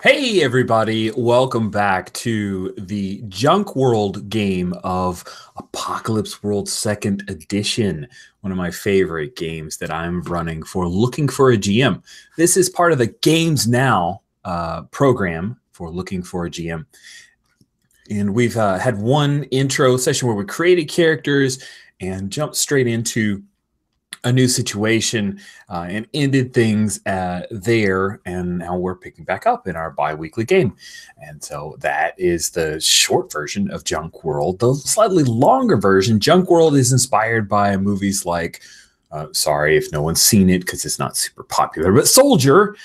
Hey everybody, welcome back to the Junk World game of Apocalypse World 2nd Edition, one of my favorite games that I'm running for Looking for a GM. This is part of the Games Now program for Looking for a GM. And we've had one intro session where we created characters and jumped straight into a new situation and ended things there, and now we're picking back up in our bi-weekly game. And so that is the short version of Junk World. The slightly longer version, Junk World, is inspired by movies like sorry if no one's seen it because it's not super popular, but Soldier,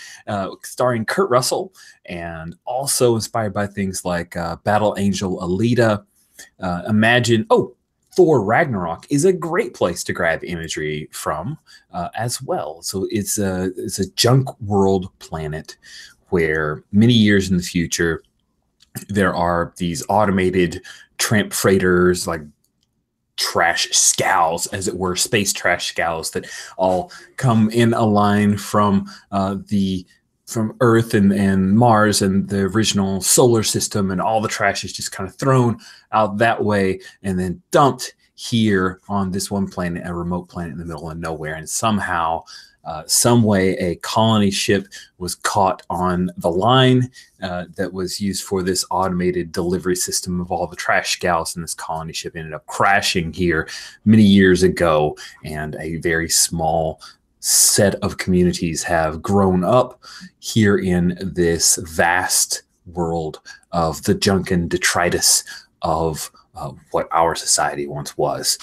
starring Kurt Russell, and also inspired by things like Battle Angel Alita. Imagine, Thor Ragnarok is a great place to grab imagery from as well. So it's a junk world planet where many years in the future, there are these automated tramp freighters, like trash scows, as it were, space trash scows that all come in a line from Earth and Mars and the original solar system, and all the trash is just kind of thrown out that way and then dumped here on this one planet, a remote planet in the middle of nowhere. And somehow, some way, a colony ship was caught on the line that was used for this automated delivery system of all the trash scows, and this colony ship ended up crashing here many years ago, and a very small set of communities have grown up here in this vast world of the junk and detritus of what our society once was.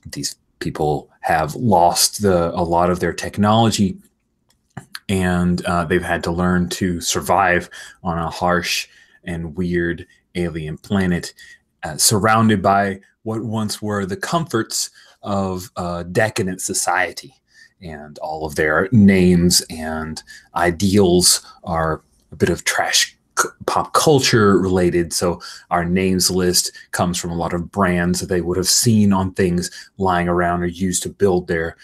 These people have lost a lot of their technology, and they've had to learn to survive on a harsh and weird alien planet, surrounded by what once were the comforts of decadent society. And all of their names and ideals are a bit of trash pop culture related. So our names list comes from a lot of brands that they would have seen on things lying around or used to build their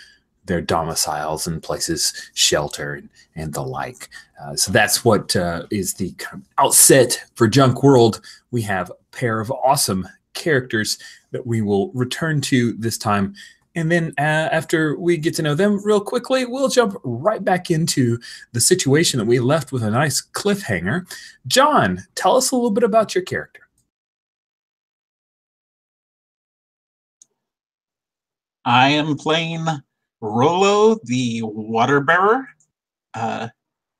domiciles and places, shelter and the like. So that's what is the kind of outset for Junk World. We have a pair of awesome characters that we will return to this time. And then after we get to know them real quickly, we'll jump right back into the situation that we left with a nice cliffhanger. John, tell us a little bit about your character. I am playing Rollo, the water bearer.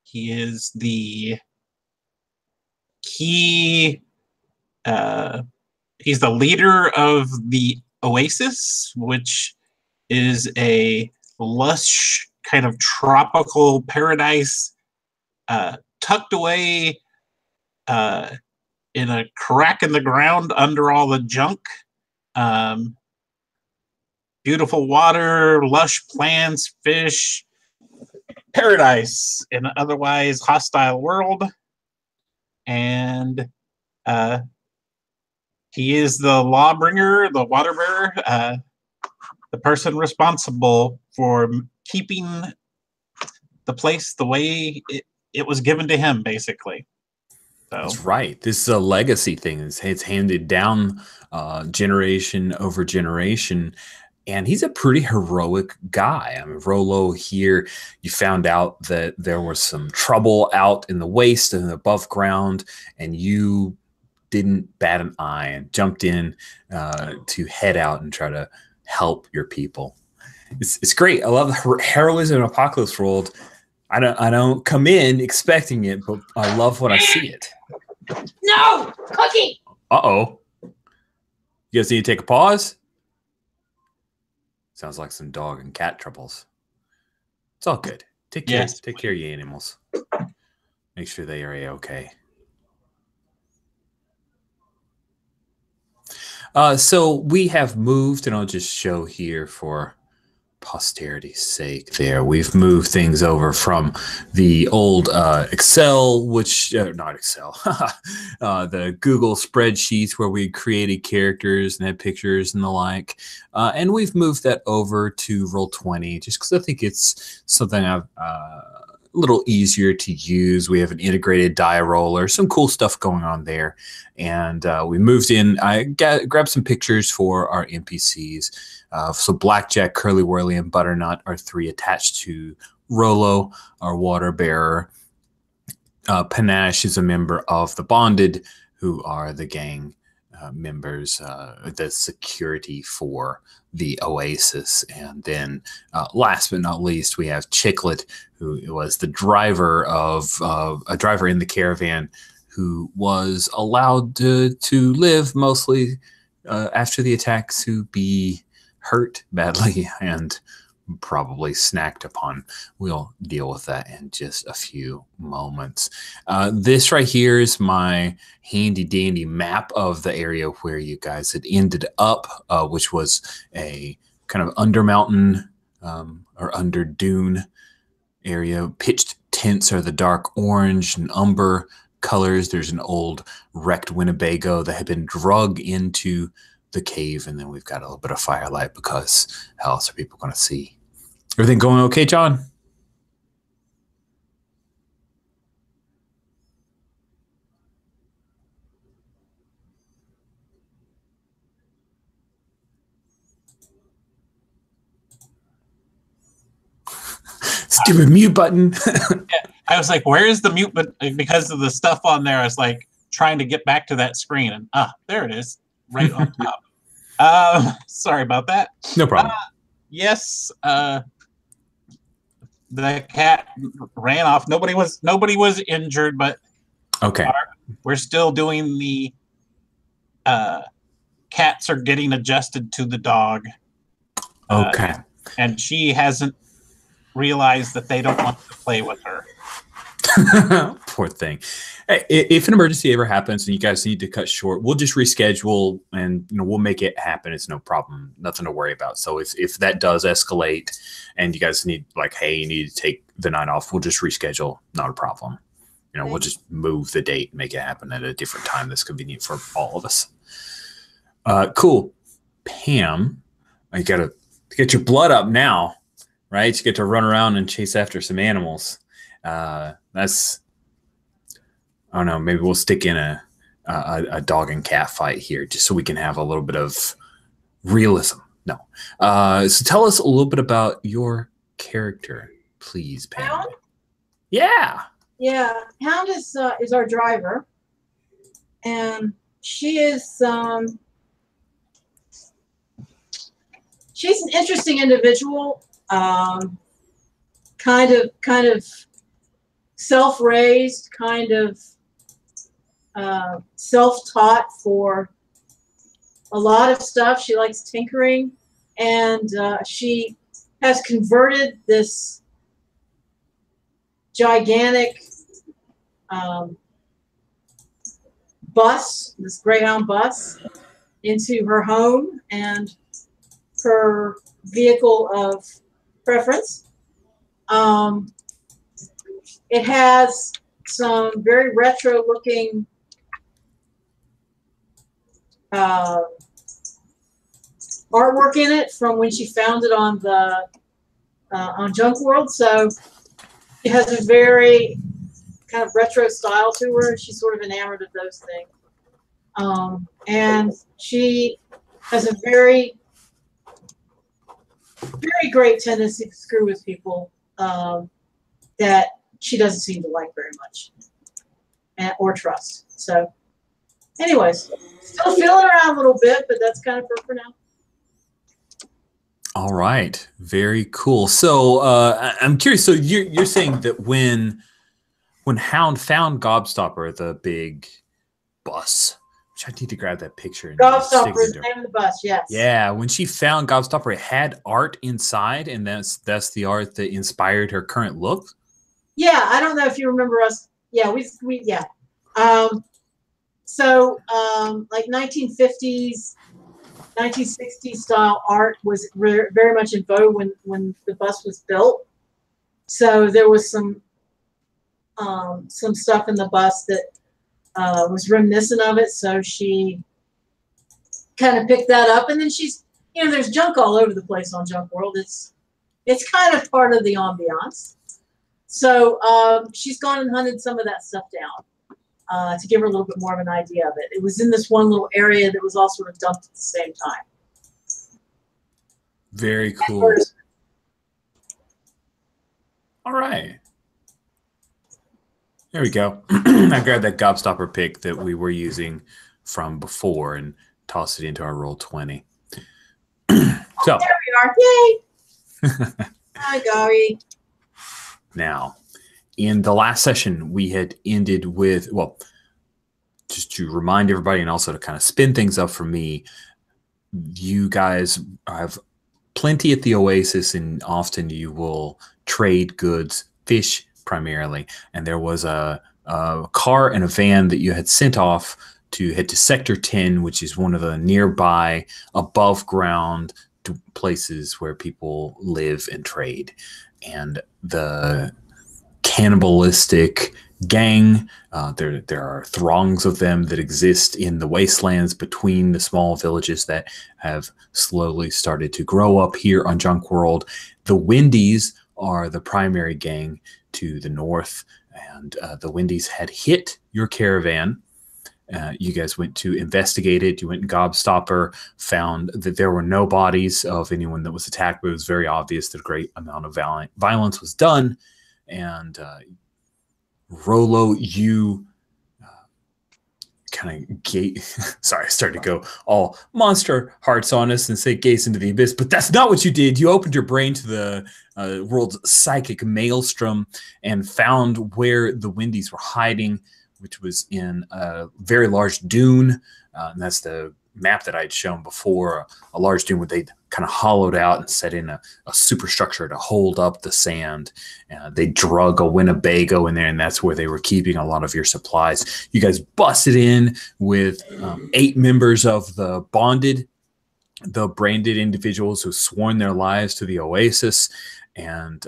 He is the key. He's the leader of the Oasis, which is a lush kind of tropical paradise tucked away in a crack in the ground under all the junk. Beautiful water, lush plants, fish, paradise in an otherwise hostile world. And he is the lawbringer, the water bearer, the person responsible for keeping the place the way it was given to him, basically. So. That's right. This is a legacy thing. It's handed down generation over generation. And he's a pretty heroic guy. I mean, Rollo here, you found out that there was some trouble out in the waste and above ground, and you didn't bat an eye and jumped in to head out and try to help your people. It's great. I love the heroism in Apocalypse World. I don't come in expecting it, but I love when I see it. No! Cookie! Uh-oh. You guys need to take a pause? Sounds like some dog and cat troubles. It's all good. Take care. Yes. Take care of your animals. Make sure they are okay. So we have moved, and I'll just show here for posterity's sake there. We've moved things over from the old Excel, which, not Excel, the Google spreadsheets where we created characters and had pictures and the like. And we've moved that over to Roll20 just because I think it's something I've little easier to use. We have an integrated die roller, some cool stuff going on there. And we moved in. I grabbed some pictures for our NPCs. So Blackjack, Curly Whirly, and Butternut are 3 attached to Rolo, our water bearer. Panache is a member of the Bonded, who are the gang members, the security for the Oasis. And then last but not least, we have Chicklet, who was the driver of a driver in the caravan who was allowed to live mostly after the attack to be hurt badly and probably snacked upon. We'll deal with that in just a few moments. This right here is my handy dandy map of the area where you guys had ended up, which was a kind of under mountain or under dune area. Pitched tents are the dark orange and umber colors. There's an old wrecked Winnebago that had been drug into the cave, and then we've got a little bit of firelight because how else are people going to see? Everything going okay, John? Stupid mute button. Yeah, I was like, where is the mute button? Because of the stuff on there, I was like trying to get back to that screen, and there it is, right on top. Sorry about that. No problem. Yes, the cat ran off. Nobody was injured, but okay, we're still doing the cats are getting adjusted to the dog. Okay. And she hasn't realized that they don't want to play with her. Poor thing. If an emergency ever happens and you guys need to cut short, we'll just reschedule and we'll make it happen. It's no problem, nothing to worry about. So if that does escalate and you guys need hey, you need to take the night off, we'll just reschedule. Not a problem. We'll just move the date, make it happen at a different time that's convenient for all of us. Cool. Pam, you got to get your blood up now, right? You get to run around and chase after some animals. That's, I don't know, maybe we'll stick in a dog and cat fight here just so we can have a little bit of realism. No. So tell us a little bit about your character, please, Pam. Hound? Yeah. Yeah. Hound is our driver. And she is, she's an interesting individual. Kind of self-raised, kind of self-taught for a lot of stuff. She likes tinkering, and she has converted this gigantic bus, this Greyhound bus, into her home and her vehicle of preference. It has some very retro looking artwork in it from when she found it on the on Junk World. So it has a very kind of retro style to her, and she's sort of enamored of those things. And she has a very great tendency to screw with people that she doesn't seem to like very much or trust. So anyways, still feeling around a little bit, but that's kind of her for now. All right. Very cool. So I'm curious. So you're saying that when Hound found Gobstopper, the big bus, which I need to grab that picture. And Gobstopper is the name of the bus, yes. Yeah, when she found Gobstopper, it had art inside, and that's the art that inspired her current look. Yeah, I don't know if you remember us. Yeah, we yeah. So like 1950s, 1960s style art was very much in vogue when the bus was built. So there was some stuff in the bus that was reminiscent of it. So she kind of picked that up, and then she's, there's junk all over the place on Junk World. It's kind of part of the ambiance. So she's gone and hunted some of that stuff down to give her a little bit more of an idea of it. It was in this one little area that was all sort of dumped at the same time. Very cool. All right. There we go. I grabbed that gobstopper pick that we were using from before and tossed it into our roll 20. So there we are. Yay! Hi, Gary. Now, in the last session, we had ended with, well, just to remind everybody and also to kind of spin things up for me, you guys have plenty at the Oasis, and often you will trade goods, fish primarily. And there was a car and a van that you had sent off to head to Sector 10, which is one of the nearby above ground places where people live and trade. And the cannibalistic gang, there are throngs of them that exist in the wastelands between the small villages that have slowly started to grow up here on Junk World. The Wendies are the primary gang to the north, and the Wendies had hit your caravan. You guys went to investigate it. You went in Gobstopper, found that there were no bodies of anyone that was attacked, but it was very obvious that a great amount of violence was done. And Rolo, you kind of sorry, I started to go all monster hearts on us and say gaze into the abyss, but that's not what you did. You opened your brain to the world's psychic maelstrom and found where the Wendies were hiding, which was in a very large dune. And that's the map that I had shown before, a large dune where they kind of hollowed out and set in a superstructure to hold up the sand. They drug a Winnebago in there, and that's where they were keeping a lot of your supplies. You guys busted in with 8 members of the branded individuals who sworn their lives to the Oasis, and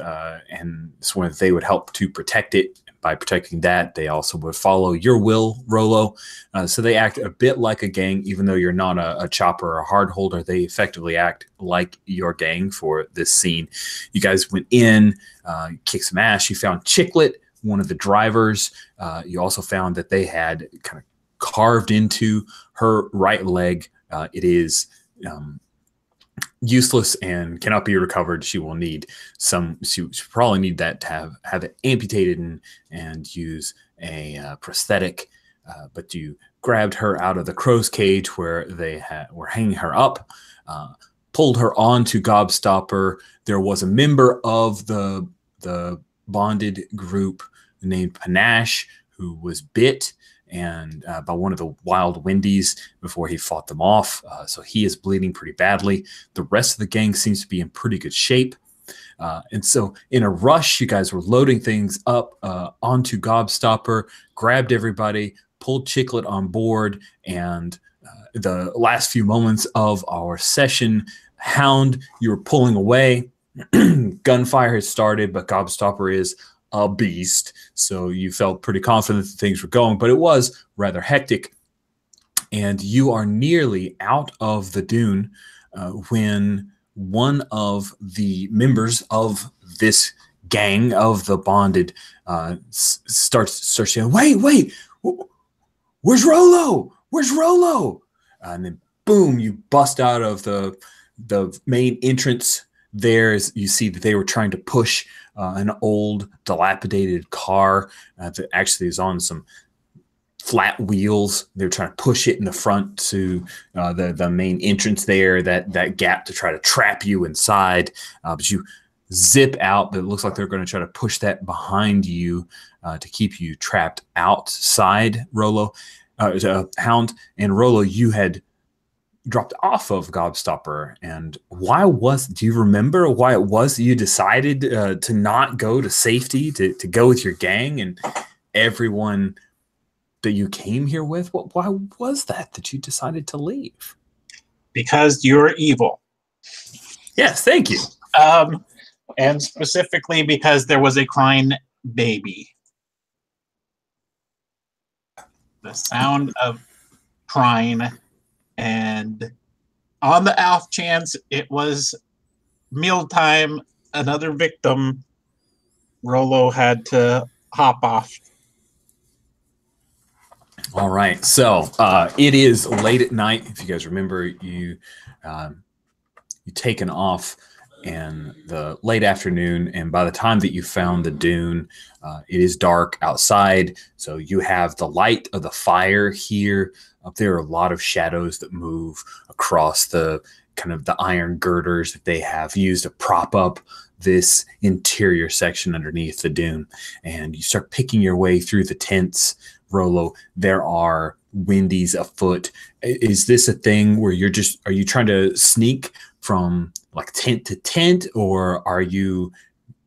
sworn that they would help to protect it. By protecting that, they also would follow your will, Rolo. So they act a bit like a gang, even though you're not a chopper or a hard holder. They effectively act like your gang for this scene. You guys went in, kicked some ass. You found Chicklet, one of the drivers. You also found that they had kind of carved into her right leg. It is useless and cannot be recovered. She will need she probably need that to have it amputated and use a prosthetic. But you grabbed her out of the crow's cage where they were hanging her up, pulled her onto Gobstopper. There was a member of the bonded group named Panache who was bit and by one of the wild Wendies before he fought them off. So he is bleeding pretty badly. The rest of the gang seems to be in pretty good shape. And so in a rush, you guys were loading things up onto Gobstopper, grabbed everybody, pulled Chicklet on board, and the last few moments of our session, Hound, you were pulling away. Gunfire has started, but Gobstopper is a beast, so you felt pretty confident that things were going, but it was rather hectic. And you are nearly out of the dune when one of the members of this gang of the bonded starts saying, wait, where's Rolo? Where's Rolo? And then boom, you bust out of the main entrance. There is, you see that they were trying to push an old dilapidated car that actually is on some flat wheels. They're trying to push it in the front to the main entrance there, that gap, to try to trap you inside. But you zip out, but it looks like they're going to try to push that behind you to keep you trapped outside, Rolo. Hound. And Rolo, you had dropped off of Gobstopper, and do you remember why it was that you decided to not go to safety, to go with your gang and everyone that you came here with? Why was that you decided to leave? Because you're evil. Yes, thank you. And specifically because there was a crying baby. The sound of crying. And on the off chance it was mealtime, another victim Rolo had to hop off. All right, so it is late at night. If you guys remember, you taken off in the late afternoon, and by the time that you found the dune, it is dark outside. So you have the light of the fire here. Up there are a lot of shadows that move across the kind of the iron girders that they have used to prop up this interior section underneath the dune. And you start picking your way through the tents. Rolo, there are windies afoot. Is this a thing where are you trying to sneak from like tent to tent, or are you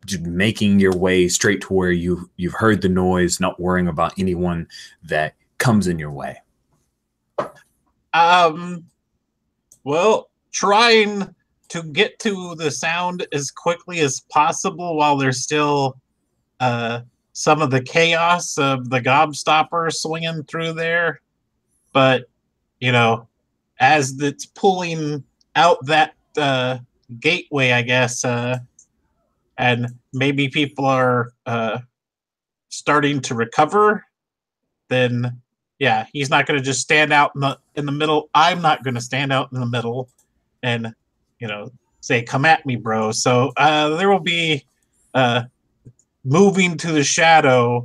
just making your way straight to where you've heard the noise, not worrying about anyone that comes in your way? Well, trying to get to the sound as quickly as possible while there's still some of the chaos of the gobstopper swinging through there. But, as it's pulling out that gateway, I guess, and maybe people are starting to recover, then, yeah, he's not going to just stand out in the middle. I'm not going to stand out in the middle and, say, come at me, bro. So there will be moving to the shadow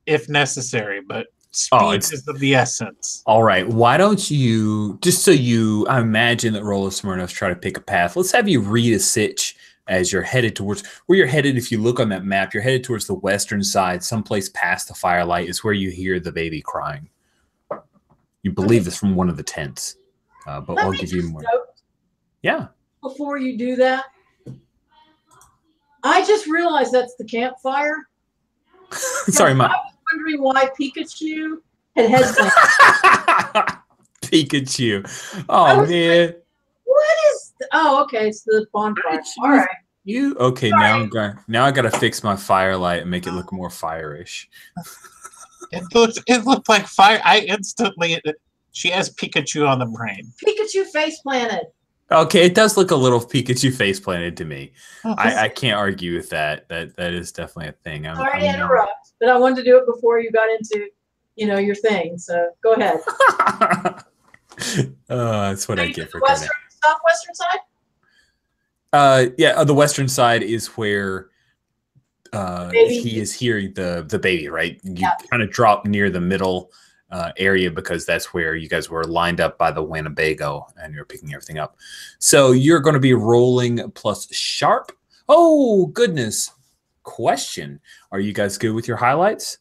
if necessary, but speed is of the essence. All right. Why don't you, just so I imagine that Rolo Smirnov's trying to pick a path, let's have you read a sitch as you're headed towards where you're headed. If you look on that map, you're headed towards the western side, someplace past the firelight is where you hear the baby crying. You believe it's from one of the tents, but I'll give you more. Yeah. Before you do that, I just realized that's the campfire. Sorry, I was wondering why Pikachu had headphones. Pikachu. Oh, man. Like, what is... Oh, okay. It's the bonfire. All right. Okay, sorry. Now I gotta fix my firelight and make it look more fire-ish. It looked like fire. She has Pikachu on the brain. Pikachu face planted. Okay, it does look a little Pikachu face planted to me. I can't argue with that. That is definitely a thing. Sorry to interrupt, but I wanted to do it before you got into, your thing. So go ahead. That's what I get for southwestern side. Yeah, the western side is where he is hearing the baby. Right, you kind of drop near the middle area because that's where you guys were lined up by the Winnebago and you're picking everything up. So you're going to be rolling plus sharp. Oh, goodness. Question. Are you guys good with your highlights?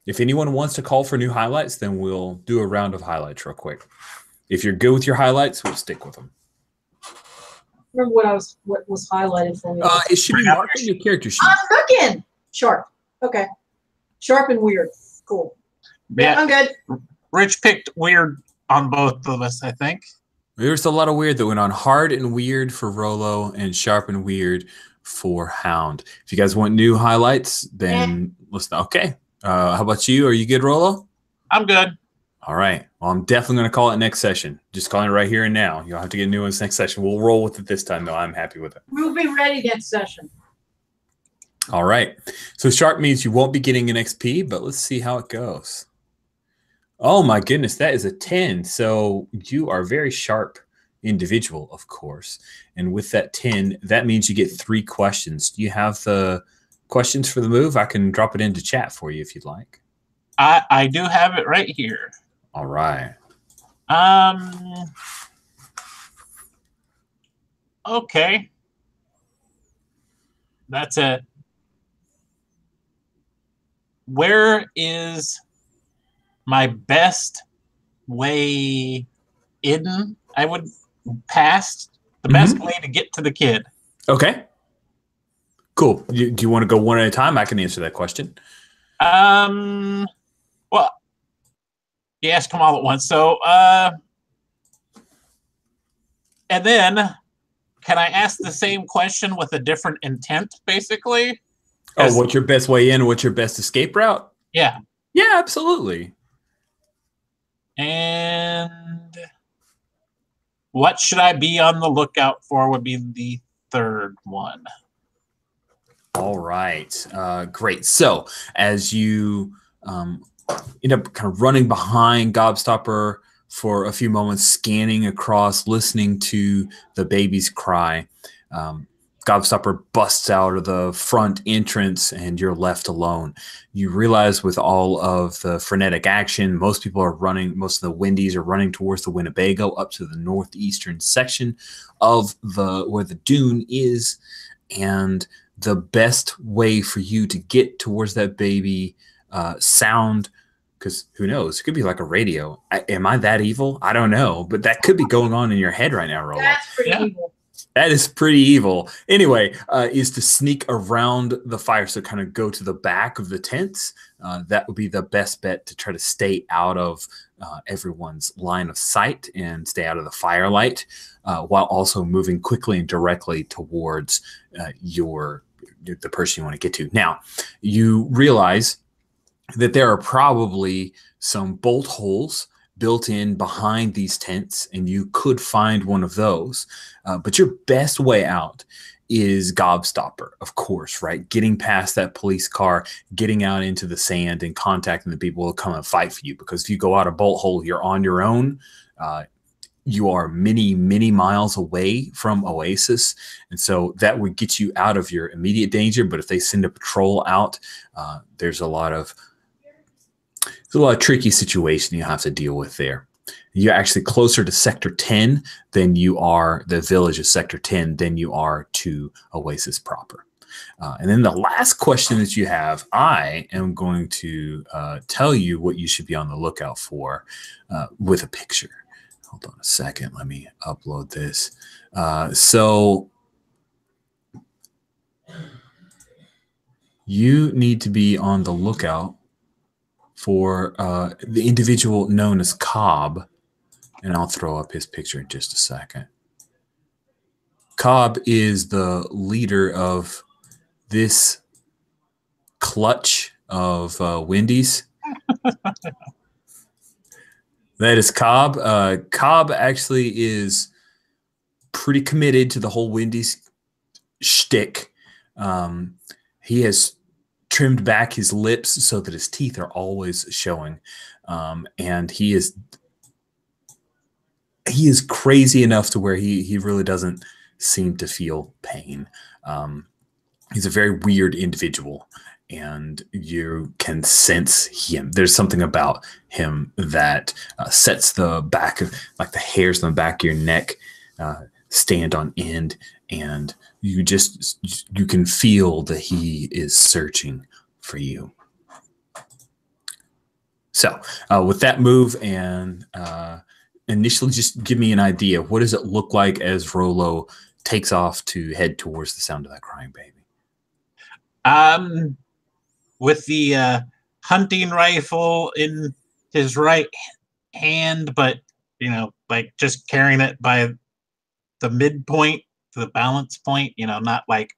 If anyone wants to call for new highlights, then we'll do a round of highlights real quick. If you're good with your highlights, we'll stick with them. Remember what was highlighted for me? It should be marked in your character sheet. I'm looking. Sharp. Okay. Sharp and weird. Cool. Yeah, I'm good. Rich picked weird on both of us, I think. There's a lot of weird that went on. Hard and weird for Rolo and sharp and weird for Hound. If you guys want new highlights, then listen. Okay. How about you? Are you good, Rolo? I'm good. All right. Well, I'm definitely going to call it next session. Just calling it right here and now. You'll have to get new ones next session. We'll roll with it this time, though. I'm happy with it. We'll be ready next session. All right. So sharp means you won't be getting an XP, but let's see how it goes. Oh, my goodness. That is a 10. So you are a very sharp individual, of course. And with that 10, that means you get 3 questions. Do you have the questions for the move? I can drop it into chat for you if you'd like. I do have it right here. All right. Okay. That's it. Where is my best way in? I would past the best way to get to the kid. Okay. Cool. Do you want to go one at a time? I can answer that question. Well, you ask them all at once. So, and then can I ask the same question with a different intent, basically? Oh, what's your best way in? What's your best escape route? Yeah. Yeah, absolutely. And what should I be on the lookout for would be the third one. All right. Great. So as you end up kind of running behind Gobstopper for a few moments, scanning across, listening to the baby's cry, Gobstopper busts out of the front entrance and you're left alone. You realize with all of the frenetic action, most people are running, most of the Wendy's are running towards the Winnebago up to the northeastern section of where the dune is. And the best way for you to get towards that baby sound, because who knows, it could be like a radio. Am I that evil? I don't know, but that could be going on in your head right now, Rolo. That's pretty evil. That is pretty evil. Anyway, is to sneak around the fire. So kind of go to the back of the tents. That would be the best bet to try to stay out of everyone's line of sight and stay out of the firelight, while also moving quickly and directly towards the person you want to get to. Now, you realize that there are probably some bolt holes built in behind these tents, and you could find one of those. But your best way out is Gobstopper, of course, right? Getting past that police car, getting out into the sand and contacting the people who will come and fight for you. Because if you go out a bolt hole, you're on your own. You are many, many miles away from Oasis. And so that would get you out of your immediate danger. But if they send a patrol out, there's a lot of tricky situation you have to deal with there. You're actually closer to Sector 10 than you are the village of Sector 10 than you are to Oasis proper. And then the last question that you have, I am going to tell you what you should be on the lookout for with a picture. Hold on a second. Let me upload this. So you need to be on the lookout for the individual known as Cobb, and I'll throw up his picture in just a second. Cobb is the leader of this clutch of Wendy's. That is Cobb. Cobb actually is pretty committed to the whole Wendy's shtick. He has trimmed back his lips so that his teeth are always showing. And he is crazy enough to where he really doesn't seem to feel pain. He's a very weird individual, and you can sense him. There's something about him that sets the back of, like the hairs on the back of your neck stand on end, and you can feel that he is searching for you. So with that move, and initially just give me an idea. What does it look like as Rolo takes off to head towards the sound of that crying baby? With the hunting rifle in his right hand, but like just carrying it by the midpoint to the balance point, not like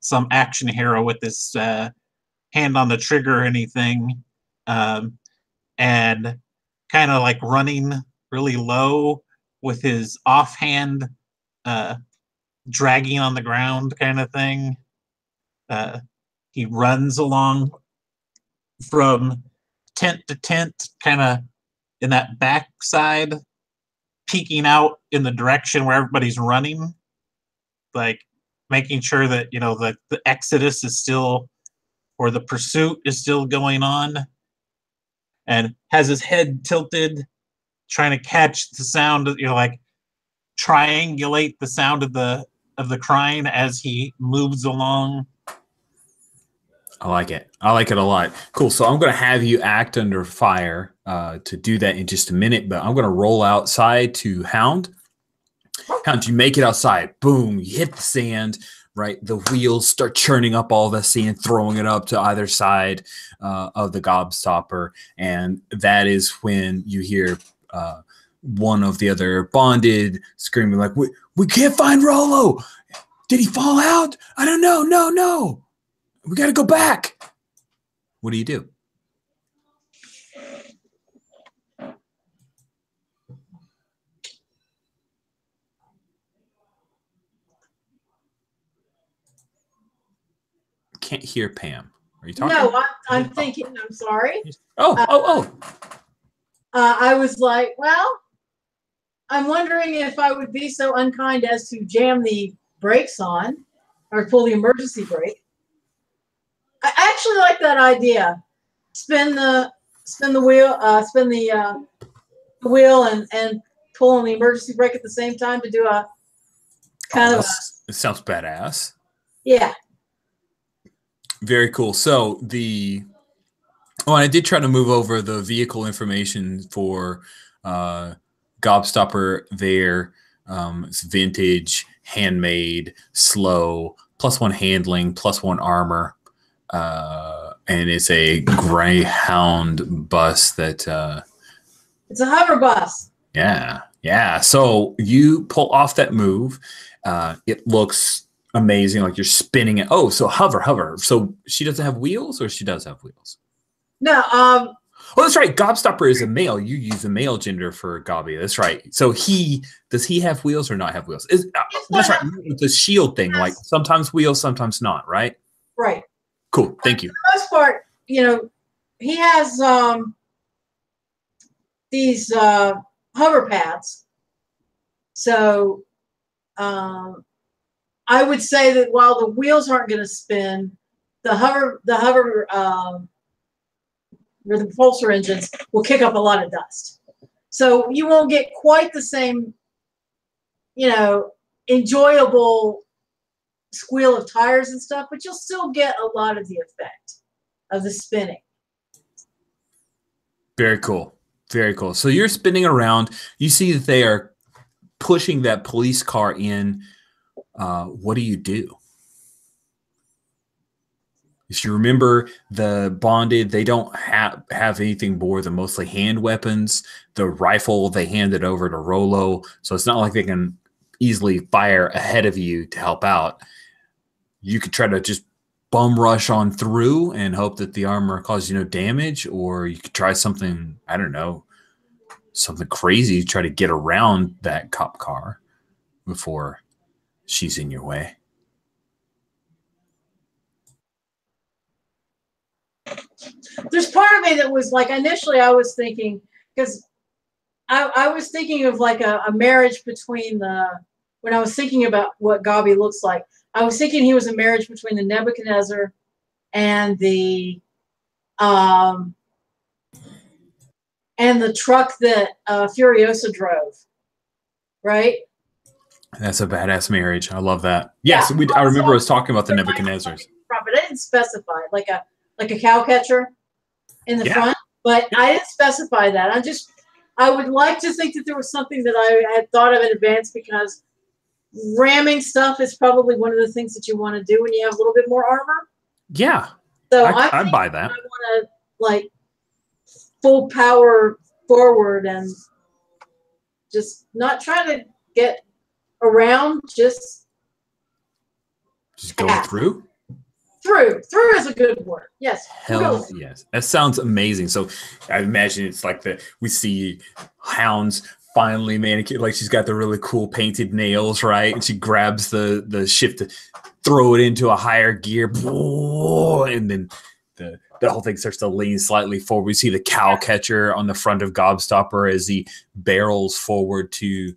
some action hero with his hand on the trigger or anything, and kind of like running really low with his offhand dragging on the ground kind of thing. He runs along from tent to tent, kind of in that backside, peeking out in the direction where everybody's running, like making sure that the exodus is still, or the pursuit is still going on, and has his head tilted, trying to catch the sound, like triangulate the sound of the crying as he moves along. I like it. I like it a lot. Cool. So I'm going to have you act under fire to do that in just a minute, but I'm going to roll outside to Hound. Hound, you make it outside. Boom. You hit the sand, right? The wheels start churning up all the sand, throwing it up to either side of the Gobstopper. And that is when you hear one of the other bonded screaming like, we can't find Rolo. Did he fall out? I don't know. No. We got to go back. What do you do? can't hear Pam. Are you talking? No, I'm thinking. I'm sorry. Oh. I was like, well, I'm wondering if I would be so unkind as to jam the brakes on or pull the emergency brake. I actually like that idea. Spin the wheel and pull on the emergency brake at the same time to do a kind of it sounds badass. Yeah. Very cool. So I did try to move over the vehicle information for Gobstopper there. It's vintage, handmade, slow, +1 handling, +1 armor. And it's a Greyhound bus that it's a hover bus. Yeah. So you pull off that move. It looks amazing, like you're spinning it. Oh, so hover. So she doesn't have wheels, or she does have wheels? No. Oh, that's right. Gobstopper is a male. You use the male gender for Gobby. That's right. So does he have wheels or not have wheels? That's right. With the shield thing, like sometimes wheels, sometimes not. Right. Right. Cool. Thank you. For the most part, he has these hover pads. So I would say that while the wheels aren't going to spin, the propulsor engines will kick up a lot of dust. So you won't get quite the same, enjoyable squeal of tires and stuff, but you'll still get a lot of the effect of the spinning. Very cool. Very cool. So you're spinning around. You see that they are pushing that police car in. What do you do? If you remember, the bonded, they don't have anything more than mostly hand weapons. The rifle, they handed over to Rolo. So it's not like they can easily fire ahead of you to help out. You could try to just bum rush on through and hope that the armor causes you no damage, or you could try something, I don't know, something crazy, try to get around that cop car before she's in your way. There's part of me that was like, initially I was thinking, because I was thinking of like a marriage between when I was thinking about what Gobby looks like, I was thinking he was a marriage between the Nebuchadnezzar and the truck that Furiosa drove, right? That's a badass marriage. I love that. Yes, yeah. I remember us talking about the Nebuchadnezzars. But I didn't specify like a cow catcher in the front, but I didn't specify that. I would like to think that there was something that I had thought of in advance, because ramming stuff is probably one of the things that you want to do when you have a little bit more armor. Yeah. So I'd buy that. I want to like full power forward and just not try to get around, just go through. Through is a good word. Yes. Hell yes. That sounds amazing. So I imagine it's like we see Hound's finally manicured, like she's got the really cool painted nails, right? And she grabs the shift to throw it into a higher gear, and then the whole thing starts to lean slightly forward. We see the cow catcher on the front of Gobstopper as he barrels forward to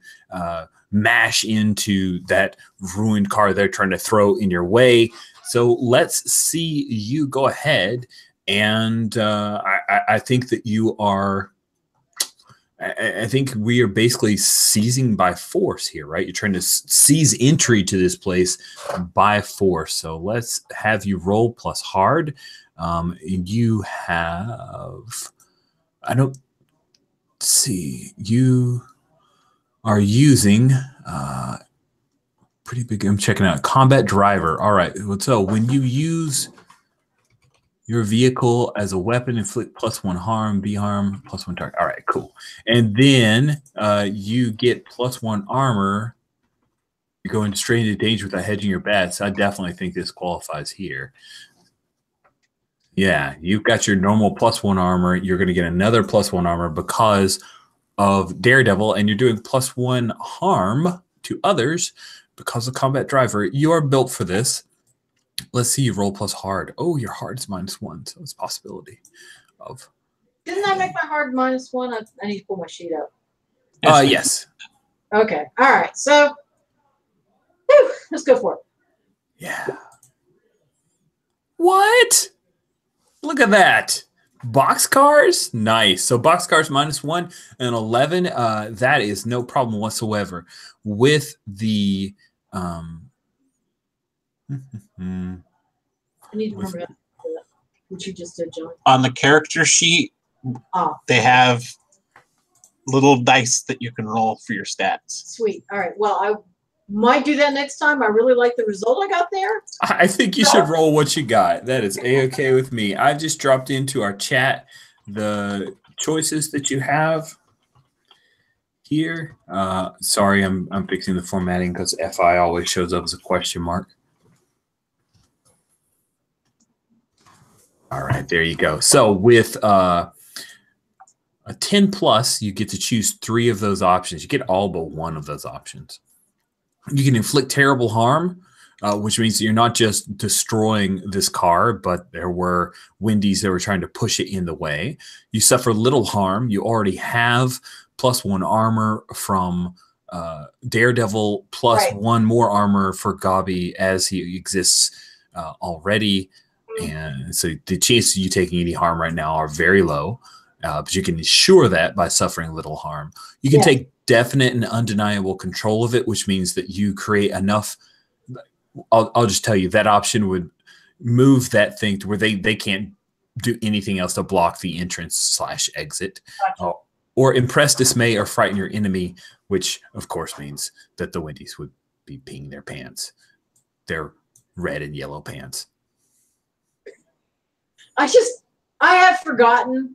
mash into that ruined car they're trying to throw in your way. So let's see you go ahead, and I think that you are. I think we are basically seizing by force here, right? You're trying to seize entry to this place by force. So let's have you roll plus hard. You have, I don't see, you are using pretty big, I'm checking out, combat driver. All right, so when you use your vehicle as a weapon, inflict +1 harm, B harm, +1 target. All right, cool. And then you get +1 armor. You go into straight into danger without hedging your bets. I definitely think this qualifies here. Yeah, you've got your normal +1 armor. You're going to get another +1 armor because of Daredevil, and you're doing +1 harm to others because of combat driver. You are built for this. Let's see. Roll plus hard. Oh, your hard's -1, so it's a possibility of. Didn't I make my hard -1? I need to pull my sheet up. Yes. Okay. All right. So, whew, let's go for it. Yeah. What? Look at that. Boxcars? Nice. So boxcars -1 and 11. That is no problem whatsoever with the. I need to remember that, what you just did, John. On the character sheet, Ah, they have little dice that you can roll for your stats. sweet. All right. Well, I might do that next time. I really like the result I got there. I think you should roll what you got. That is A-okay with me. I just dropped into our chat the choices that you have here. Sorry, I'm fixing the formatting because FI always shows up as a question mark. All right, there you go. So with a 10 plus, you get to choose 3 of those options. You get all but 1 of those options. You can inflict terrible harm, which means that you're not just destroying this car, but there were Wendy's that were trying to push it in the way. You suffer little harm. You already have +1 armor from Daredevil, plus 1 more armor for Gabi as he exists already. And so the chances of you taking any harm right now are very low, but you can ensure that by suffering little harm. You can take definite and undeniable control of it, which means that you create enough. I'll just tell you that option would move that thing to where they can't do anything else to block the entrance/exit. Gotcha. Or impress, dismay, or frighten your enemy, which of course means that the Wendy's would be peeing their pants. Their red and yellow pants. I have forgotten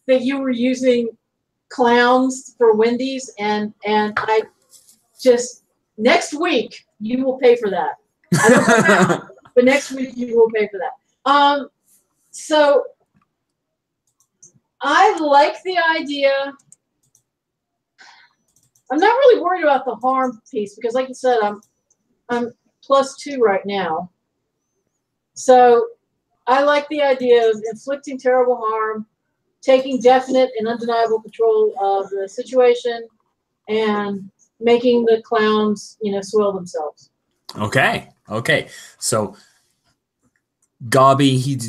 that you were using clowns for Wendy's, and I just, next week you will pay for that. I don't know how, but next week you will pay for that. So I like the idea. I'm not really worried about the harm piece because, like you said, I'm +2 right now. So I like the idea of inflicting terrible harm, taking definite and undeniable control of the situation, and making the clowns, swell themselves. Okay. So Gabi, he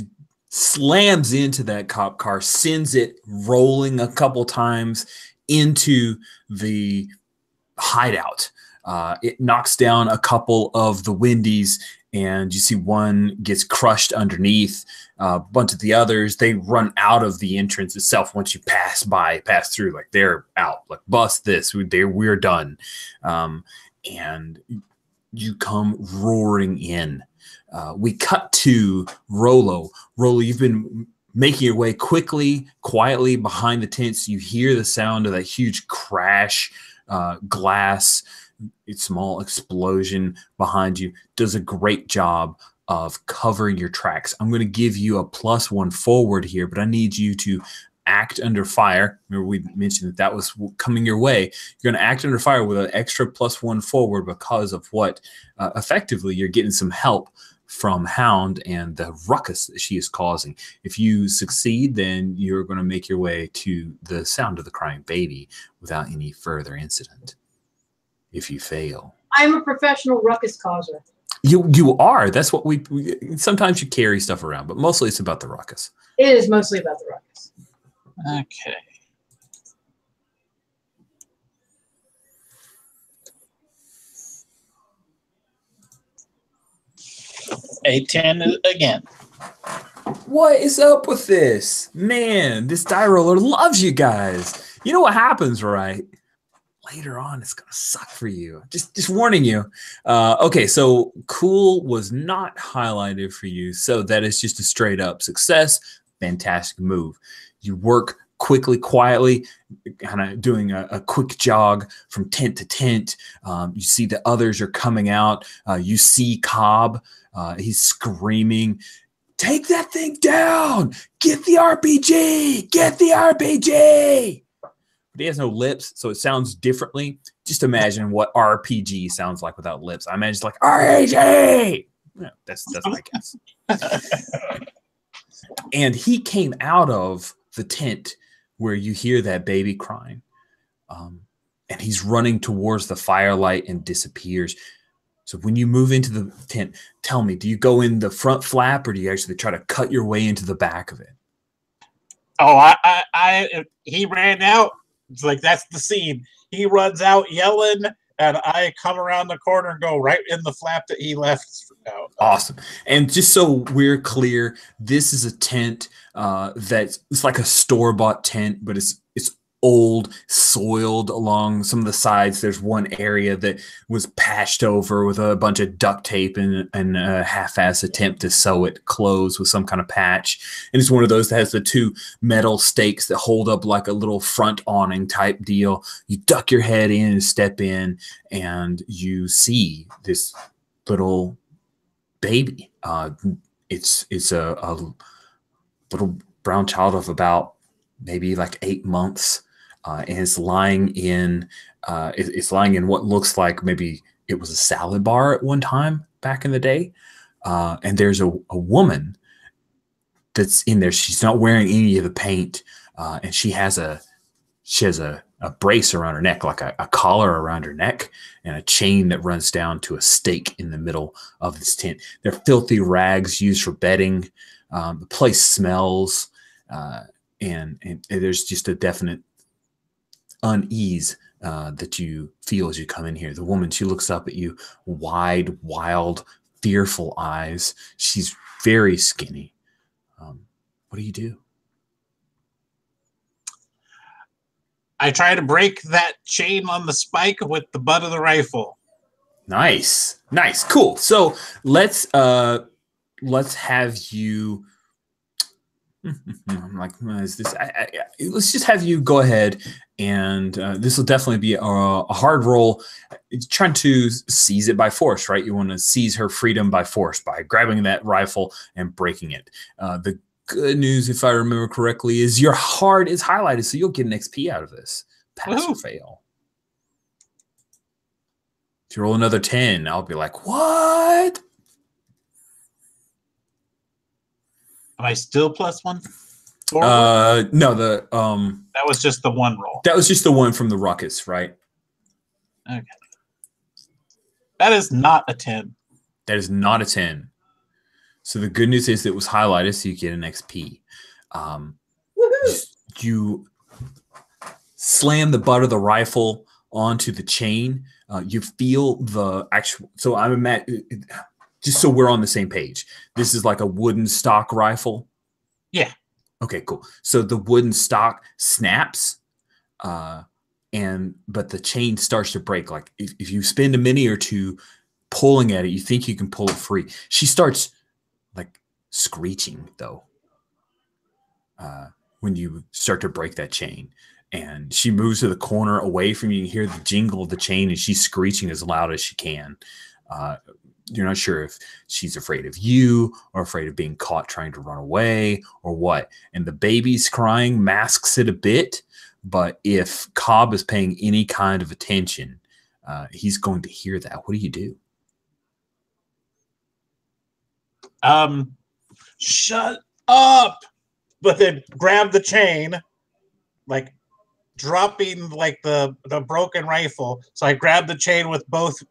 slams into that cop car, sends it rolling a couple times into the hideout. It knocks down a couple of the Wendy's, and you see one gets crushed underneath. A bunch of the others, they run out of the entrance itself once you pass through, like they're out, like bust this, we're done. And you come roaring in. We cut to Rolo. Rolo, you've been making your way quietly behind the tents. You hear the sound of that huge crash, glass, small explosion behind you. Does a great job of covering your tracks. I'm going to give you a +1 forward here, but I need you to act under fire. Remember, we mentioned that was coming your way. You're going to act under fire with an extra +1 forward because of what effectively you're getting some help from Hound and the ruckus that she is causing. If you succeed, then you're going to make your way to the sound of the crying baby without any further incident. If you fail, I'm a professional ruckus causer. You are. That's what we sometimes you carry stuff around, but mostly it's about the ruckus. It is mostly about the ruckus. Okay. A 10 again. What is up with this? Man, this die roller loves you guys. You know what happens, right? Later on, it's going to suck for you. Just warning you. Okay, so cool was not highlighted for you, so that is just a straight up success. Fantastic move. You work quickly, quietly, kind of doing a quick jog from tent to tent. You see the others are coming out. You see Cobb. He's screaming, "Take that thing down! Get the RPG! Get the RPG!" But he has no lips, so it sounds differently. Just imagine what RPG sounds like without lips. I imagine it's like, RPG! Yeah, that's my guess. And he came out of the tent where you hear that baby crying. And he's running towards the firelight and disappears. So when you move into the tent, tell me, do you go in the front flap or do you actually try to cut your way into the back of it? Oh, he ran out. It's like, that's the scene. He runs out yelling, and I come around the corner and go right in the flap that he left out. Awesome. And just so we're clear, this is a tent it's like a store-bought tent, but it's old, soiled along some of the sides. There's one area that was patched over with a bunch of duct tape and a half-ass attempt to sew it closed with some kind of patch. And it's one of those that has the two metal stakes that hold up like a little front awning type deal. You duck your head in and step in, and you see this little baby. It's a little brown child of about maybe like 8 months. And it's lying in what looks like maybe it was a salad bar at one time back in the day. And there's a woman that's in there. She's not wearing any of the paint, and she has a brace around her neck, like a collar around her neck, and a chain that runs down to a stake in the middle of this tent. They're filthy rags used for bedding. The place smells, and there's just a definite unease that you feel as you come in here. The woman, she looks up at you, wide, wild, fearful eyes. She's very skinny. What do you do? I try to break that chain on the spike with the butt of the rifle. Nice, cool. So let's have you. I'm like, is this? Let's just have you go ahead, and this will definitely be a hard roll. It's trying to seize it by force, right? You want to seize her freedom by force by grabbing that rifle and breaking it. The good news, if I remember correctly, is your hard is highlighted, so you'll get an XP out of this. Pass or fail. If you roll another 10, I'll be like, what? Am I still +1? No, that was just the one roll. That was just the one from the ruckus, right? Okay. That is not a 10. That is not a 10. So the good news is it was highlighted, so you get an XP. You slam the butt of the rifle onto the chain. You feel the actual. So I'm at. Just so we're on the same page, this is like a wooden stock rifle. Yeah. Okay, cool. So the wooden stock snaps, but the chain starts to break. Like if you spend a minute or two pulling at it, you think you can pull it free. She starts like screeching though when you start to break that chain. And she moves to the corner away from you. You hear the jingle of the chain, and she's screeching as loud as she can. You're not sure if she's afraid of you or afraid of being caught trying to run away or what. And the baby's crying masks it a bit. But if Cobb is paying any kind of attention, he's going to hear that. What do you do? Shut up! But then grab the chain, like dropping like the broken rifle. So I grab the chain with both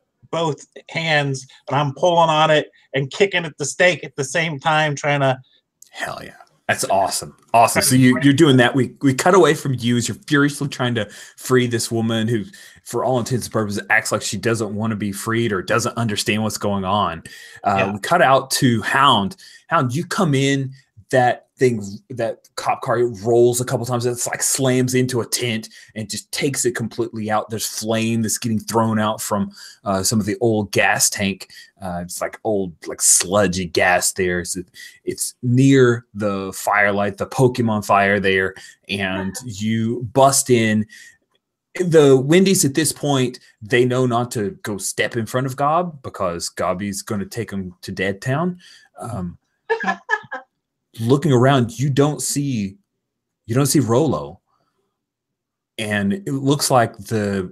hands, and I'm pulling on it and kicking at the stake at the same time, trying to. Hell yeah. That's awesome. Awesome. So you're doing that. We cut away from you as you're furiously trying to free this woman who, for all intents and purposes, acts like she doesn't want to be freed or doesn't understand what's going on. We cut out to Hound. Hound, you come in, that cop car rolls a couple times. It's like slams into a tent and just takes it completely out. There's flame that's getting thrown out from some of the old gas tank. It's like old, like sludgy gas there. So it's near the firelight, the Pokemon fire there, and you bust in. The Wendy's at this point, they know not to go step in front of Gob because Gobby's going to take them to Dead Town. Looking around, you don't see Rolo, and it looks like the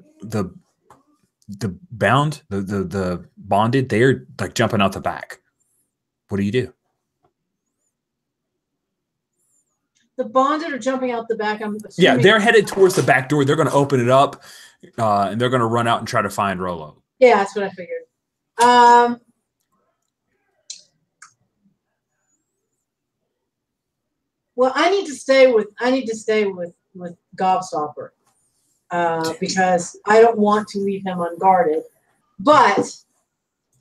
bonded, they're like jumping out the back. what do you do? The bonded are jumping out the back. I'm assuming. Yeah, they're headed towards the back door. They're going to open it up, and they're going to run out and try to find Rolo. Yeah, that's what I figured. Well, I need to stay with Gobstopper because I don't want to leave him unguarded. But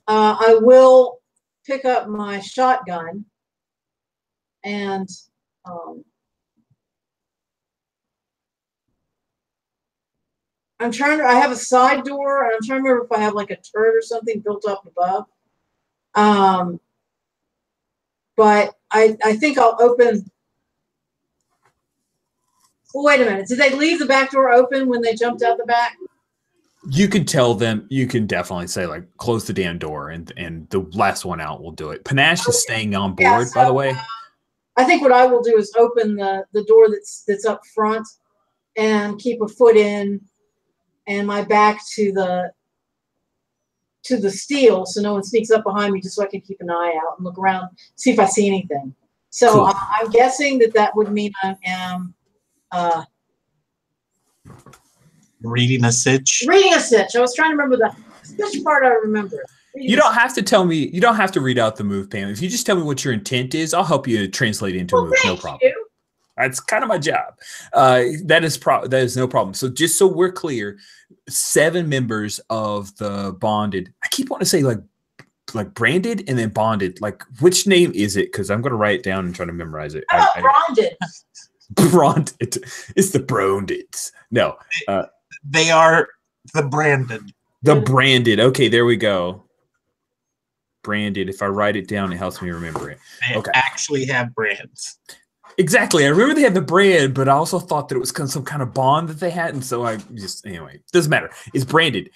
I will pick up my shotgun and I'm trying to. I have a side door, and I'm trying to remember if I have like a turret or something built up above. But I think I'll open. Well, wait a minute. Did they leave the back door open when they jumped out the back? You could tell them. You can definitely say like, close the damn door, and the last one out will do it. Panache is staying on board, Yeah, so, by the way. I think what I will do is open the door that's up front, and keep a foot in, and my back to the steel, so no one sneaks up behind me, just so I can keep an eye out and look around, see if I see anything. So Cool. I'm guessing that would mean I am. Reading a sitch. Reading a sitch. I was trying to remember the which part I remember. You don't have to tell me. You don't have to read out the move, Pam. If you just tell me what your intent is, I'll help you translate it into a move. No problem. You. That's kind of my job. That is no problem. So just so we're clear, 7 members of the bonded. I keep wanting to say like branded and then bonded. Like, which name is it? Because I'm going to write it down and try to memorize it. Bonded. Branded. It's the brandeds. No. They are the branded. The branded. Okay, there we go. Branded. If I write it down, it helps me remember it. They actually have brands. Exactly. I remember they had the brand, but I also thought that it was some kind of bond that they had. And so anyway, doesn't matter. It's branded.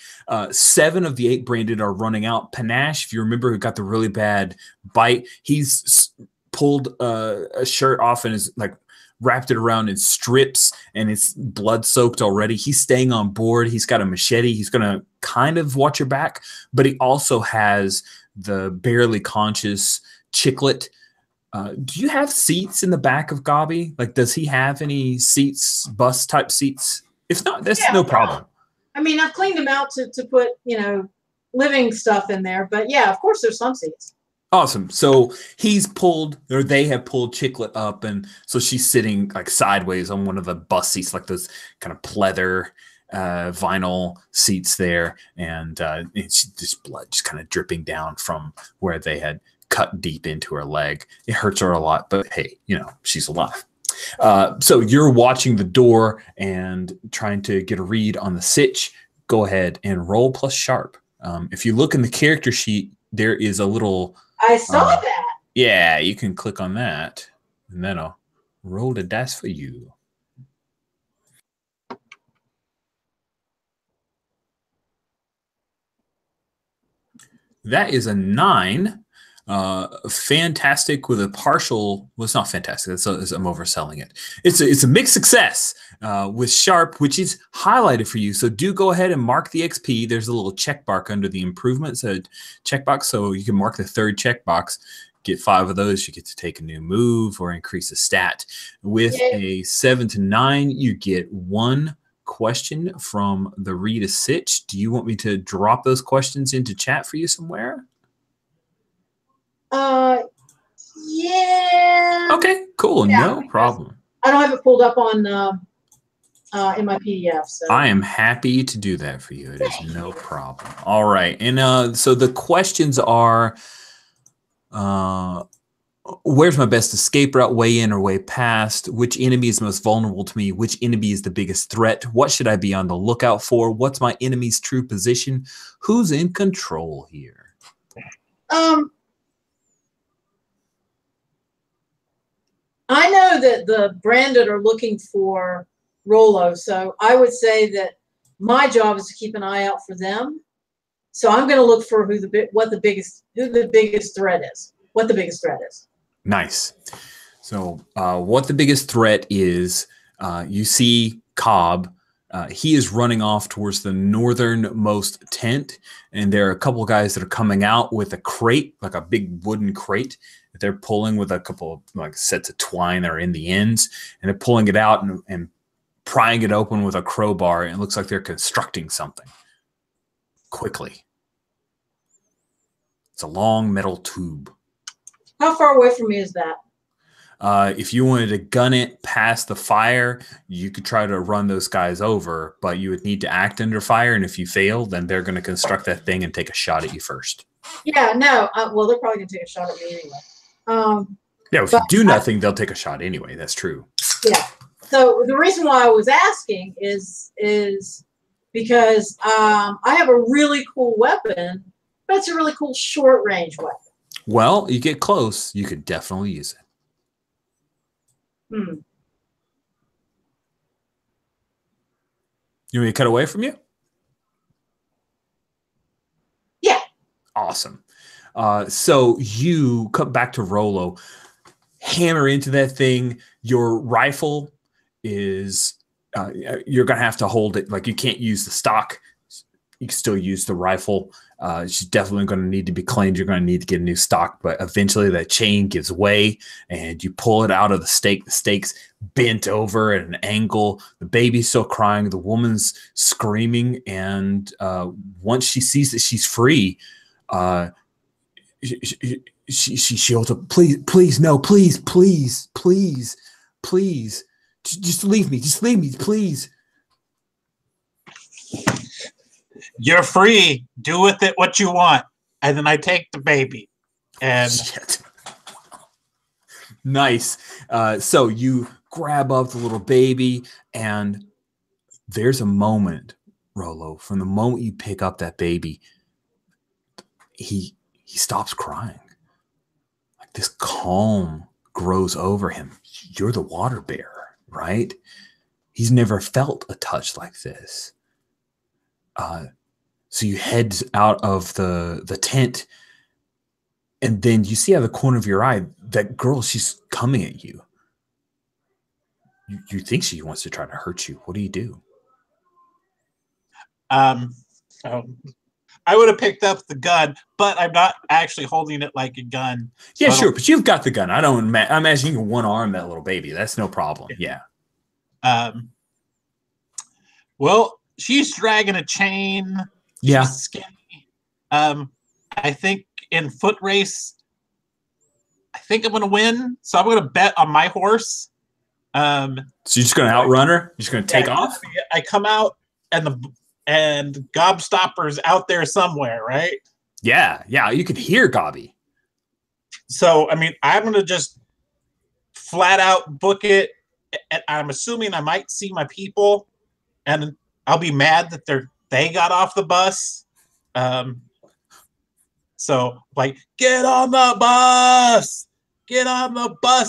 7 of the 8 branded are running out. Panache, if you remember, who got the really bad bite, he's pulled a shirt off and is like wrapped it around in strips and it's blood soaked already. He's staying on board. He's got a machete. He's going to kind of watch your back, but he also has the barely conscious Chicklet. Do you have seats in the back of Gobby? Like, does he have any seats, bus type seats? If not, that's no problem. I mean, I've cleaned them out to put, living stuff in there. But yeah, of course, there's some seats. Awesome. So he's pulled, or they have pulled Chicklet up, and so she's sitting like sideways on one of the bus seats, like those kind of pleather vinyl seats there, and it's just blood just kind of dripping down from where they had cut deep into her leg. It hurts her a lot, but hey, she's alive. So you're watching the door and trying to get a read on the sitch. Go ahead and roll plus sharp. If you look in the character sheet, there is a little. I saw that. Yeah, you can click on that, and then I'll roll the dice for you. That is a 9. Fantastic with a partial. Well, it's not fantastic. I'm overselling it. It's a mixed success with sharp, which is highlighted for you. So do go ahead and mark the XP. There's a little checkbox under the improvements checkbox, so you can mark the 3rd checkbox. Get 5 of those. You get to take a new move or increase a stat. With a 7 to 9, you get 1 question from the read a sitch. Do you want me to drop those questions into chat for you somewhere? Yeah. Okay, cool. Yeah, no problem. I don't have it pulled up on in my PDF. So I am happy to do that for you. It is no problem. All right, and so the questions are: where's my best escape route? Way in or way past? Which enemy is most vulnerable to me? Which enemy is the biggest threat? What should I be on the lookout for? What's my enemy's true position? Who's in control here? I know that the branded are looking for Rolo, so I would say that my job is to keep an eye out for them. So I'm going to look for who the biggest threat is. What the biggest threat is. Nice. So what the biggest threat is? You see Cobb He is running off towards the northernmost tent, and there are a couple guys that are coming out with a crate, like a big wooden crate that they're pulling with a couple of like sets of twine that are in the ends, and they're pulling it out and prying it open with a crowbar, and it looks like they're constructing something quickly. It's a long metal tube. How far away from me is that? If you wanted to gun it past the fire, you could try to run those guys over, but you would need to act under fire, and if you fail, then they're going to construct that thing and take a shot at you first. Yeah, no. Well, they're probably going to take a shot at me anyway. Yeah, if you do nothing, they'll take a shot anyway. That's true. Yeah. So the reason why I was asking is because I have a really cool weapon, but it's a really cool short-range weapon. Well, you get close, you could definitely use it. You want me to cut away from you? Yeah. Awesome. So you come back to Rolo, hammer into that thing. Your rifle is, you're going to have to hold it. Like you can't use the stock. You can still use the rifle. She's definitely going to need to be cleaned. You're going to need to get a new stock, but eventually that chain gives way and you pull it out of the stake. The stake's bent over at an angle. The baby's still crying. The woman's screaming. And once she sees that she's free, she'll please, no, please. Just leave me, please. You're free. Do with it what you want. And then I take the baby. And shit. Nice. So you grab up the little baby, and there's a moment, Rolo, from the moment you pick up that baby, he stops crying. Like this calm grows over him. You're the water bearer, right? He's never felt a touch like this. So you head out of the tent, and then you see out of the corner of your eye that girl, she's coming at you. You think she wants to try to hurt you. What do you do? I would have picked up the gun, but I'm not actually holding it like a gun. Yeah, sure, but you've got the gun. I imagine you can one arm that little baby. That's no problem. Yeah. Well, she's dragging a chain. Yeah. She's skinny. I think in foot race, I think I'm going to win. So I'm going to bet on my horse. So you're just going to outrun her? You're just going to take off? I come out and Gobstopper's out there somewhere, right? Yeah. You can hear Gobby. So, I mean, I'm going to just flat out book it. And I'm assuming I might see my people, and I'll be mad that they got off the bus. So like, get on the bus,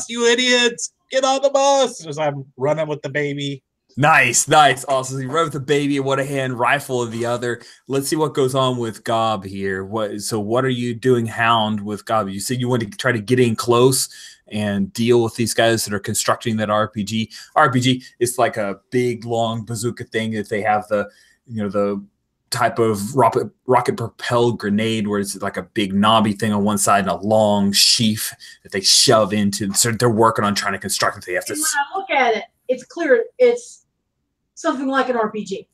you idiots, get on the bus. As I'm running with the baby. Nice. Awesome. You run with the baby in one hand, rifle in the other. Let's see what goes on with Gob here. What are you doing, Hound, with Gob? You said you want to try to get in close and deal with these guys that are constructing that RPG. RPG is like a big, long bazooka thing that they have the type of rocket propelled grenade where it's like a big knobby thing on one side and a long sheath that they shove into. So they're working on trying to construct it. They have to. And when I look at it, it's clear it's something like an RPG.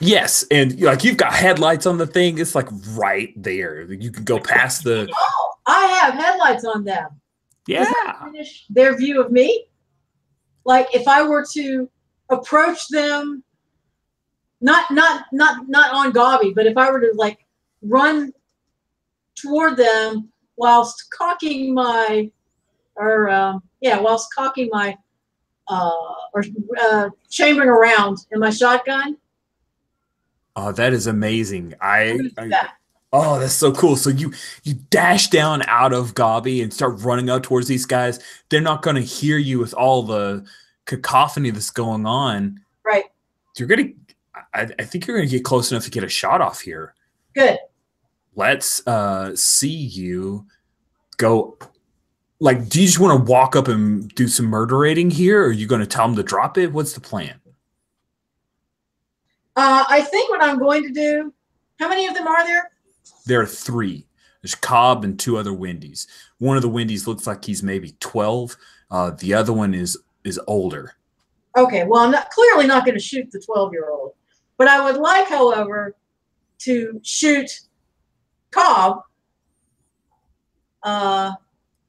Yes, and like you've got headlights on the thing. It's like right there. You can go past the. Oh, I have headlights on them. Yeah. Does that finish their view of me? Like if I were to approach them, not on Gobby, but if I were to like run toward them whilst cocking my, chambering around in my shotgun. Oh, that is amazing. Oh, that's so cool. So you dash down out of Gobby and start running out towards these guys. They're not going to hear you with all the cacophony that's going on. Right. I think you're going to get close enough to get a shot off here. Good. Let's see you go. Like, do you just want to walk up and do some murderating here? Or are you going to tell them to drop it? What's the plan? I think what I'm going to do. How many of them are there? There are 3. There's Cobb and 2 other Wendy's. One of the Wendy's looks like he's maybe 12. The other one is older. Okay, well, I'm clearly not going to shoot the 12-year-old. But I would like, however, to shoot Cobb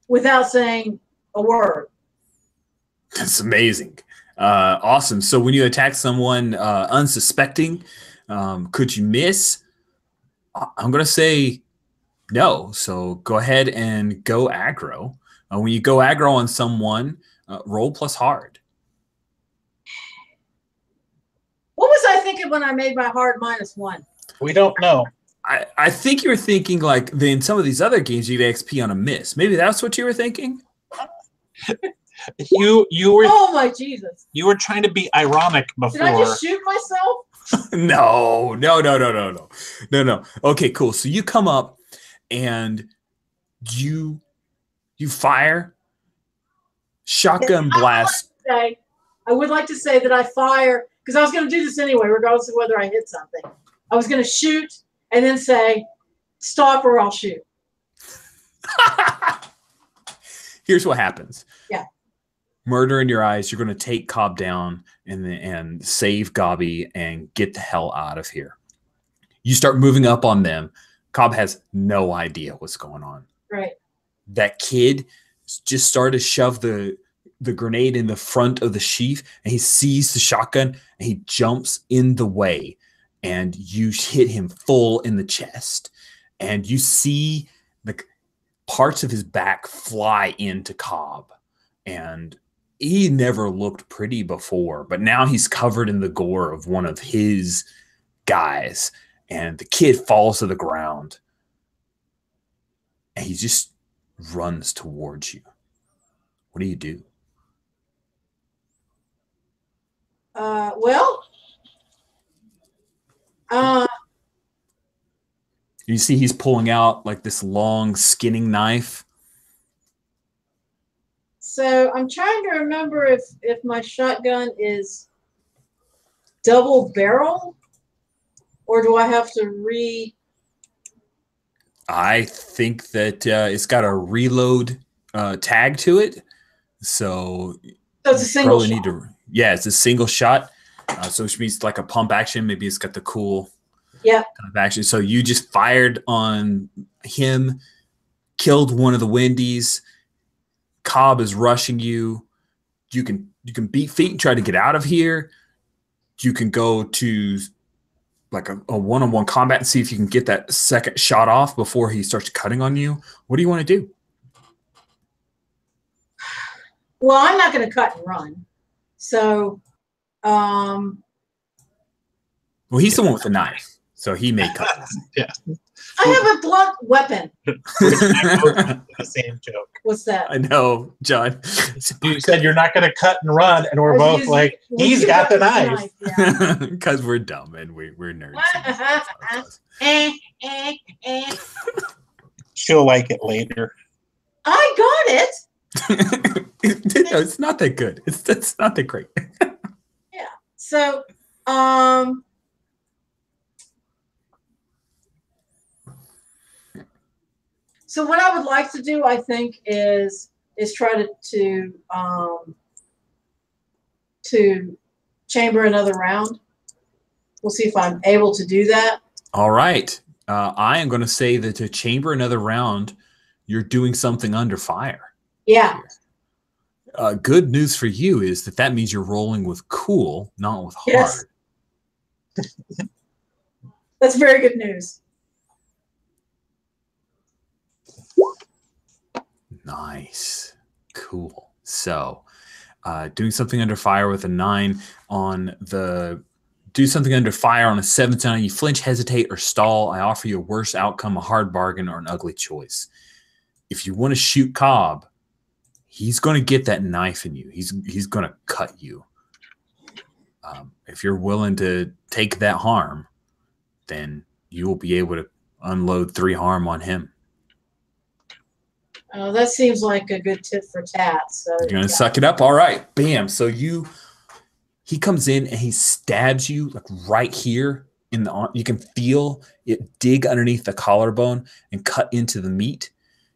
without saying a word. That's amazing. Awesome. So when you attack someone unsuspecting, could you miss? I'm going to say no. So go ahead and go aggro. When you go aggro on someone, roll plus hard. What was I thinking when I made my hard -1? We don't know. I think you were thinking like in some of these other games you get XP on a miss. Maybe that's what you were thinking. You were. Oh my Jesus! You were trying to be ironic before. Did I just shoot myself? No. Okay, cool. So you come up and you fire shotgun blast. I would like to say that I fire because I was going to do this anyway, regardless of whether I hit something. I was going to shoot and then say, "Stop or I'll shoot." Here's what happens. Yeah. Murder in your eyes. You're going to take Cobb down and save Gobby and get the hell out of here. You start moving up on them. Cobb has no idea what's going on. Right. That kid just started to shove the grenade in the front of the sheath, and he sees the shotgun, and he jumps in the way, and you hit him full in the chest. And you see the parts of his back fly into Cobb. And he never looked pretty before, but now he's covered in the gore of one of his guys. And the kid falls to the ground. And he just runs towards you. What do you do? You see he's pulling out like this long skinning knife. So I'm trying to remember if my shotgun is double barrel or do I have to I think that it's got a reload tag to it. So it's a single shot. It's a single shot. So which means like a pump action. Maybe it's got the cool kind of action. So you just fired on him, killed one of the Wendy's. Cobb is rushing you. You can beat feet and try to get out of here. You can go to like a one-on-one combat and see if you can get that second shot off before he starts cutting on you. What do you want to do? Well, I'm not going to cut and run. So, well, he's the one with the knife, so he may cut. Yeah. I have a blunt weapon. The same joke. What's that? I know, John. You said you're not going to cut and run, and we're both like, he's got the knife. Because we're dumb and we're nerds. She'll like it later. I got it. No, it's not that good. It's not that great. Yeah. So, so what I would like to do, I think, is try to chamber another round. We'll see if I'm able to do that. All right. I am going to say that to chamber another round, you're doing something under fire. Yeah. Good news for you is that means you're rolling with cool, not with hard. Yes. That's very good news. Nice. Cool. So, doing something under fire with a 9 on the... Do something under fire on a 7 to 9. You flinch, hesitate, or stall. I offer you a worse outcome, a hard bargain, or an ugly choice. If you want to shoot Cobb, he's going to get that knife in you. He's going to cut you. If you're willing to take that harm, then you will be able to unload 3 harm on him. Oh, that seems like a good tit for tat. So You're going to suck it up? All right. Bam. So he He comes in and he stabs you like right here in the arm. You can feel it dig underneath the collarbone and cut into the meat.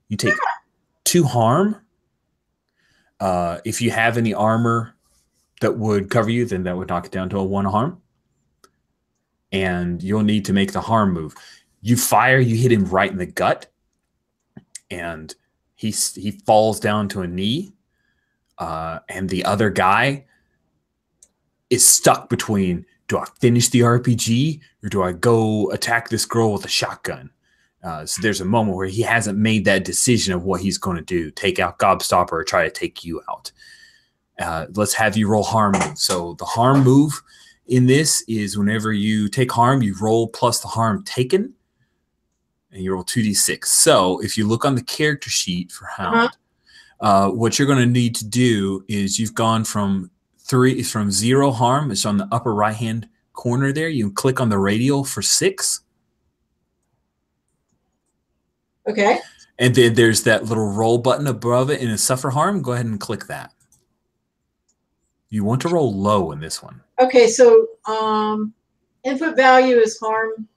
You take 2 harm. If you have any armor that would cover you, then that would knock it down to a 1 harm. And you'll need to make the harm move. You fire, you hit him right in the gut, and he falls down to a knee. And the other guy is stuck between, do I finish the RPG or do I go attack this girl with a shotgun? So there's a moment where he hasn't made that decision of what he's going to do, take out Gobstopper or try to take you out. Let's have you roll harm move. So the harm move in this is whenever you take harm, you roll plus the harm taken, and you roll 2d6. So if you look on the character sheet for Hound, what you're going to need to do is you've gone from 0 harm. It's on the upper right-hand corner there. You can click on the radial for 6. Okay. And then there's that little roll button above it in a suffer harm. Go ahead and click that. You want to roll low in this one. Okay, so input value is harm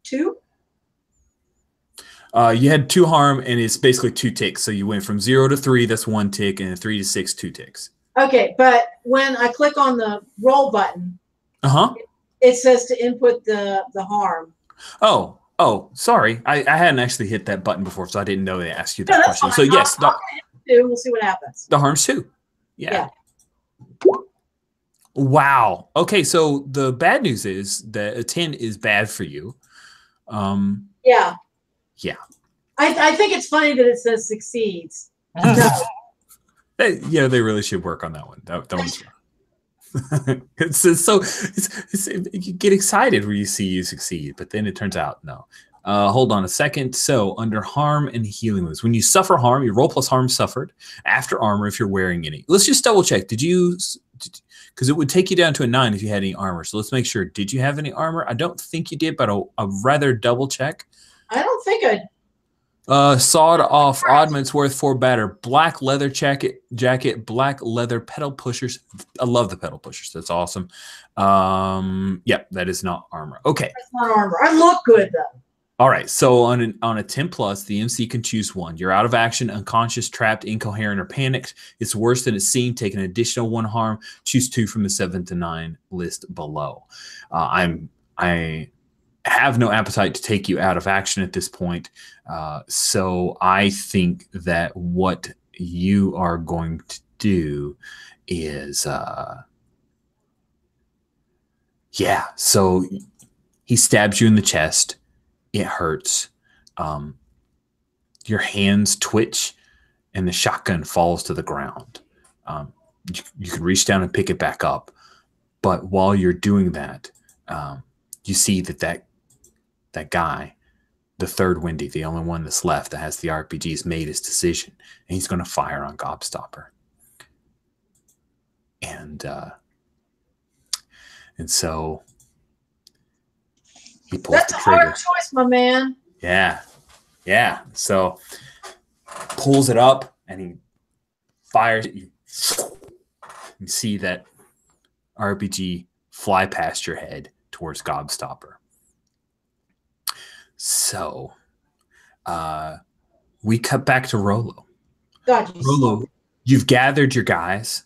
2? You had 2 harm, and it's basically 2 ticks. So you went from 0 to 3, that's 1 tick, and 3 to 6, 2 ticks. Okay, but when I click on the roll button, it says to input the harm. Oh, sorry. I hadn't actually hit that button before, so I didn't know they asked you that question. Fine. So yes, we'll see what happens. The harm's 2. Yeah. Wow. Okay, so the bad news is that a 10 is bad for you. Yeah. Yeah. I think it's funny that it says succeeds. No. Yeah, they really should work on that one. That one's you get excited when you see you succeed, but then it turns out no. Hold on a second. So under harm and healing moves, when you suffer harm, you roll plus harm suffered after armor if you're wearing any. Let's just double check. Because it would take you down to a 9 if you had any armor. So let's make sure. Did you have any armor? I don't think you did, but I'll rather double check. I don't think I. Sawed off oddments worth 4 batter. Black leather jacket, black leather pedal pushers. I love the pedal pushers. That's awesome. Yeah, that is not armor. Okay. That's not armor. I look good though. All right. So on a 10 plus, the MC can choose 1. You're out of action, unconscious, trapped, incoherent, or panicked. It's worse than it seemed. Take an additional 1 harm. Choose 2 from the 7 to 9 list below. I have no appetite to take you out of action at this point. So I think that what you are going to do is, yeah. So he stabs you in the chest. It hurts. Your hands twitch and the shotgun falls to the ground. You can reach down and pick it back up. But while you're doing that, you see that guy, the third Wendy, the only one that's left that has the RPG, has made his decision, and he's going to fire on Gobstopper. And so he pulls the trigger. That's a hard choice, my man. Yeah. So pulls it up and he fires it. You see that RPG fly past your head towards Gobstopper. So we cut back to Rolo. Rolo, you've gathered your guys.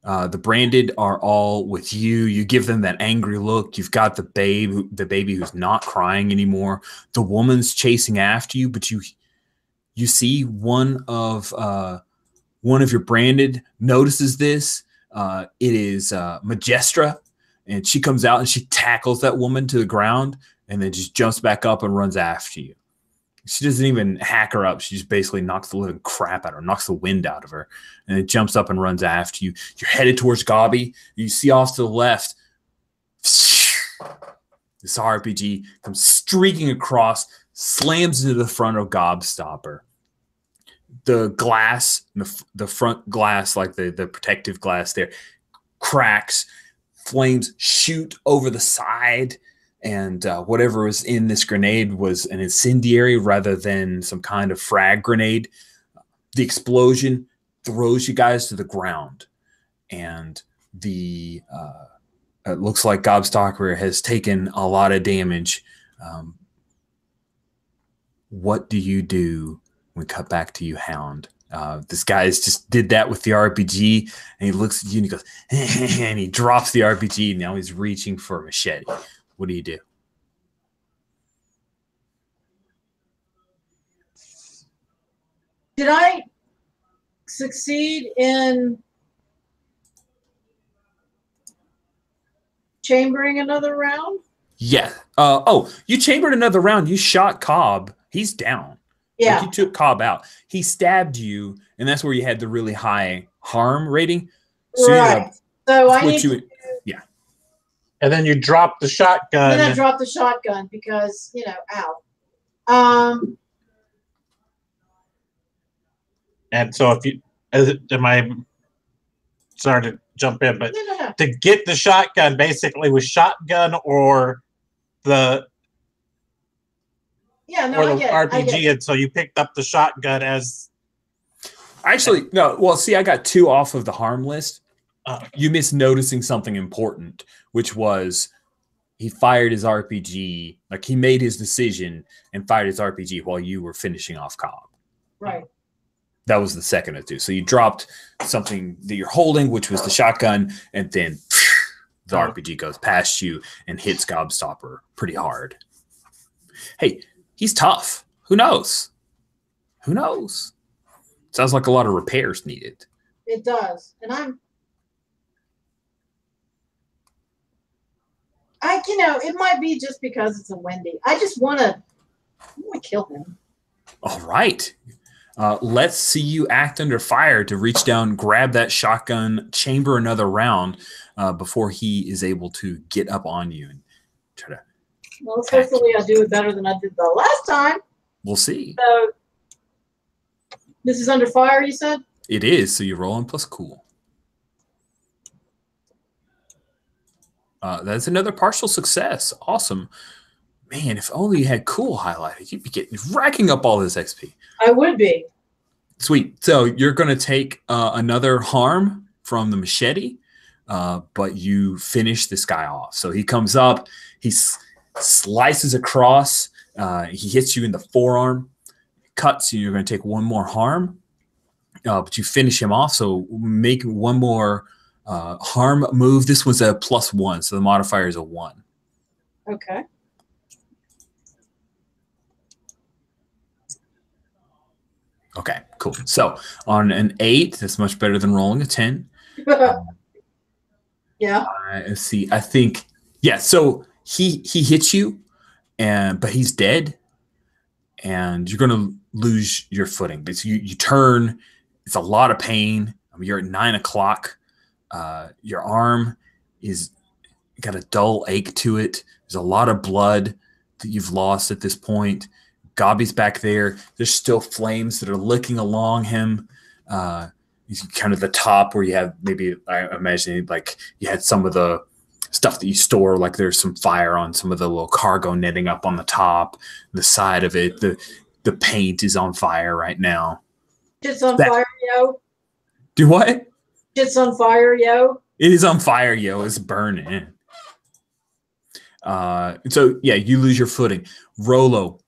The branded are all with you. You give them that angry look. You've got the baby who's not crying anymore. The woman's chasing after you, but you see one of your branded notices this. It is Majestra, and she comes out and she tackles that woman to the ground and then just jumps back up and runs after you. She doesn't even hack her up. She just basically knocks the living crap out of her, knocks the wind out of her, and then jumps up and runs after you. You're headed towards Gobby. You see off to the left, this RPG comes streaking across, slams into the front of Gobstopper. The glass, the front glass, like the protective glass there, cracks. Flames shoot over the side. And whatever was in this grenade was an incendiary rather than some kind of frag grenade. The explosion throws you guys to the ground. And The it looks like Gobstopper has taken a lot of damage. What do you do when we cut back to you, Hound? This guy's just did that with the RPG, and he looks at you and he goes, and he drops the RPG, and now he's reaching for a machete. What do you do? Did I succeed in chambering another round? Yeah. You chambered another round. You shot Cobb. He's down. Yeah. Like, you took Cobb out. He stabbed you, and that's where you had the really high harm rating. So right. So I need to, yeah. And then you drop the shotgun. Then I dropped the shotgun because, ow. And so if you, sorry to jump in, but No. to get the shotgun basically was shotgun or the RPG, and so you picked up the shotgun as. Actually, no. Well, see, I got 2 off of the harm list. You missed noticing something important, which was he fired his RPG. Like, he made his decision and fired his RPG while you were finishing off Cobb. Right. That was the second of 2. So you dropped something that you're holding, which was the shotgun, and then the RPG goes past you and hits Gobstopper pretty hard. Hey, he's tough. Who knows? Who knows? Sounds like a lot of repairs needed. It does. And it might be just because it's a Wendy. I just want to kill him. All right. Let's see you act under fire to reach down, grab that shotgun, chamber another round before he is able to get up on you and try to. Well, hopefully I do it better than I did the last time. We'll see. So this is under fire, you said? It is. So you're rolling plus cool. That's another partial success. Awesome. Man, if only you had cool highlighted, you'd be racking up all this XP. I would be. Sweet. So you're going to take another harm from the machete, but you finish this guy off. So he comes up, he slices across, he hits you in the forearm, cuts you. You're going to take 1 more harm, but you finish him off. So make 1 more harm move. This was a +1, so the modifier is a 1. Okay. Okay, cool. So on an 8, that's much better than rolling a 10. Yeah. Let's see. I think, yeah. So he hits you, but he's dead, and you're going to lose your footing. But you turn. It's a lot of pain. I mean, you're at 9 o'clock. Your arm is got a dull ache to it. There's a lot of blood that you've lost at this point. Gobby's back there. There's still flames that are licking along him. He's kind of the top where you have maybe, I imagine, like you had some of the stuff that you store, like there's some fire on some of the little cargo netting up on the top, the side of it. The paint is on fire right now. Shit's on fire, yo. Do what? Shit's on fire, yo. It is on fire, yo. It's burning. So, yeah, you lose your footing. Rolo,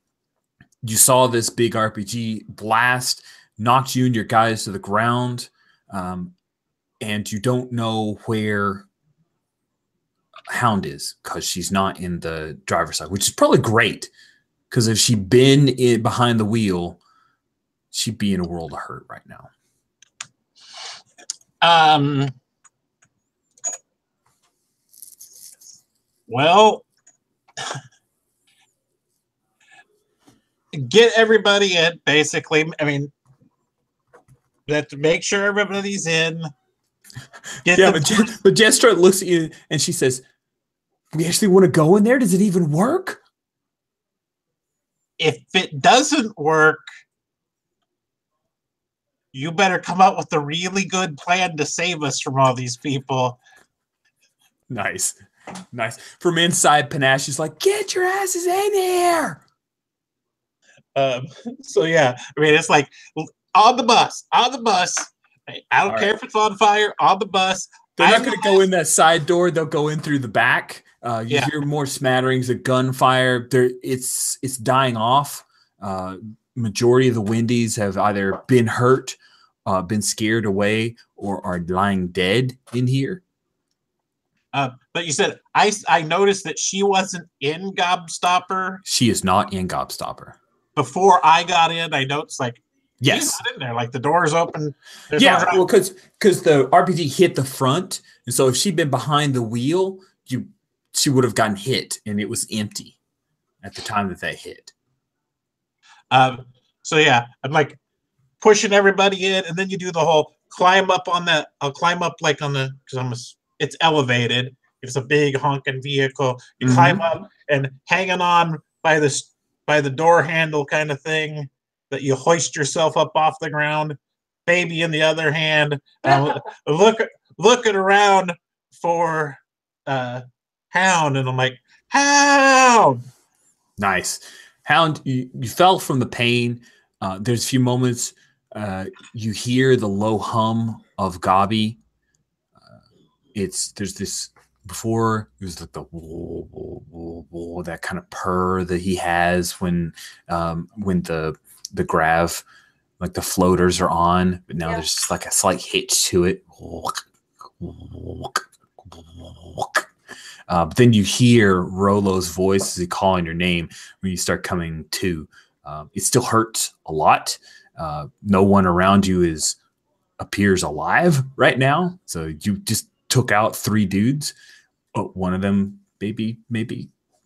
you saw this big RPG blast, knocked you and your guys to the ground, and you don't know where Hound is because she's not in the driver's side, which is probably great because if she'd been behind the wheel, she'd be in a world of hurt right now. Well, get everybody in, basically. I mean, that to make sure everybody's in. But Jestra looks at you and she says, "We actually want to go in there? Does it even work?" If it doesn't work, you better come up with a really good plan to save us from all these people. Nice. From inside, Panache is like, "Get your asses in here!" So yeah, I mean, it's like on the bus. I don't care if it's on fire. On the bus, They're not going to go in that side door. They'll go in through the back. You hear more smatterings of gunfire. It's dying off. Majority of the Windies have either been hurt, been scared away, or are lying dead in here. But you said I noticed that she wasn't in Gobstopper. She is not in Gobstopper. Before I got in, I noticed yes, she's not in there. Like the door's open. Yeah, well, because the RPG hit the front, and so if she'd been behind the wheel, she would have gotten hit, and it was empty at the time that they hit. So yeah, I'm like pushing everybody in, and then you do the whole climb up on that. I'll climb up like on the because it's elevated. It's a big honking vehicle. You climb up and hanging on by the door handle kind of thing that you hoist yourself up off the ground. Baby in the other hand, looking around for Hound, and I'm like, Hound. Nice. Hound, you fell from the pain. There's a few moments you hear the low hum of Gobby. There's this before it was like the that kind of purr that he has when the grav, like the floaters are on, but now there's just like a slight hitch to it. But then you hear Rolo's voice as he calling your name when you start coming to. It still hurts a lot. No one around you appears alive right now. So you just took out 3 dudes. One of them maybe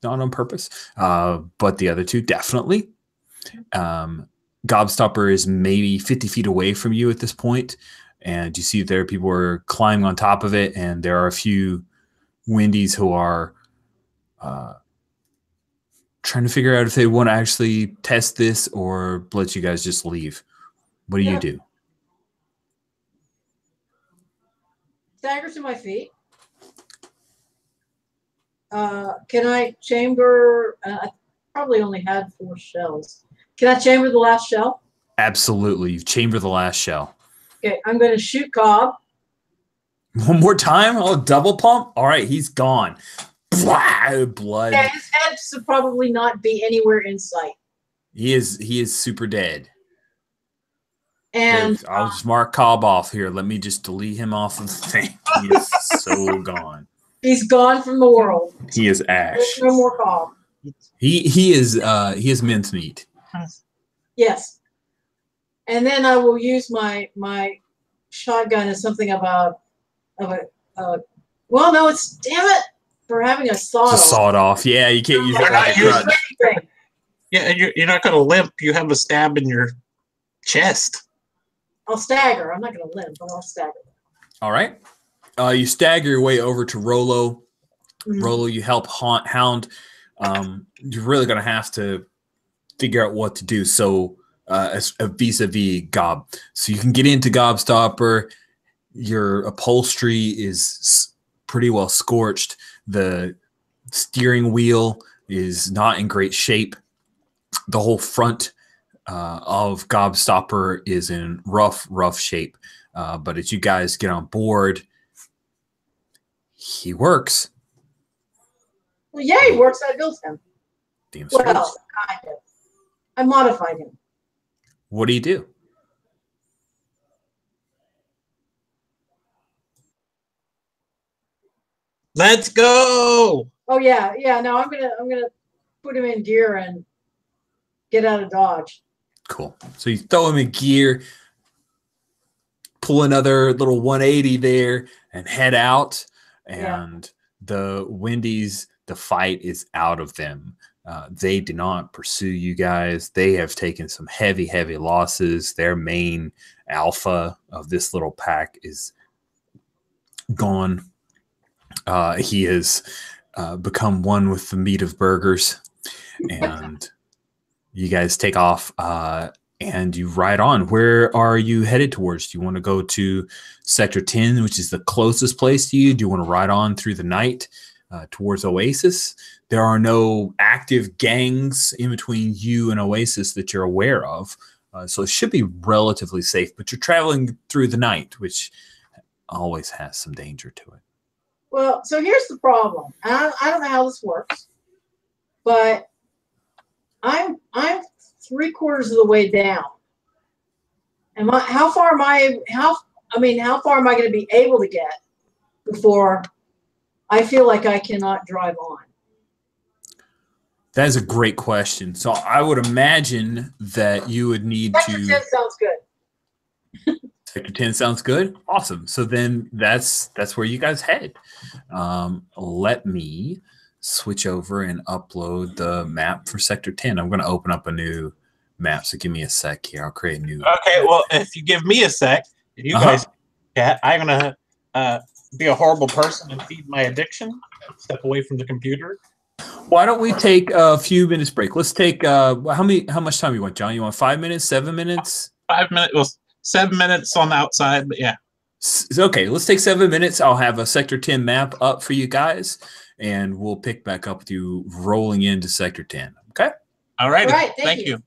not on purpose, but the other 2 definitely. Gobstopper is maybe 50 feet away from you at this point, and you see there people are climbing on top of it, and there are a few Windies who are trying to figure out if they want to actually test this or let you guys just leave. What do you do? Stagger to my feet. Can I chamber? I probably only had 4 shells. Can I chamber the last shell? Absolutely. You've chambered the last shell. Okay, I'm going to shoot Cobb. One more time? Oh, double pump? All right, he's gone. Blah, blood. Yeah, his head should probably not be anywhere in sight. He is super dead. And I'll just mark Cobb off here. Let me just delete him off of the thing. He is so gone. He's gone from the world. He is ash. There's no more Cobb. He is mincemeat. Yes. And then I will use my shotgun as something well, no, it's damn it for having a sawed Just off. sawed off. Yeah, you can't use it like a crutch. Yeah, and you're not going to limp. You have a stab in your chest. I'll stagger. I'm not going to limp, but I'll stagger. All right. You stagger your way over to Rolo. Rolo, you help Hound. You're really going to have to figure out what to do. So vis-a-vis Gob. So you can get into Gobstopper. Your upholstery is pretty well scorched. The steering wheel is not in great shape. The whole front of Gobstopper is in rough shape. But as you guys get on board, he works. Well, yeah, he works. I built him. Well, kind of. I modified him. What do you do? Let's go. Oh yeah. No, I'm gonna put him in gear and get out of Dodge. Cool. So you throw him in gear, pull another little 180 there, and head out. And the Windies, the fight is out of them. They do not pursue you guys. They have taken some heavy losses. Their main alpha of this little pack is gone. He has become one with the meat of burgers. And you guys take off and you ride on. Where are you headed towards? Do you want to go to Sector 10, which is the closest place to you? Do you want to ride on through the night towards Oasis? There are no active gangs in between you and Oasis that you're aware of. So it should be relatively safe, but you're traveling through the night, which always has some danger to it. Well, so here's the problem. I don't know how this works, but I'm 3/4 of the way down. How far am I going to be able to get before I feel like I cannot drive on? That is a great question. So I would imagine that you would need Sector to. 10 sounds good. Sector 10 sounds good. Awesome. So then that's where you guys head. Let me switch over and upload the map for Sector 10. I'm going to open up a new map. So give me a sec here. I'll create a new. Okay, well, if you give me a sec, if you guys chat, I'm going to be a horrible person and feed my addiction, step away from the computer. Why don't we take a few minutes break? Let's take how much time you want, John? You want 5 minutes, 7 minutes? 5 minutes. Well, 7 minutes on the outside, but yeah. Okay, let's take 7 minutes. I'll have a Sector 10 map up for you guys, and we'll pick back up with you rolling into Sector 10. Okay? All right. Thank you.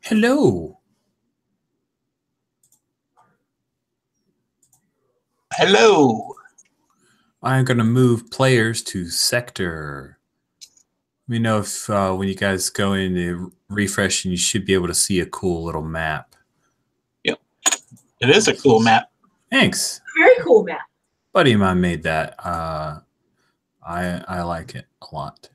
Hello. Hello. I'm going to move players to sector. Let me know if when you guys go into refresh, and you should be able to see a cool little map. Yep. It is a cool map. Thanks. Very cool map. Buddy of mine made that. I like it a lot.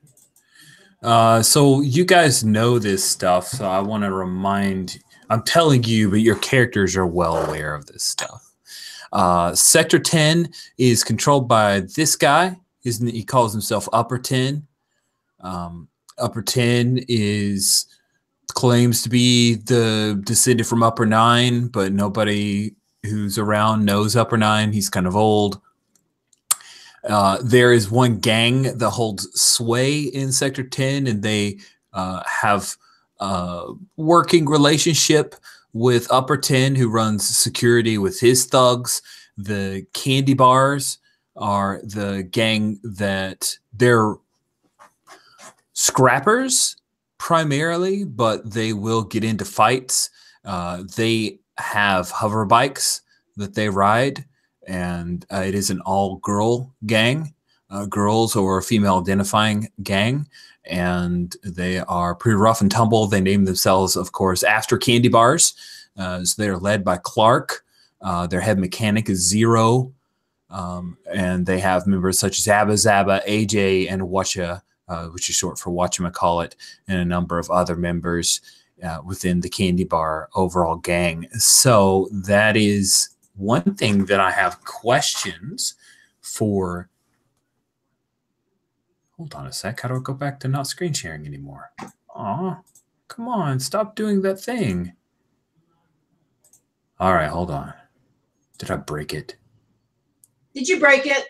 So you guys know this stuff, so I want to remind. I'm telling you, but your characters are well aware of this stuff. Sector 10 is controlled by this guy. He calls himself Upper 10. Upper 10 claims to be the descendant from Upper 9, but nobody who's around knows Upper 9. He's kind of old. There is one gang that holds sway in Sector 10, and they have a working relationship with Upper 10, who runs security with his thugs. The candy bars are the gang that they're scrappers primarily, but they will get into fights. They have hover bikes that they ride, and it is an all-girl gang, girls or female identifying gang, and they are pretty rough and tumble. They name themselves, of course, after candy bars. So they're led by Clark. Their head mechanic is Zero, and they have members such as Abba Zaba, AJ, and Watcha, which is short for whatchamacallit, and a number of other members within the candy bar overall gang. So that is one thing that I have questions for. Hold on a sec. How do I go back to not screen sharing anymore? Aw, come on. Stop doing that thing. All right, hold on. Did I break it? Did you break it?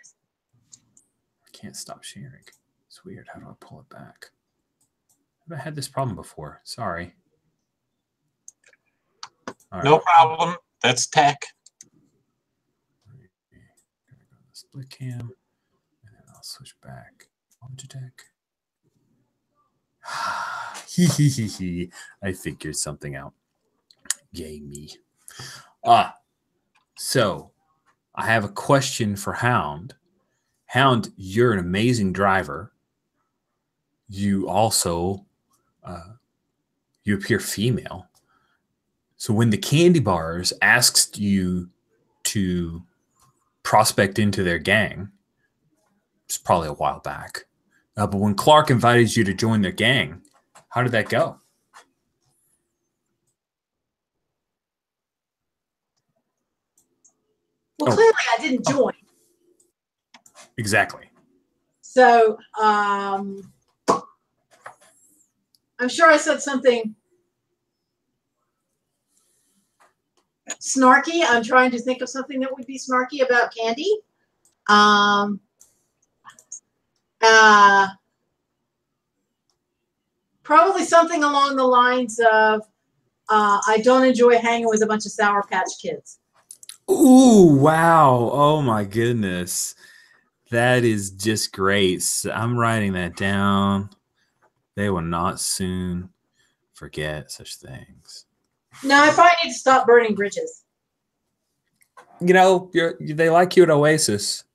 I can't stop sharing. It's weird. How do I pull it back? I've had this problem before. Sorry. All No right. problem. That's tech. Split cam, and then I'll switch back. Logitech. I figured something out. Yay me. So I have a question for Hound. Hound, you're an amazing driver. You also you appear female. So when the candy bars asked you to prospect into their gang, it's probably a while back. But when Clark invited you to join their gang, how did that go? Well, clearly I didn't join. Exactly. So I'm sure I said something snarky. I'm trying to think of something that would be snarky about candy. Probably something along the lines of, I don't enjoy hanging with a bunch of Sour Patch Kids. Ooh, wow. Oh, my goodness. That is just great. So I'm writing that down. They will not soon forget such things. No, I probably need to stop burning bridges. You know, they like you at Oasis,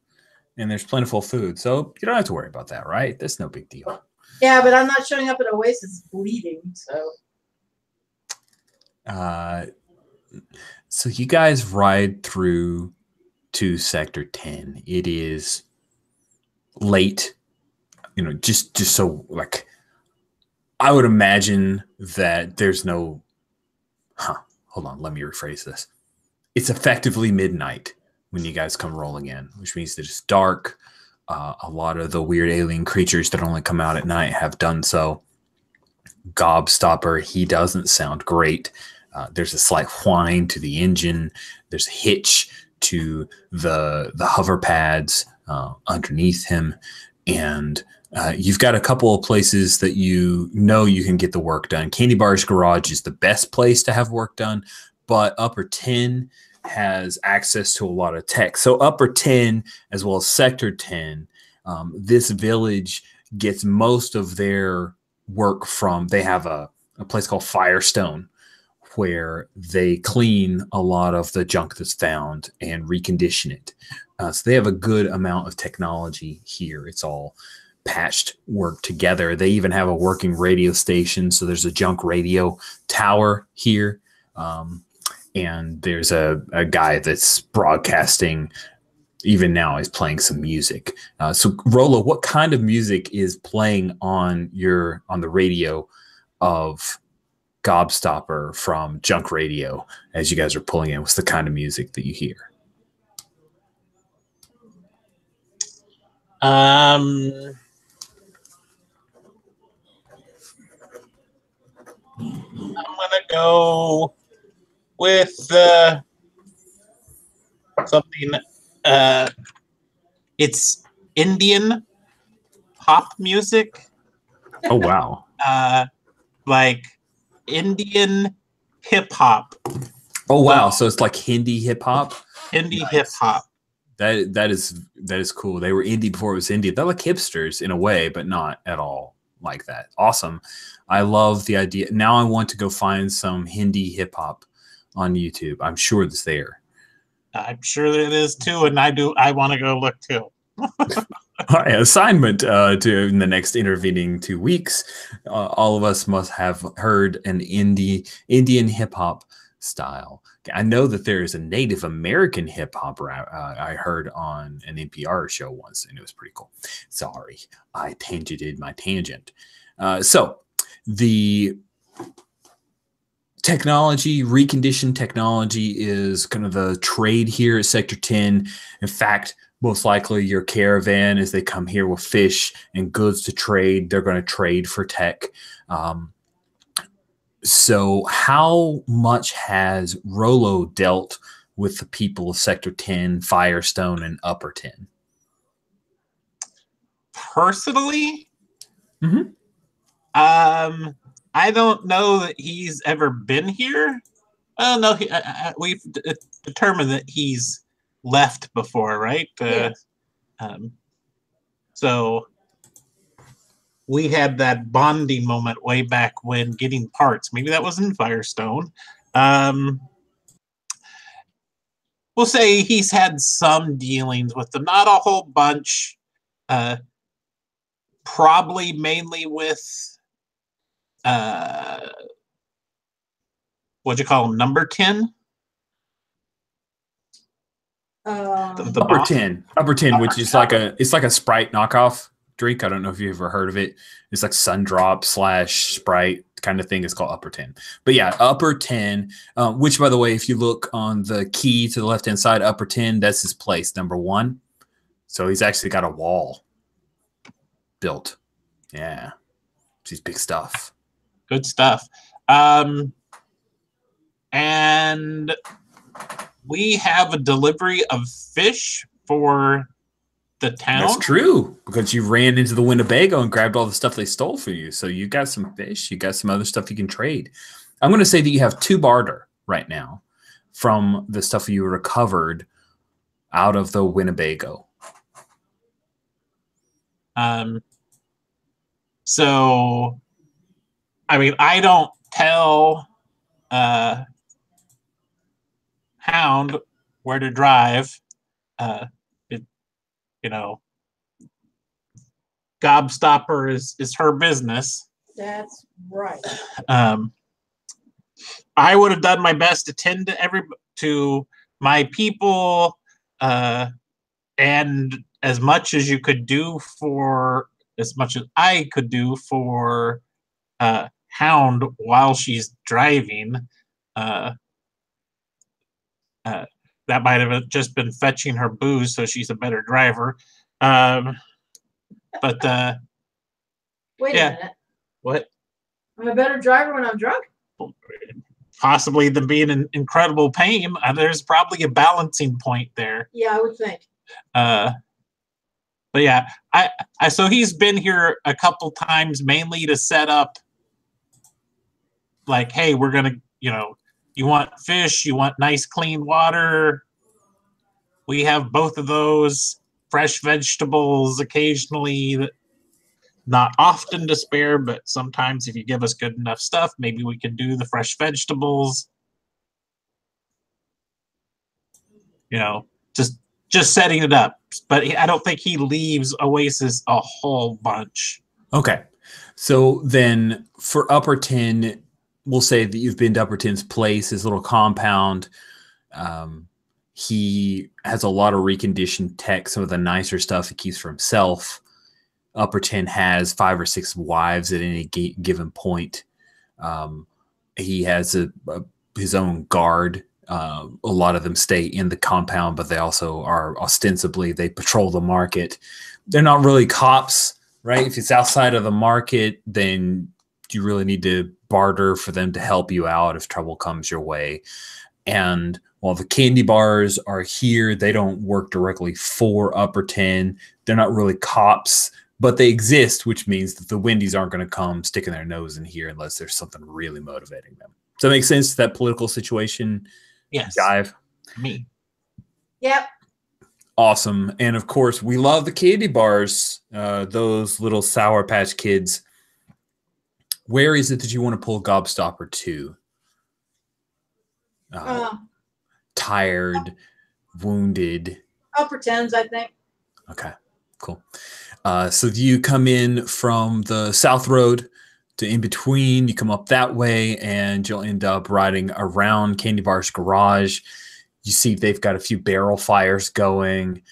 and there's plentiful food, so you don't have to worry about that, right? That's no big deal. Yeah, but I'm not showing up at Oasis bleeding, so. So you guys ride through to Sector 10. It is late, you know, just so, like, I would imagine that there's no, hold on, let me rephrase this. It's effectively midnight when you guys come rolling in, which means that it's dark. A lot of the weird alien creatures that only come out at night have done so. Gobstopper, he doesn't sound great. There's a slight whine to the engine. There's a hitch to the hover pads underneath him. And you've got a couple of places that you know you can get the work done. Candy Bar's garage is the best place to have work done, but Upper 10 has access to a lot of tech. So Upper 10, as well as Sector 10, this village gets most of their work from, they have a place called Firestone, where they clean a lot of the junk that's found and recondition it. So they have a good amount of technology here. It's all patched work together. They even have a working radio station. So there's a junk radio tower here. And there's a guy that's broadcasting. Even now, he's playing some music. So Rolo, what kind of music is playing on the radio of Gobstopper from Junk Radio as you guys are pulling in? What's the kind of music that you hear? I'm gonna go with something. It's Indian pop music. Oh wow! Like Indian hip hop. Oh wow! So it's like Hindi hip hop. Hindi Nice. hip hop. That is cool. They were indie before it was indie. They're like hipsters in a way, but not at all like that. Awesome. I love the idea. Now I want to go find some Hindi hip hop on YouTube. I'm sure it's there. I'm sure it is too, and I want to go look too. All right, assignment to in the next intervening 2 weeks. All of us must have heard an Indian hip hop style. I know that there is a Native American hip hop I heard on an NPR show once, and it was pretty cool. Sorry, I tangented my tangent. So the technology, reconditioned technology, is kind of the trade here at Sector 10. In fact, most likely your caravan, as they come here with fish and goods to trade, they're going to trade for tech. So how much has Rolo dealt with the people of Sector 10, Firestone, and Upper 10? Personally, Mm-hmm. I don't know that he's ever been here. Oh no, we've determined that he's left before, right? Yes. So we had that bonding moment way back when getting parts. Maybe that was in Firestone. We'll say he's had some dealings with them, not a whole bunch. Probably mainly with what'd you call him? Number 10? The Upper boss? 10, which is like a Sprite knockoff drink. I don't know if you've ever heard of it. It's like Sundrop / Sprite kind of thing. It's called Upper 10. But yeah, Upper 10, which by the way, if you look on the key to the left-hand side, Upper 10, that's his place, number 1. So he's actually got a wall built. Yeah. It's big stuff. Good stuff. And we have a delivery of fish for the town. That's true, because you ran into the Winnebago and grabbed all the stuff they stole for you. So you got some fish. You got some other stuff you can trade. I'm going to say that you have 2 barter right now from the stuff you recovered out of the Winnebago. So, I mean, I don't tell Hound where to drive. Gobstopper is her business. That's right. I would have done my best to tend to my people, and as much as I could do for Hound while she's driving. That might have just been fetching her booze, so she's a better driver. But Wait yeah. a minute. What? I'm a better driver when I'm drunk? Possibly them being in incredible pain. There's probably a balancing point there. Yeah, I would think. But yeah, so he's been here a couple times, mainly to set up, like, hey, we're gonna, you want fish, you want nice clean water. We have both of those. Fresh vegetables occasionally. not often to spare, but sometimes if you give us good enough stuff, maybe we can do the fresh vegetables. You know, just setting it up. But I don't think he leaves Oasis a whole bunch. Okay. So then for Upper 10, we'll say that you've been to Upper 10's place, his little compound. He has a lot of reconditioned tech, some of the nicer stuff he keeps for himself. Upper 10 has 5 or 6 wives at any given point. He has his own guard. A lot of them stay in the compound, but they also are ostensibly, they patrol the market. They're not really cops, right? If it's outside of the market, then you really need to barter for them to help you out if trouble comes your way. And while the candy bars are here, they don't work directly for Upper 10. They're not really cops, but they exist, which means that the Wendy's aren't going to come sticking their nose in here unless there's something really motivating them. Does that make sense to that political situation? Yes. Jive? Me. Yep. Awesome. And of course, we love the candy bars, those little Sour Patch Kids. Where is it that you want to pull Gobstopper to? Tired, wounded. Upper 10s, I think. Okay, cool. So you come in from the South Road to in between. You come up that way, and you'll end up riding around Candy Bar's garage. You see they've got a few barrel fires going.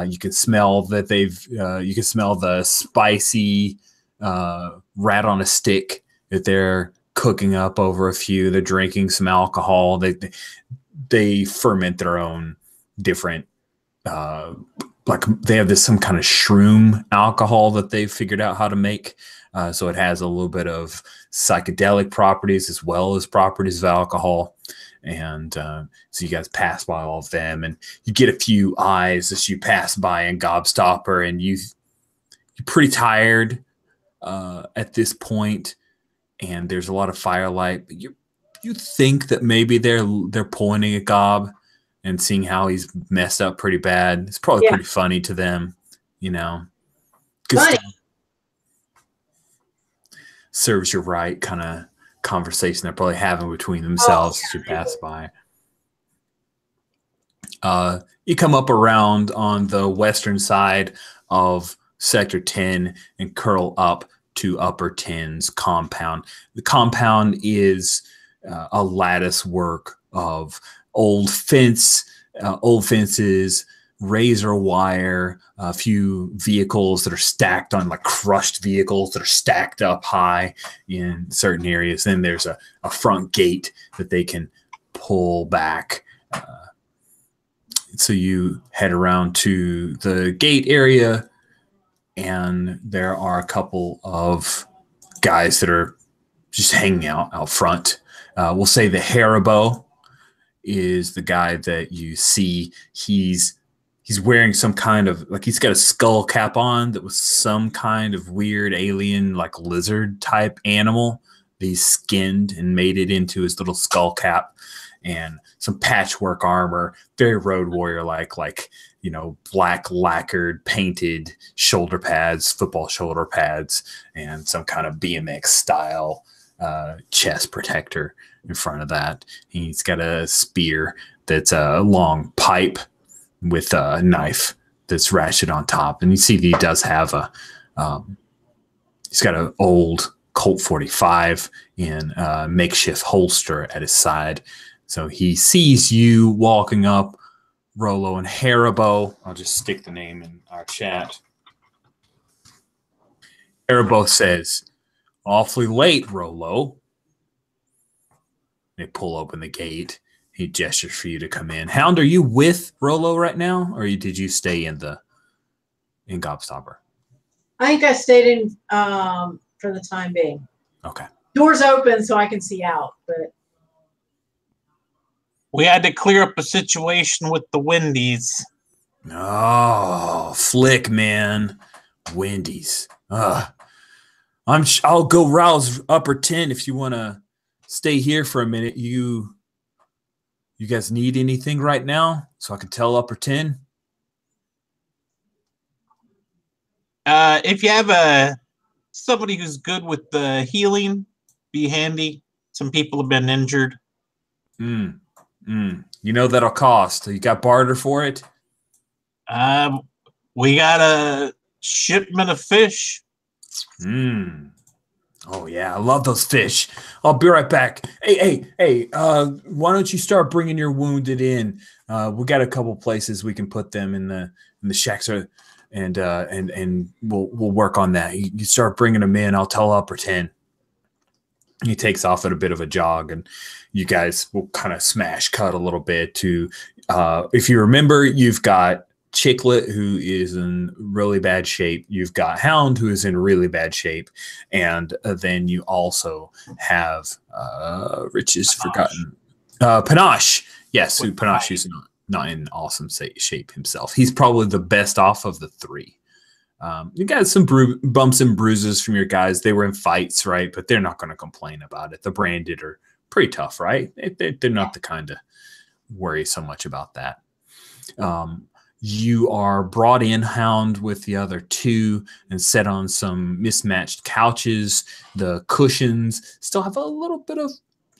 You can smell that you can smell the spicy rat on a stick that they're cooking up over a few. They're drinking some alcohol. They ferment their own different, like they have some kind of shroom alcohol that they've figured out how to make. So it has a little bit of psychedelic properties as well as properties of alcohol. And so you guys pass by all of them, and you get a few eyes as you pass by in Gobstopper, and you're pretty tired at this point, and there's a lot of firelight. But you think that maybe they're pointing at Gob and seeing how he's messed up pretty bad. It's probably pretty funny to them, you know. Funny. Serves you right kind of conversation they're probably having between themselves as you pass by. You come up around on the western side of Sector 10 and curl up to Upper 10's compound. The compound is a lattice work of old fences, razor wire, a few vehicles that are stacked on, like crushed vehicles that are stacked up high in certain areas. Then there's a front gate that they can pull back. So you head around to the gate area, and there are a couple of guys that are just hanging out front. We'll say the Haribo is the guy that you see. He's wearing some kind of, like, he's got a skull cap on that was some kind of weird alien, like lizard type animal that he's skinned and made it into his little skull cap, and some patchwork armor, very Road Warrior like, you know, black lacquered painted shoulder pads, football shoulder pads, and some kind of BMX style chest protector in front of that. He's got a spear that's a long pipe with a knife that's ratchet on top. And you see that he does have he's got an old Colt 45 in a makeshift holster at his side. So he sees you walking up, Rollo and Haribo. I'll just stick the name in our chat. Haribo says, "Awfully late, Rollo." They pull open the gate. He gestures for you to come in. Hound, are you with Rollo right now, or did you stay in Gobstopper? I think I stayed in for the time being. Okay. Doors open so I can see out, but We had to clear up a situation with the Wendy's. Oh, Flick, man. Wendy's. I'll go rouse Upper 10 if you want to stay here for a minute. You guys need anything right now so I can tell Upper 10? If you have somebody who's good with the healing be handy. Some people have been injured. You know that'll cost. You got barter for it? We got a shipment of fish. Oh yeah, I love those fish. I'll be right back. Hey. Why don't you start bringing your wounded in? We got a couple places we can put them in the shacks, and we'll work on that. You start bringing them in. I'll tell Upper 10. He takes off at a bit of a jog, and you guys will kind of smash cut a little bit to. If you remember, you've got Chicklet, who is in really bad shape. You've got Hound, who is in really bad shape. And then you also have Rich is forgotten. Panache. Yes, Panache is not in awesome shape himself. He's probably the best off of the three. You got some bumps and bruises from your guys. They were in fights, right? But they're not going to complain about it. The branded are pretty tough, right? They're not the kind to worry so much about that. You are brought in, Hound, with the other two and set on some mismatched couches. The cushions still have a little bit of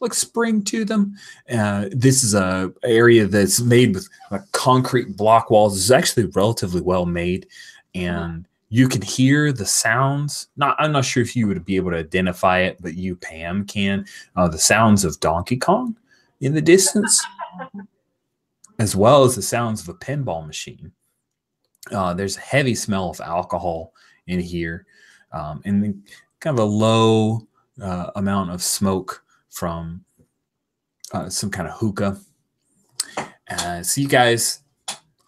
like spring to them. This is a area that's made with like concrete block walls. It's actually relatively well made, and you can hear the sounds. I'm not sure if you would be able to identify it, but you, Pam, can. The sounds of Donkey Kong in the distance, as well as the sounds of a pinball machine. There's a heavy smell of alcohol in here, and then kind of a low amount of smoke from some kind of hookah. So you guys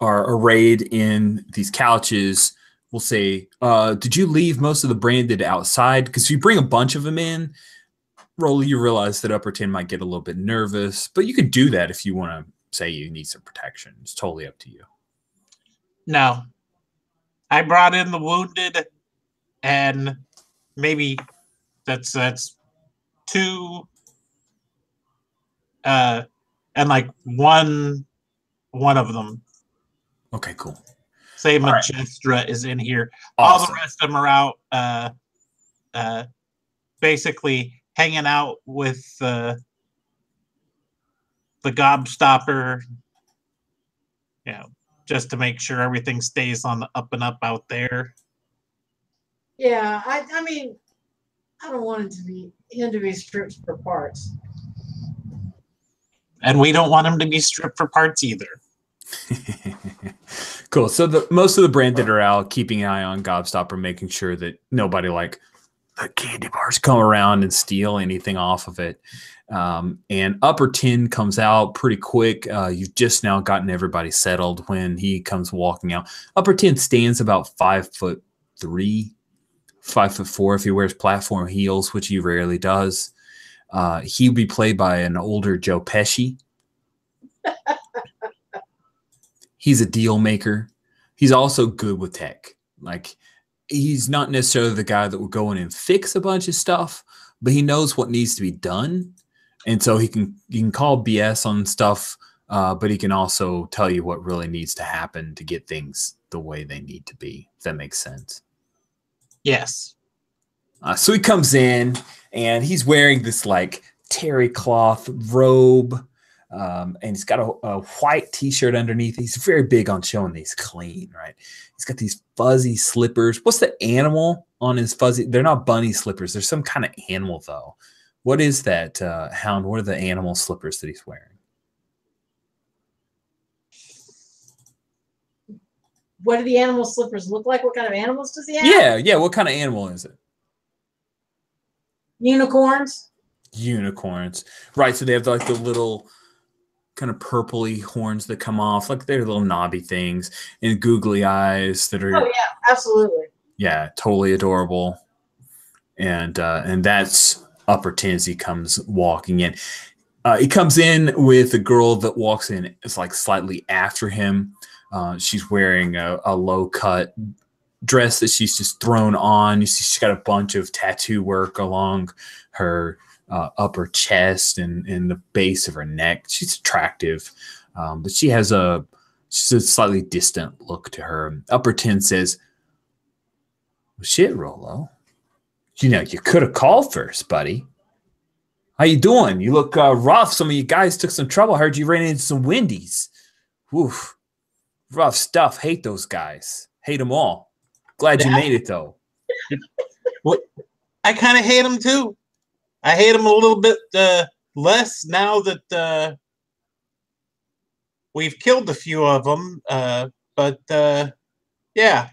are arrayed in these couches. We'll say, did you leave most of the branded outside? Because if you bring a bunch of them in, Rolly, you realize that Upper 10 might get a little bit nervous, but you could do that if you want to say you need some protection. It's totally up to you. No. I brought in the wounded, and maybe that's two, and like one of them. Okay, cool. Say Majestra is in here. Awesome. All the rest of them are out, basically hanging out with the gobstopper, just to make sure everything stays on the up and up out there. Yeah, I mean, I don't want him to be stripped for parts. And we don't want him to be stripped for parts either. Cool. So most of the branded are out, keeping an eye on Gobstopper, making sure that nobody like the candy bars come around and steal anything off of it. And Upper 10 comes out pretty quick. You've just now gotten everybody settled when he comes walking out. Upper 10 stands about 5'3", 5'4" if he wears platform heels, which he rarely does. He'll be played by an older Joe Pesci. He's a deal maker. He's also good with tech. Like, he's not necessarily the guy that will go in and fix a bunch of stuff, but he knows what needs to be done. And so he can call BS on stuff, but he can also tell you what really needs to happen to get things the way they need to be, if that makes sense. Yes. So he comes in, and he's wearing this like terry cloth robe, and he's got a white t-shirt underneath. He's very big on showing that he's clean, right? He's got these fuzzy slippers. What's the animal on his fuzzy? They're not bunny slippers. There's some kind of animal, though. What is that, Hound? What are the animal slippers that he's wearing? What do the animal slippers look like? What kind of animals does he have? Yeah. What kind of animal is it? Unicorns. Unicorns. Right, so they have like the little kind of purpley horns that come off, like they're little knobby things, and googly eyes that are... Oh, yeah, absolutely. Yeah, totally adorable. And that's Upper 10 as he comes walking in. He comes in with a girl that walks in. It's like slightly after him. She's wearing a low-cut dress that she's just thrown on. You see she's got a bunch of tattoo work along her upper chest and the base of her neck. She's attractive, but she's a slightly distant look to her. Upper 10 says, well, shit, Rolo. You know, you could have called first, buddy. How you doing? You look rough. Some of you guys took some trouble. I heard you ran into some windies. Oof. Rough stuff. Hate those guys. Hate them all. Glad you made it, though. Well, I kind of hate them, too. I hate them a little bit less now that we've killed a few of them. But, yeah.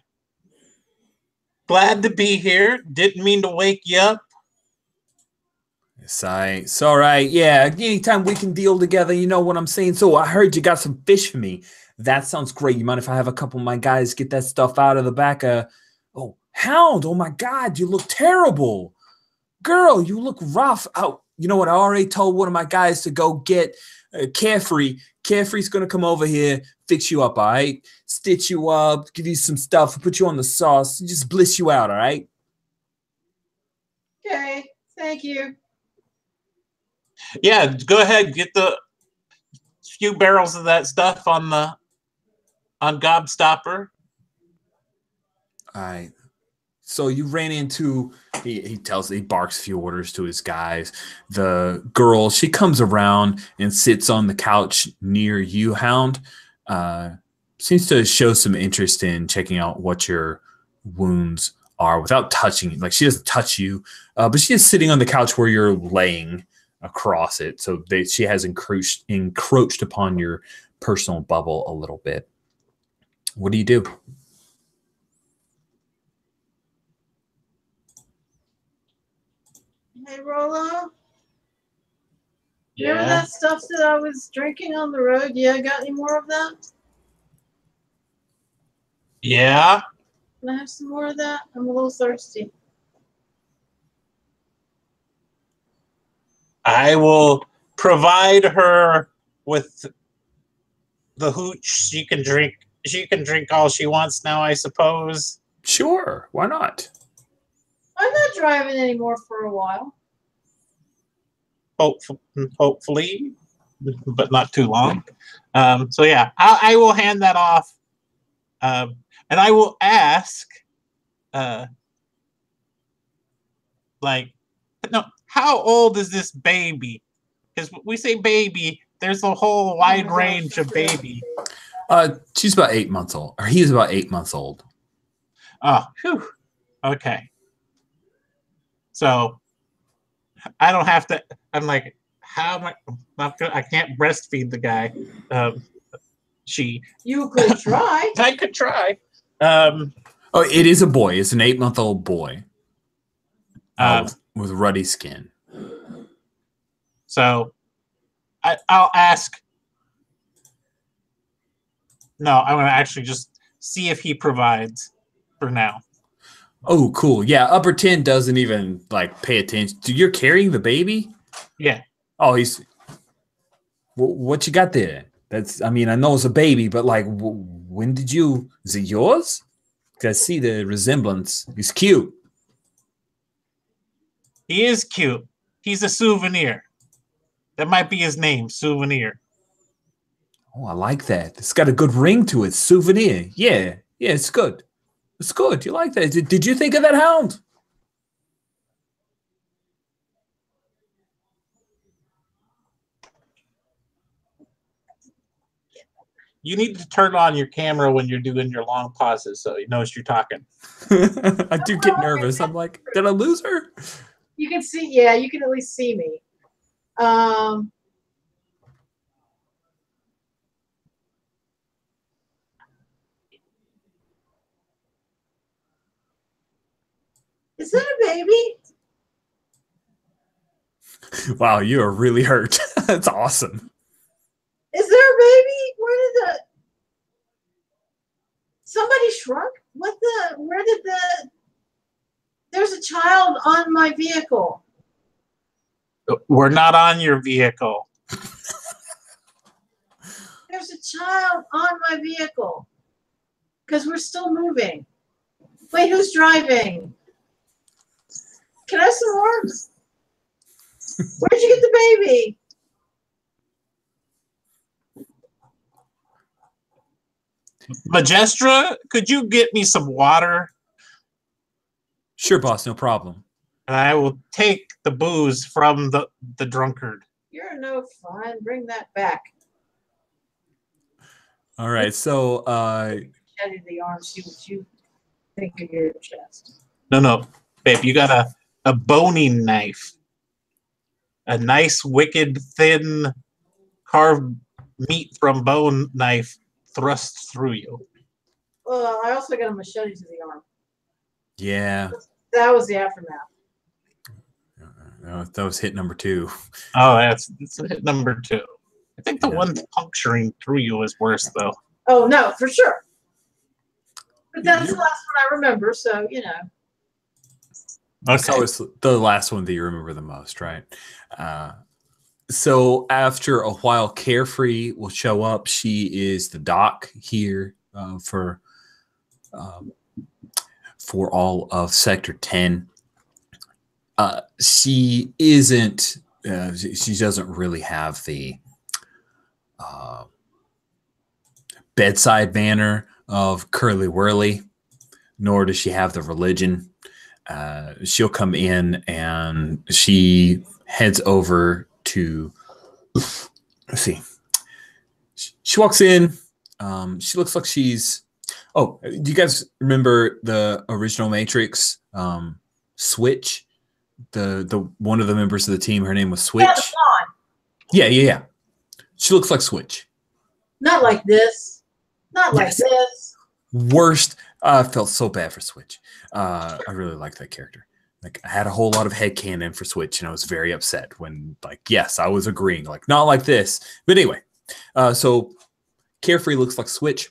Glad to be here. Didn't mean to wake you up. It's all right. Yeah, anytime we can deal together, you know what I'm saying? So I heard you got some fish for me. That sounds great. You mind if I have a couple of my guys get that stuff out of the back? Oh, Hound. Oh, my God. You look terrible. Girl, you look rough. Oh, you know what? I already told one of my guys to go get Carefree. Carefree's going to come over here, fix you up, all right? Stitch you up, give you some stuff, put you on the sauce, just bliss you out, all right? Okay, thank you. Yeah, go ahead. Get the few barrels of that stuff on Gobstopper. All right. So you ran into, he barks a few orders to his guys. The girl, she comes around and sits on the couch near you, Hound. Seems to show some interest in checking out what your wounds are without touching it. Like, she doesn't touch you, but she is sitting on the couch where you're laying across it. So she has encroached upon your personal bubble a little bit. What do you do? Hey, Rolo. Yeah. Remember that stuff that I was drinking on the road? Yeah, got any more of that? Yeah. Can I have some more of that? I'm a little thirsty. I will provide her with the hooch. She can drink all she wants now, I suppose. Sure. Why not? I'm not driving anymore for a while. Hopefully, but not too long. So yeah, I will hand that off, and I will ask, how old is this baby? Because we say baby, there's a whole wide range of baby. She's about 8 months old, or he's about 8 months old. Oh, whew. Okay. So I don't have to. I'm like, how am I can't breastfeed the guy. You could try. I could try. Oh, it is a boy. It's an 8-month-old boy with ruddy skin. So I'll ask. No, I'm going to actually just see if he provides for now. Oh, cool. Yeah, Upper 10 doesn't even pay attention. You're carrying the baby? Yeah. Oh, what you got there? I know it's a baby, but when did you? Is it yours? Because I see the resemblance. He's cute. He is cute. He's a souvenir. That might be his name, Souvenir. Oh, I like that. It's got a good ring to it. Souvenir. Yeah, it's good. It's good. You like that? Did you think of that, Hound? You need to turn on your camera when you're doing your long pauses so he knows you're talking. I do get nervous. I'm like, did I lose her? You can see, yeah, you can at least see me. Is that a baby? Wow, you are really hurt. That's awesome. Is there a baby? Somebody shrunk? There's a child on my vehicle. We're not on your vehicle. There's a child on my vehicle. Because we're still moving. Wait, who's driving? Can I have some more? Where'd you get the baby? Majestra, could you get me some water? Sure, boss, no problem. and I will take the booze from the drunkard. You're no fun. Bring that back. All right, so Head of the arm, see what you think of your chest. No, babe, you got a boning knife. A nice, wicked, thin, carved meat from bone knife thrust through you. Well, I also got a machete to the arm. yeah, That was the aftermath. that was hit number 2. Oh, that's hit number 2. I think the Yeah. one puncturing through you is worse, though. Oh no, for sure. But that's the last one I remember, so you know. That's always the last one that you remember the most, right? So after a while, Carefree will show up. She is the doc here for all of Sector 10. She isn't. She doesn't really have the bedside manner of Curly Whirly, nor does she have the religion. She'll come in and she heads over to. Let's see. She walks in. She looks like she's. Oh, do you guys remember the original Matrix? Switch, the one of the members of the team. Her name was Switch. Yeah. She looks like Switch. Not like this. Not like this. Worst. I felt so bad for Switch. I really liked that character. Like, I had a whole lot of headcanon for Switch, and I was very upset when, like, yes, I was agreeing, like, not like this. But anyway, so Carefree looks like Switch,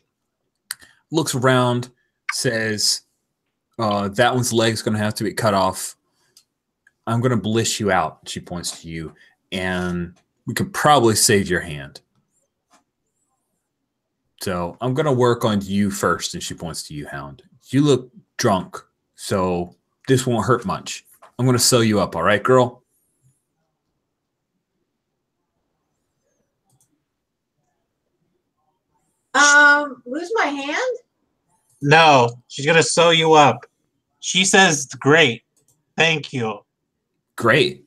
looks around, says, that one's leg's going to have to be cut off. I'm going to bliss you out, she points to you, and we could probably save your hand. So I'm going to work on you first, and she points to you, Hound. You look drunk, so this won't hurt much. I'm going to sew you up, all right, girl? Lose my hand? No, she's going to sew you up. She says, great. Thank you. Great.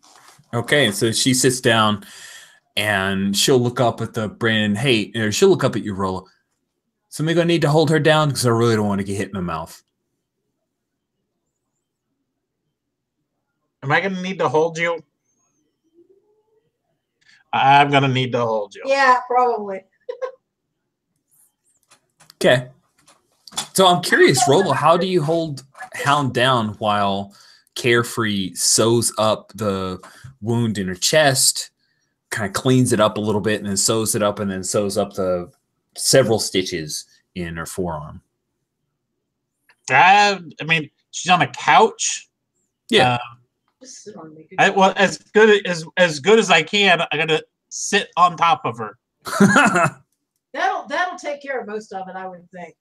Okay, so she sits down, and she'll look up at the Brandon. Hey, or she'll look up at you, Rolla. Somebody going to need to hold her down because I really don't want to get hit in the mouth. Am I going to need to hold you? I'm going to need to hold you. Yeah, probably. Okay. So I'm curious, Rolla, how do you hold Hound down while Carefree sews up the wound in her chest, kind of cleans it up a little bit, and then sews it up, and then sews up the several stitches in her forearm? I mean, she's on a couch. Yeah. Just sit on me. Well, as good as I can, I got to sit on top of her. That'll take care of most of it, I would think.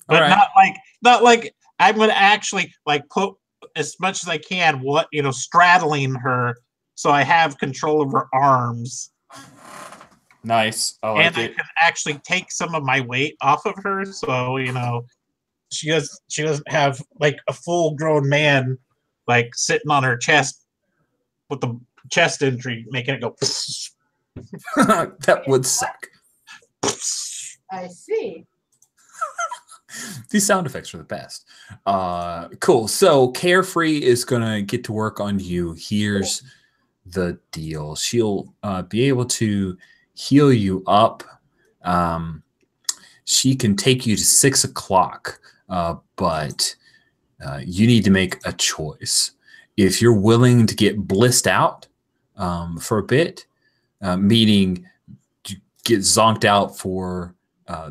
But right. not like I'm going to actually like put as much as I can, straddling her so I have control of her arms. Nice. I like and I can actually take some of my weight off of her, so she doesn't have like a full grown man like sitting on her chest with the chest injury making it go. That would suck. I see. These sound effects are the best. Cool. So Carefree is going to get to work on you. Here's the deal. She'll be able to heal you up. She can take you to 6 o'clock, but you need to make a choice. If you're willing to get blissed out for a bit, meaning to get zonked out for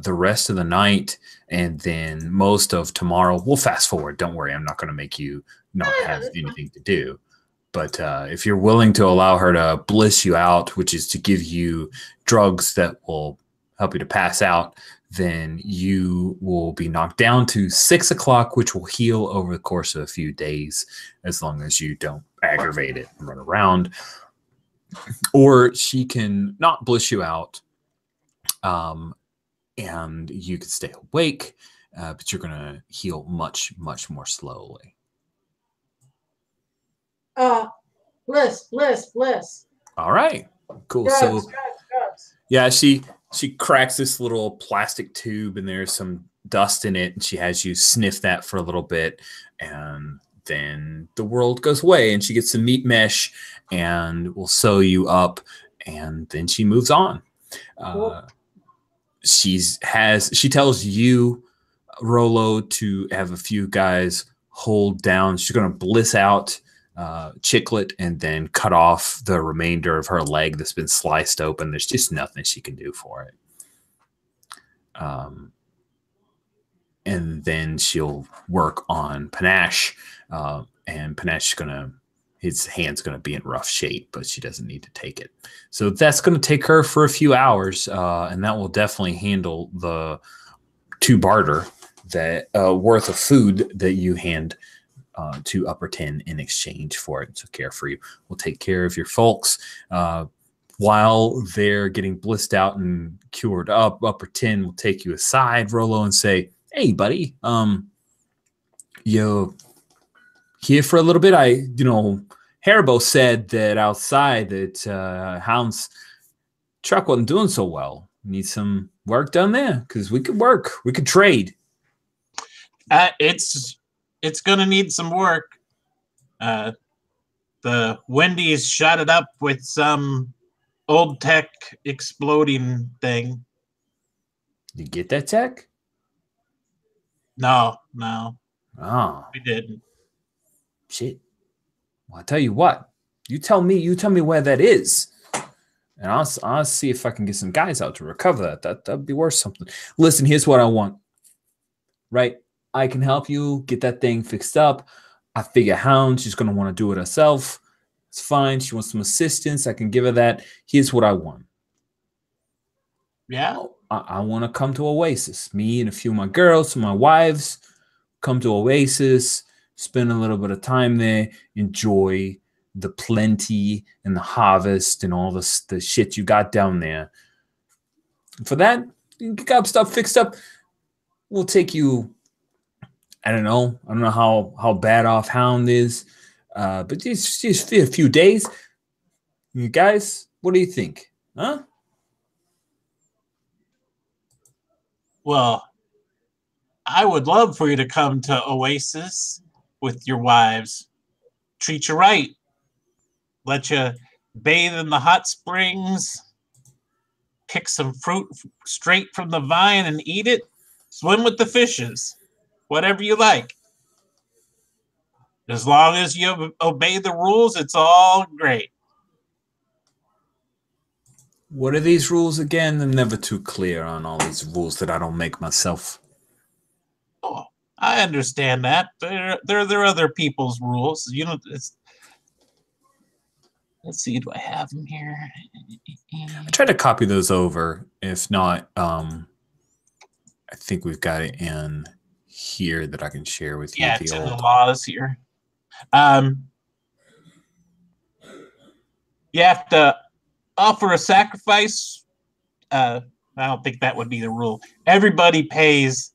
the rest of the night, and then most of tomorrow, we'll fast forward. Don't worry, I'm not going to make you not have anything to do. But if you're willing to allow her to bliss you out, which is to give you drugs that will help you to pass out, then you will be knocked down to 6 o'clock, which will heal over the course of a few days, as long as you don't aggravate it and run around. Or she can not bliss you out, and you can stay awake, but you're going to heal much, much more slowly. Bliss. All right, cool. Drugs. Yeah, she cracks this little plastic tube, and there's some dust in it, and she has you sniff that for a little bit, and then the world goes away, and she gets some meat mesh, and will sew you up, and then she moves on. She tells you, Rolo, to have a few guys hold down. She's going to bliss out Chicklet and then cut off the remainder of her leg that's been sliced open. There's just nothing she can do for it. And then she'll work on Panache, and Panache's his hand's gonna be in rough shape, but she doesn't need to take it. So that's gonna take her for a few hours, and that will definitely handle the 2 barter that worth of food that you hand to Upper 10 in exchange for it. So Carefree will take care of your folks while they're getting blissed out and cured up. Upper 10 will take you aside, Rolo, and say, "Hey, buddy, you here for a little bit? Haribo said that outside that Hound's truck wasn't doing so well. Need some work done there? Because we could work. We could trade." It's gonna need some work. The Wendy's shot it up with some old tech exploding thing. You get that tech? No, Oh, we didn't. shit. Well, I tell you what. You tell me where that is, and I'll see if I can get some guys out to recover that. That'd be worth something. Listen, here's what I want. Right? I can help you get that thing fixed up. I figure Hound, she's going to want to do it herself. It's fine. She wants some assistance. I can give her that. Here's what I want. Yeah. I want to come to Oasis. Me and a few of my girls, my wives, come to Oasis, spend a little bit of time there, enjoy the plenty and the harvest and all the shit you got down there. For that, you got stuff fixed up. We'll take you. I don't know how bad off Hound is, but just a few days. You guys, what do you think? Huh? Well, I would love for you to come to Oasis with your wives. Treat you right. Let you bathe in the hot springs. Pick some fruit straight from the vine and eat it. Swim with the fishes. Whatever you like. As long as you obey the rules, it's all great. What are these rules again? I'm never too clear on all these rules that I don't make myself. Oh, I understand that. They're other people's rules. You know, let's see, do I have them here? I try to copy those over. If not, I think we've got it in here that I can share with you. Yeah, it's in the laws here. You have to offer a sacrifice. I don't think that would be the rule. Everybody pays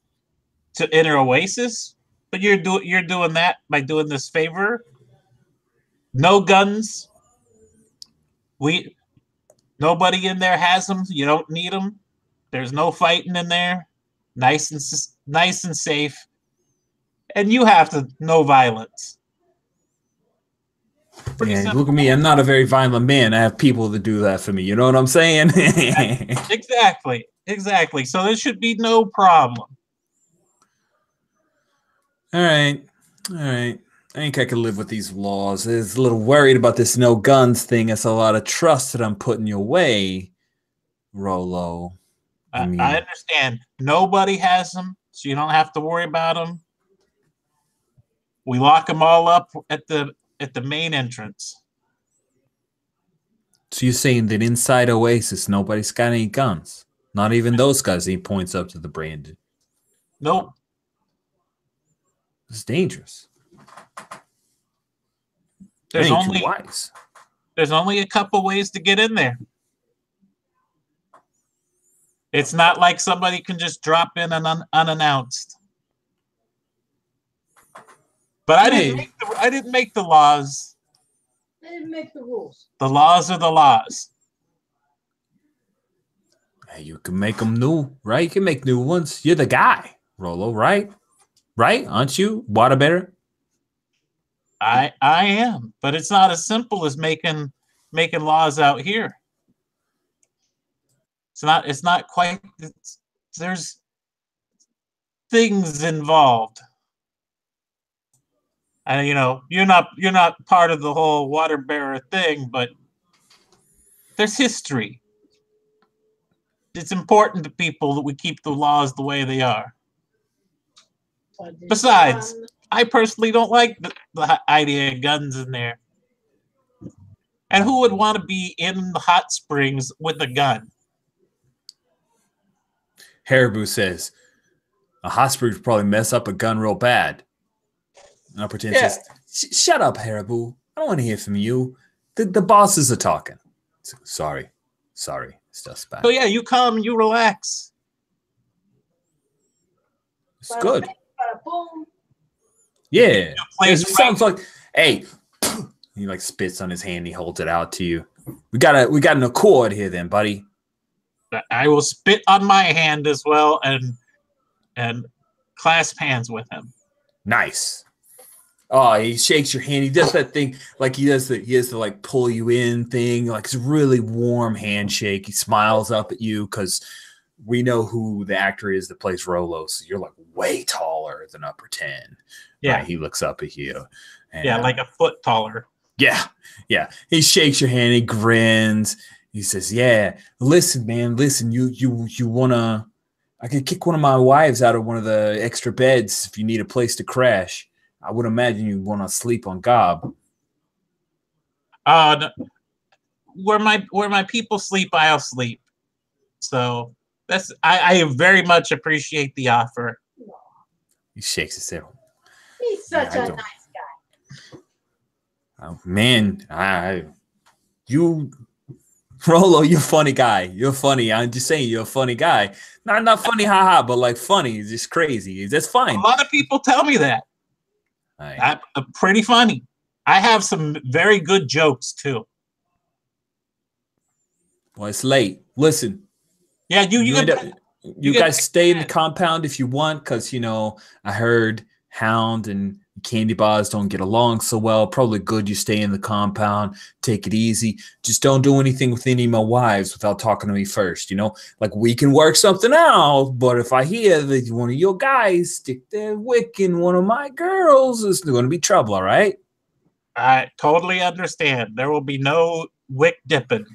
to enter Oasis, but you're doing that by doing this favor. No guns. Nobody in there has them. You don't need them. There's no fighting in there. Nice and safe. And you have to no violence. Yeah, look at me. I'm not a very violent man. I have people that do that for me. You know what I'm saying? Exactly. So there should be no problem. All right. I think I can live with these laws. I was a little worried about this no guns thing. It's a lot of trust that I'm putting your way, Rolo. I understand. Nobody has them, so you don't have to worry about them. We lock them all up at the main entrance. So you're saying that inside Oasis, nobody's got any guns? Not even those guys. He points up to the branded. Nope. It's dangerous. There's only a couple ways to get in there. It's not like somebody can just drop in unannounced. But I didn't make the laws. I didn't make the rules. The laws are the laws. Hey, you can make them new, right? You can make new ones. You're the guy, Rolo, right? Right? Aren't you? Waterbearer? I am, but it's not as simple as making laws out here. It's not quite. There's things involved. And you're not part of the whole water bearer thing, but there's history. It's important to people that we keep the laws the way they are. Besides, I personally don't like the idea of guns in there. And who would want to be in the hot springs with a gun? Haribo says, a hot spring would probably mess up a gun real bad. And Upper Ten says, shut up, Haribo. I don't want to hear from you. The bosses are talking. Sorry. Stuff's back. So yeah, you come, you relax. It's good. Boom. Yeah. It sounds like, hey, he like spits on his hand. He holds it out to you. We got an accord here then, buddy. I will spit on my hand as well and clasp hands with him. Nice. Oh, he shakes your hand. He does that thing like he has to like pull you in thing. Like it's a really warm handshake. He smiles up at you because we know who the actor is that plays Rolo. So you're like way taller than Upper 10. Yeah. Right? He looks up at you. And, yeah, like a foot taller. Yeah. He shakes your hand. He grins. He says, "Yeah, listen, man. Listen, you wanna? I could kick one of my wives out of one of the extra beds if you need a place to crash. I would imagine you want to sleep on Gob." Where my people sleep, I'll sleep. So that's I very much appreciate the offer. He shakes his head. He's such a nice guy. Oh man, you Rolo, you're a funny guy. You're funny. I'm just saying you're a funny guy. Not funny, haha, but like funny. It's just crazy. That's fine. A lot of people tell me that. Right. I'm pretty funny. I have some very good jokes too. Well, it's late. Listen. Yeah, you guys stay in the compound if you want, because I heard Hound and Candy Bars don't get along so well. Probably good you stay in the compound. Take it easy. Just don't do anything with any of my wives without talking to me first. Like we can work something out, but if I hear that one of your guys stick their wick in one of my girls, it's going to be trouble. All right. I totally understand. There will be no wick dipping.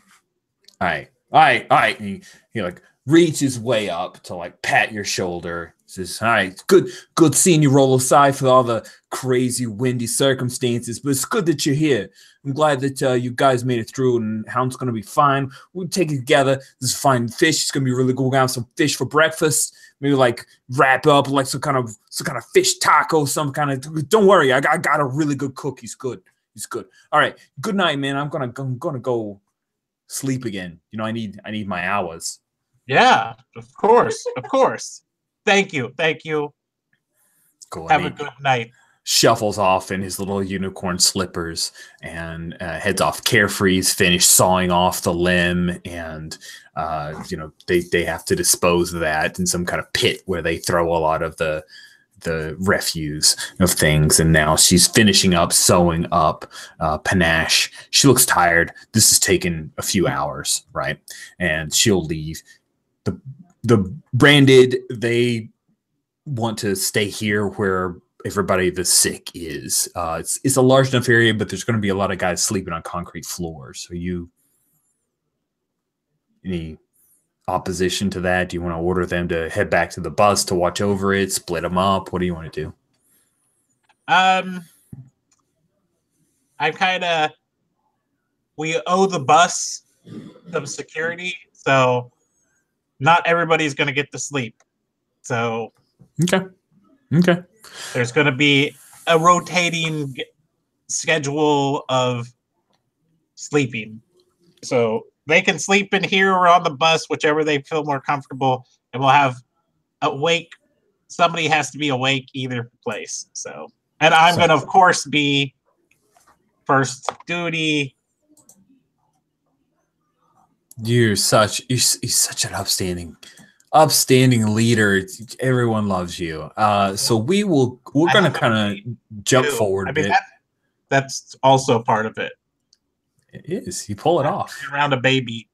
All right. And he like reaches way up to like pat your shoulder. Says, "All right, good seeing you roll aside for all the crazy windy circumstances, but it's good that you're here. I'm glad that you guys made it through, and Hound's gonna be fine. We'll take it together. This is fine fish. It's gonna be really good. We're gonna have some fish for breakfast. Maybe like wrap up like some kind of fish taco, some kind of. Don't worry, I got a really good cook. He's good. All right, good night, man. I'm gonna go sleep again. I need my hours." Yeah, of course. Thank you. Cool. Have a good night. Shuffles off in his little unicorn slippers and heads off. Carefree's finished sawing off the limb, and they have to dispose of that in some kind of pit where they throw a lot of the refuse of things. And now she's finishing up sewing up Panache. She looks tired. This has taken a few hours, right? And she'll leave. The branded, they want to stay here where everybody that's sick is. It's a large enough area, but there's going to be a lot of guys sleeping on concrete floors. So any opposition to that? Do you want to order them to head back to the bus to watch over it, split them up? What do you want to do? We owe the bus some security, so not everybody's going to get to sleep. So Okay. There's going to be a rotating schedule of sleeping. So they can sleep in here or on the bus, whichever they feel more comfortable, and we'll have awake. Somebody has to be awake either place. So, and I'm going to, of course, be first duty. You're such an upstanding leader. Everyone loves you. So we're gonna kind of jump forward a bit. That's also part of it. It is. You pull it off around a baby.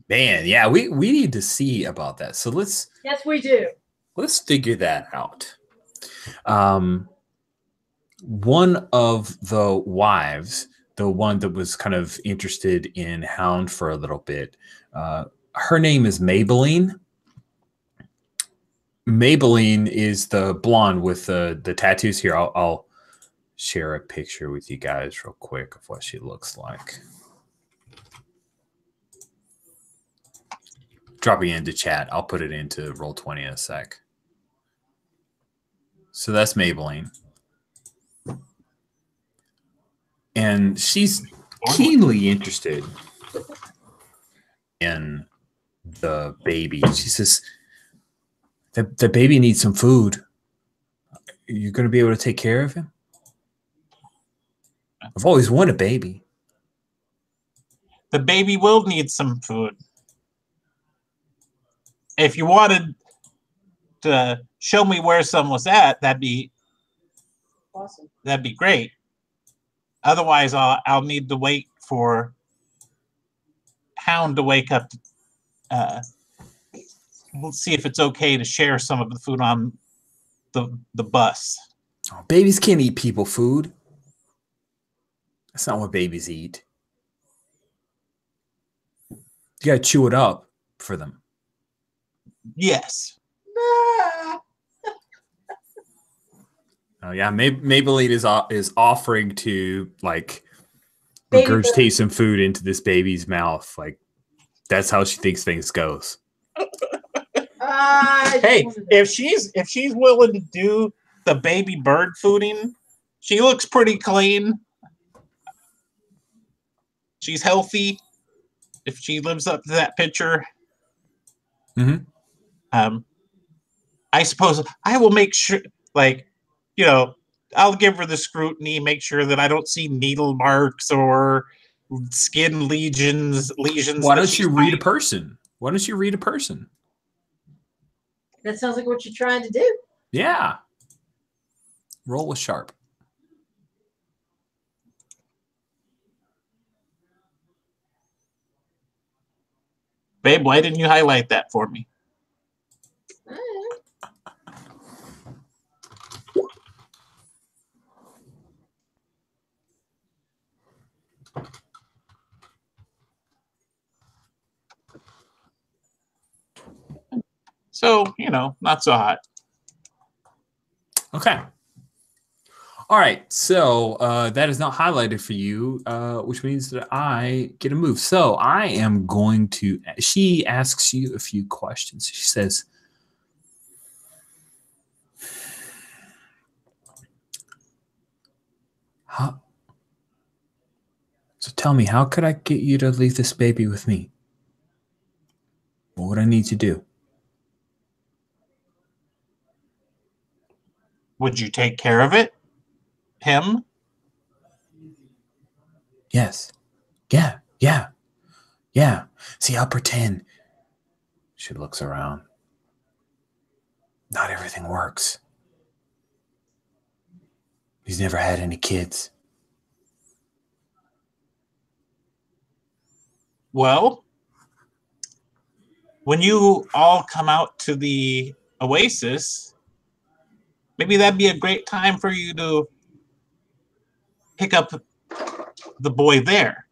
Man, yeah, we need to see about that. So let's. Yes, we do. Let's figure that out. One of the wives, the one that was kind of interested in Hound for a little bit, her name is Maybelline. Maybelline is the blonde with the tattoos here. I'll share a picture with you guys real quick of what she looks like. Dropping it into chat. I'll put it into Roll20 in a sec. So that's Maybelline. And she's keenly interested in the baby. She says, the baby needs some food. You're going to be able to take care of him? I've always wanted a baby. The baby will need some food. If you wanted to show me where some was at, that'd be awesome. That'd be great. Otherwise, I'll need to wait for Hound to wake up. We'll see if it's okay to share some of the food on the bus. Oh, babies can't eat people food. That's not what babies eat. You gotta chew it up for them. Yes. Oh yeah, Maybelline is offering to like regurgitate some food into this baby's mouth. Like that's how she thinks things goes. Hey, if she's willing to do the baby bird fooding, she looks pretty clean. She's healthy. If she lives up to that picture, I suppose I will make sure, like, you know, I'll give her the scrutiny, make sure that I don't see needle marks or skin lesions. Why don't you read a person? Why don't you read a person? That sounds like what you're trying to do. Yeah. Roll with sharp. Babe, why didn't you highlight that for me? So, you know, not so hot. Okay. All right. So that is not highlighted for you, which means that I get a move. So I am going to, she asks you a few questions. She says, so tell me, how could I get you to leave this baby with me? What would I need to do? Would you take care of it? Him? Yes. Yeah. See, I'll pretend. She looks around. Not everything works. He's never had any kids. Well, when you all come out to the oasis, maybe that'd be a great time for you to pick up the boy there.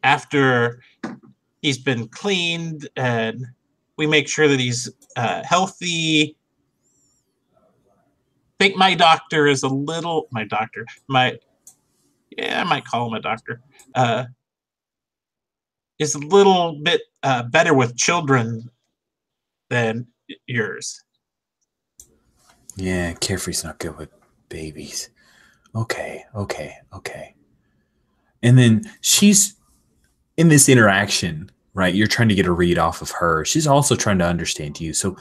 After he's been cleaned and we make sure that he's healthy. I think my doctor is a little, I might call him a doctor, is a little bit better with children than yours. Yeah, Carefree's not good with babies. Okay. And then she's in this interaction, right? You're trying to get a read off of her. She's also trying to understand you. So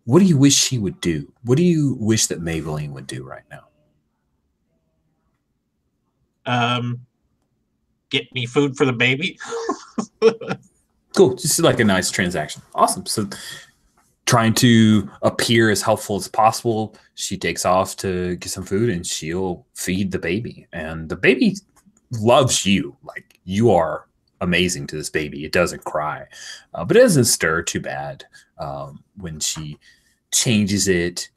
what do you wish she would do? What do you wish that Maybelline would do right now? Get me food for the baby. Cool. Just like a nice transaction. Awesome. So trying to appear as helpful as possible, she takes off to get some food and she'll feed the baby. And the baby loves you. Like, you are amazing to this baby. It doesn't cry, but it doesn't stir too bad when she changes it,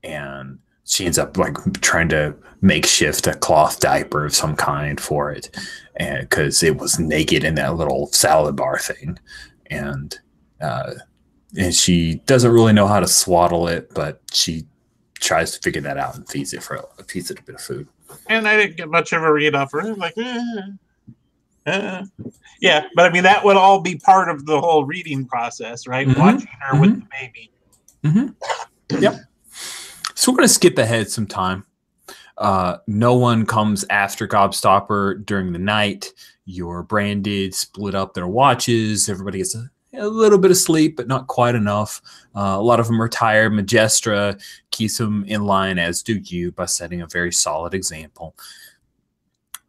and she ends up like trying to makeshift a cloth diaper of some kind for it, and because it was naked in that little salad bar thing, and she doesn't really know how to swaddle it, but she tries to figure that out and feeds it a bit of food. And I didn't get much of a read off her. Like, yeah, but I mean that would all be part of the whole reading process, right? Mm-hmm. Watching her with the baby. Mm-hmm. Yep. So we're going to skip ahead some time. No one comes after Gobstopper during the night. You're branded, split up their watches. Everybody gets a little bit of sleep, but not quite enough. A lot of them are tired. Majestra keeps them in line, as do you, by setting a very solid example.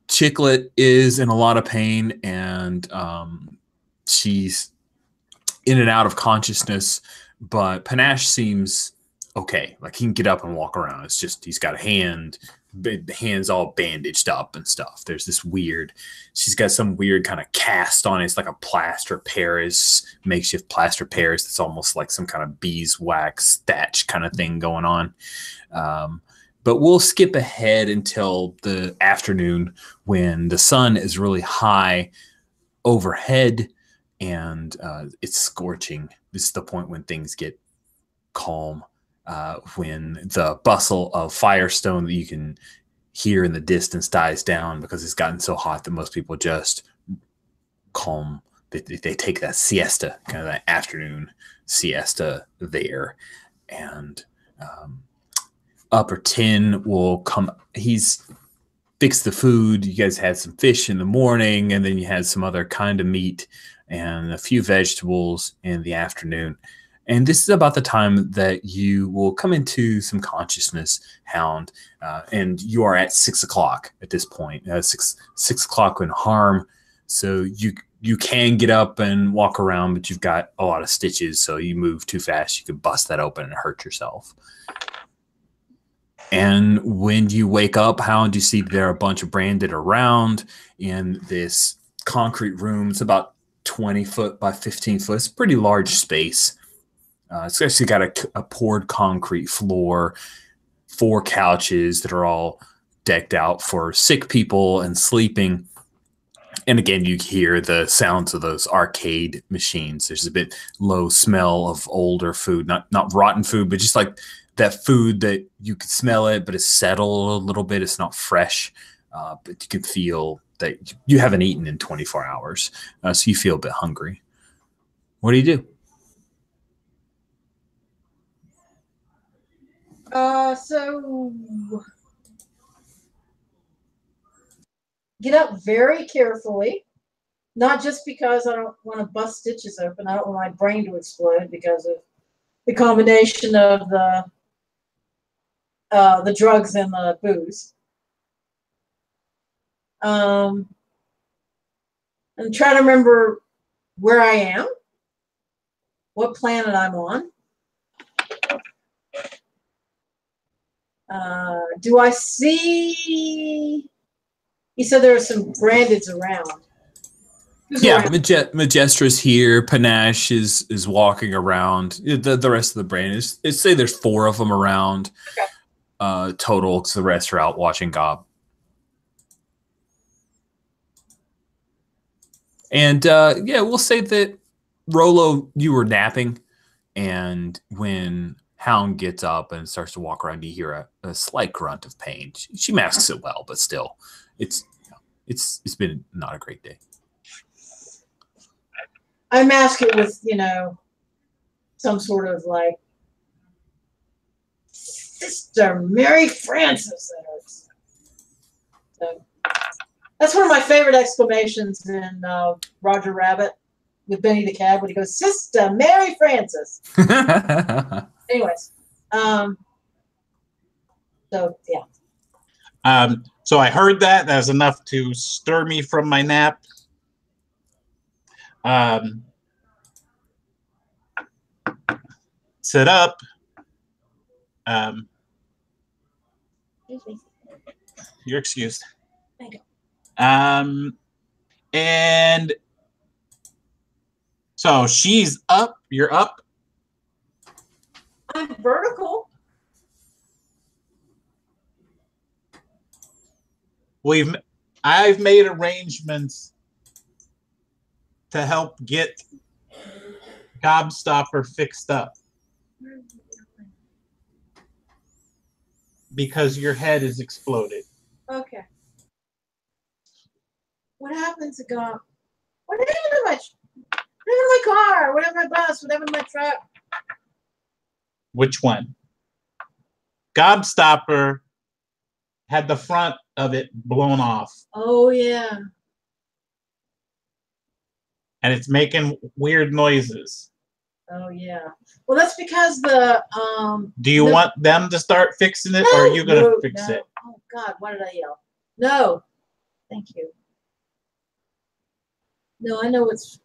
Chicklet is in a lot of pain, and she's in and out of consciousness, but Panache seems okay. Like, he can get up and walk around. It's just he's got the hands all bandaged up and stuff. There's this weird, she's got some weird kind of cast on it. It's like a plaster Paris, makeshift plaster Paris that's almost like some kind of beeswax thatch kind of thing going on. But we'll skip ahead until the afternoon when the sun is really high overhead and it's scorching. This is the point when things get calm, when the bustle of Firestone that you can hear in the distance dies down because it's gotten so hot that most people just calm. They take that siesta, kind of that afternoon siesta there. And Upper Tin will come. He's fixed the food. You guys had some fish in the morning, and then you had some other kind of meat and a few vegetables in the afternoon. And this is about the time that you will come into some consciousness, Hound, and you are at 6 o'clock at this point. 6 o'clock in harm, so you can get up and walk around, but you've got a lot of stitches, so you move too fast, you could bust that open and hurt yourself. And when you wake up, Hound, you see there are a bunch of branded around in this concrete room. It's about 20 foot by 15 foot. It's a pretty large space. It's actually got a poured concrete floor, 4 couches that are all decked out for sick people and sleeping. And again, you hear the sounds of those arcade machines. There's a bit low smell of older food, not rotten food, but just like that food that you can smell it, but it's settled a little bit. It's not fresh, but you can feel that you haven't eaten in 24 hours. So you feel a bit hungry. What do? So get up very carefully, not just because I don't want to bust stitches open. I don't want my brain to explode because of the combination of the drugs and the booze. And try to remember where I am, what planet I'm on. Do I see? You said there are some brandeds around. Who's around? Majestra's here. Panache is walking around. The rest of the brand is say there's 4 of them around. Okay. Total, because the rest are out watching Gob. And we'll say that Rolo, you were napping, and when Hound gets up and starts to walk around, you hear a slight grunt of pain. She masks it well, but still, it's been not a great day. I mask it with some sort of like Sister Mary Frances. So that's one of my favorite exclamations in Roger Rabbit with Benny the Cab when he goes, "Sister Mary Frances." anyways, so yeah. So I heard that. That was enough to stir me from my nap. Sit up. Excuse me. You're excused. Thank you. And so she's up. You're up. I'm vertical. I've made arrangements to help get Gobstopper fixed up because your head is exploded. Okay. What happened to Gob? What happened to my car? What happened to my bus? What happened to my truck? Which one? Gobstopper had the front of it blown off. Oh yeah. And it's making weird noises. Oh yeah. Well, that's because the Do you want them to start fixing it, or are you gonna fix it? Oh God, why did I yell? No. Thank you. No, I know what's.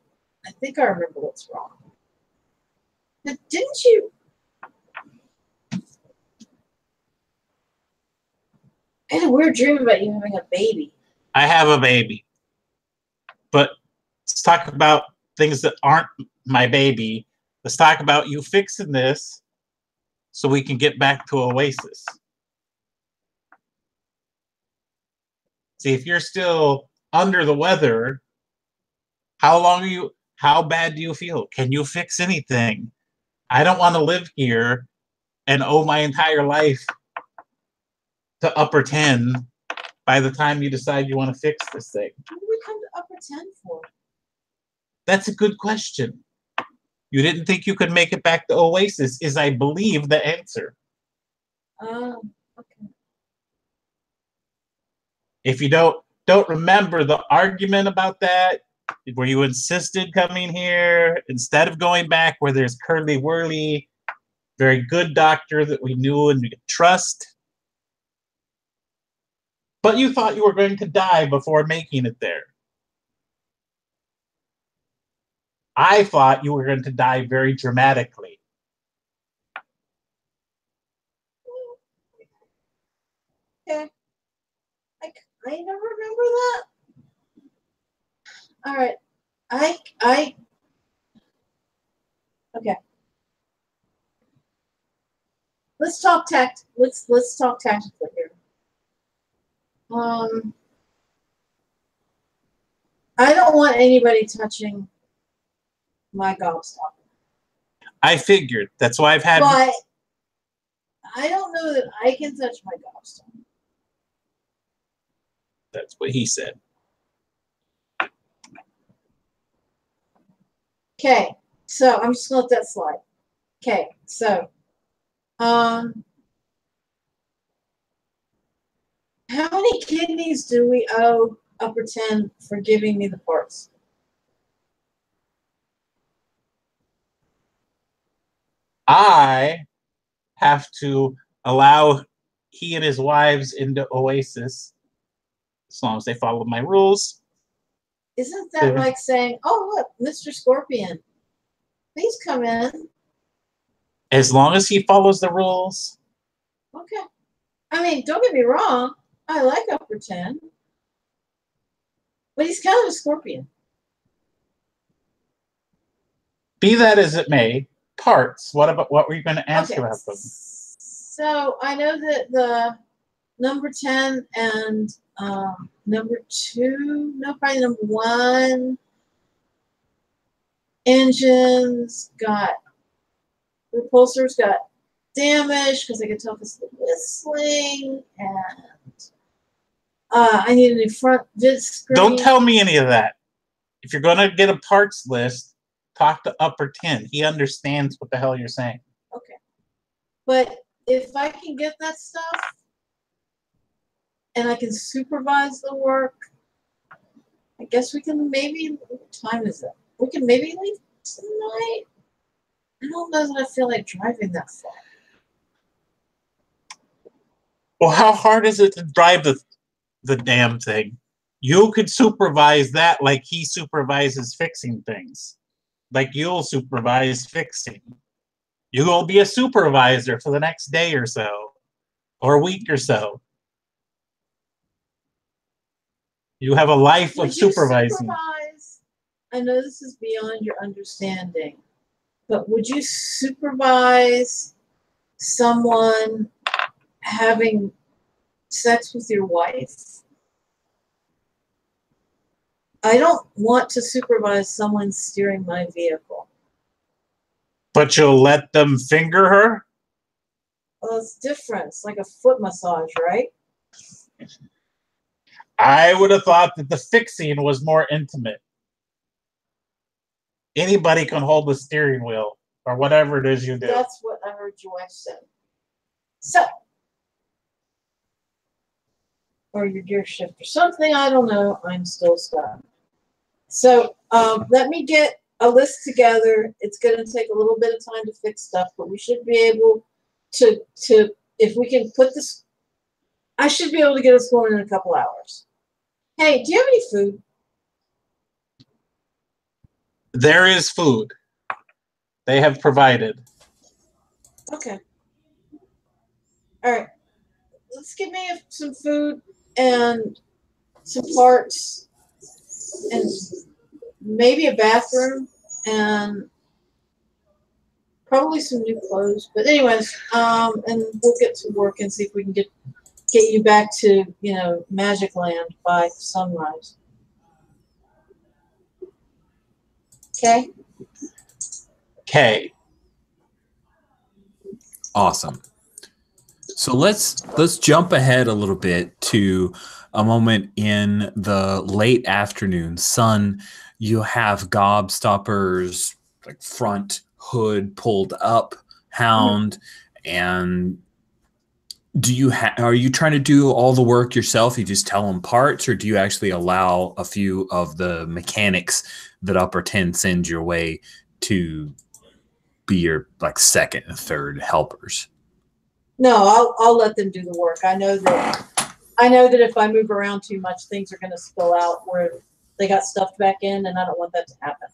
I think I remember what's wrong. But didn't you? I had a weird dream about you having a baby. I have a baby. But let's talk about things that aren't my baby. Let's talk about you fixing this so we can get back to Oasis. See, if you're still under the weather, how bad do you feel? Can you fix anything? I don't want to live here and owe my entire life to Upper 10 by the time you decide you want to fix this thing. What did we come to Upper 10 for? That's a good question. You didn't think you could make it back to Oasis, is I believe the answer. Oh, okay. If you don't remember the argument about that, where you insisted coming here instead of going back where there's Curly Whirly, very good doctor that we knew and we could trust. But you thought you were going to die before making it there. I thought you were going to die very dramatically. Okay. I don't remember that. All right. Okay. Let's talk let's talk tactically here. I don't want anybody touching my Gobstopper. I figured. That's why I've had. But I don't know that I can touch my Gobstopper. That's what he said. Okay, so I'm just gonna let that slide. Okay, so how many kidneys do we owe Upper 10 for giving me the parts? I have to allow he and his wives into Oasis as long as they follow my rules. Isn't that like saying, oh, look, Mr. Scorpion, please come in? As long as he follows the rules. Okay. I mean, don't get me wrong. I like Upper 10. But he's kind of a scorpion. Be that as it may, parts. What were you going to ask about them? So I know that the number 10 and number 2, no, probably number 1 engines repulsors got damaged because I could tell this was whistling, and I need a new front vid screen. Don't tell me any of that. If you're going to get a parts list, talk to Upper 10. He understands what the hell you're saying. Okay. But if I can get that stuff and I can supervise the work, I guess we can maybe, what time is it? We can maybe leave tonight. I don't know that I feel like driving that far. Well, how hard is it to drive the damn thing? You could supervise that like he supervises fixing things. Like you'll supervise fixing. You will be a supervisor for the next day or so, or a week or so. You have a life of supervising. I know this is beyond your understanding, but would you supervise someone having sex with your wife? I don't want to supervise someone steering my vehicle. But you'll let them finger her? Well, it's different. It's like a foot massage, right? I would have thought that the fixing was more intimate. Anybody can hold the steering wheel or whatever it is you do. That's what I heard your wife say. So, or your gear shift or something, I don't know. I'm still stuck. So let me get a list together. It's going to take a little bit of time to fix stuff, but we should be able to if we can put this, I should be able to get us going in a couple hours. Hey, do you have any food? There is food. They have provided. Okay. All right. Let's give me some food and some parts and maybe a bathroom and probably some new clothes. But anyways, and we'll get to work and see if we can get you back to, Magic Land by sunrise. Okay? Okay. Awesome. So let's jump ahead a little bit to a moment in the late afternoon sun. You have Gobstopper's like front hood pulled up, Hound, and are you trying to do all the work yourself? You just tell them parts, or do you actually allow a few of the mechanics that Upper 10 sends your way to be your like second and third helpers? No, I'll let them do the work. I know that if I move around too much, things are going to spill out where they got stuffed back in, and I don't want that to happen.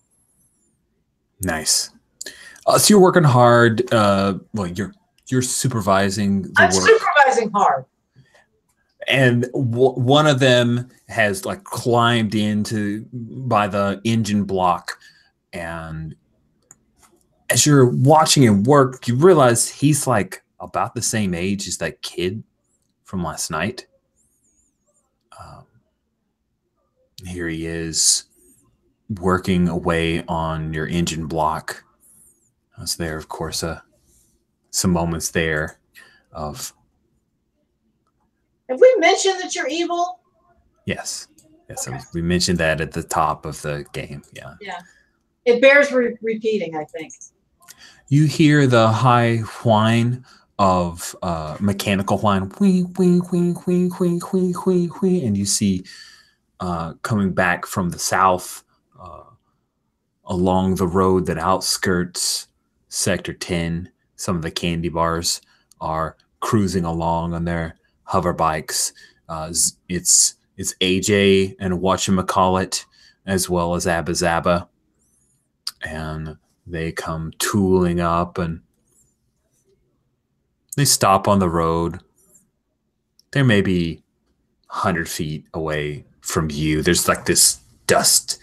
Nice. So you're working hard. Well, you're supervising the work. I'm supervising hard. And one of them has like climbed into by the engine block, and as you're watching him work, you realize he's like about the same age as that kid from last night. Here he is working away on your engine block. I was there, of course, some moments there of... Have we mentioned that you're evil? Yes. Yes, Okay. we mentioned that at the top of the game. Yeah. Yeah. It bears repeating, I think. You hear the high whine of mechanical whine, wee, wee, wee, wee, wee, wee, wee, wee, and you see coming back from the south along the road that outskirts Sector 10, some of the candy bars are cruising along on their hover bikes. It's AJ and whatchamacallit, as well as Abba Zaba. And they come tooling up and they stop on the road. They're maybe 100 feet away from you. There's like this dust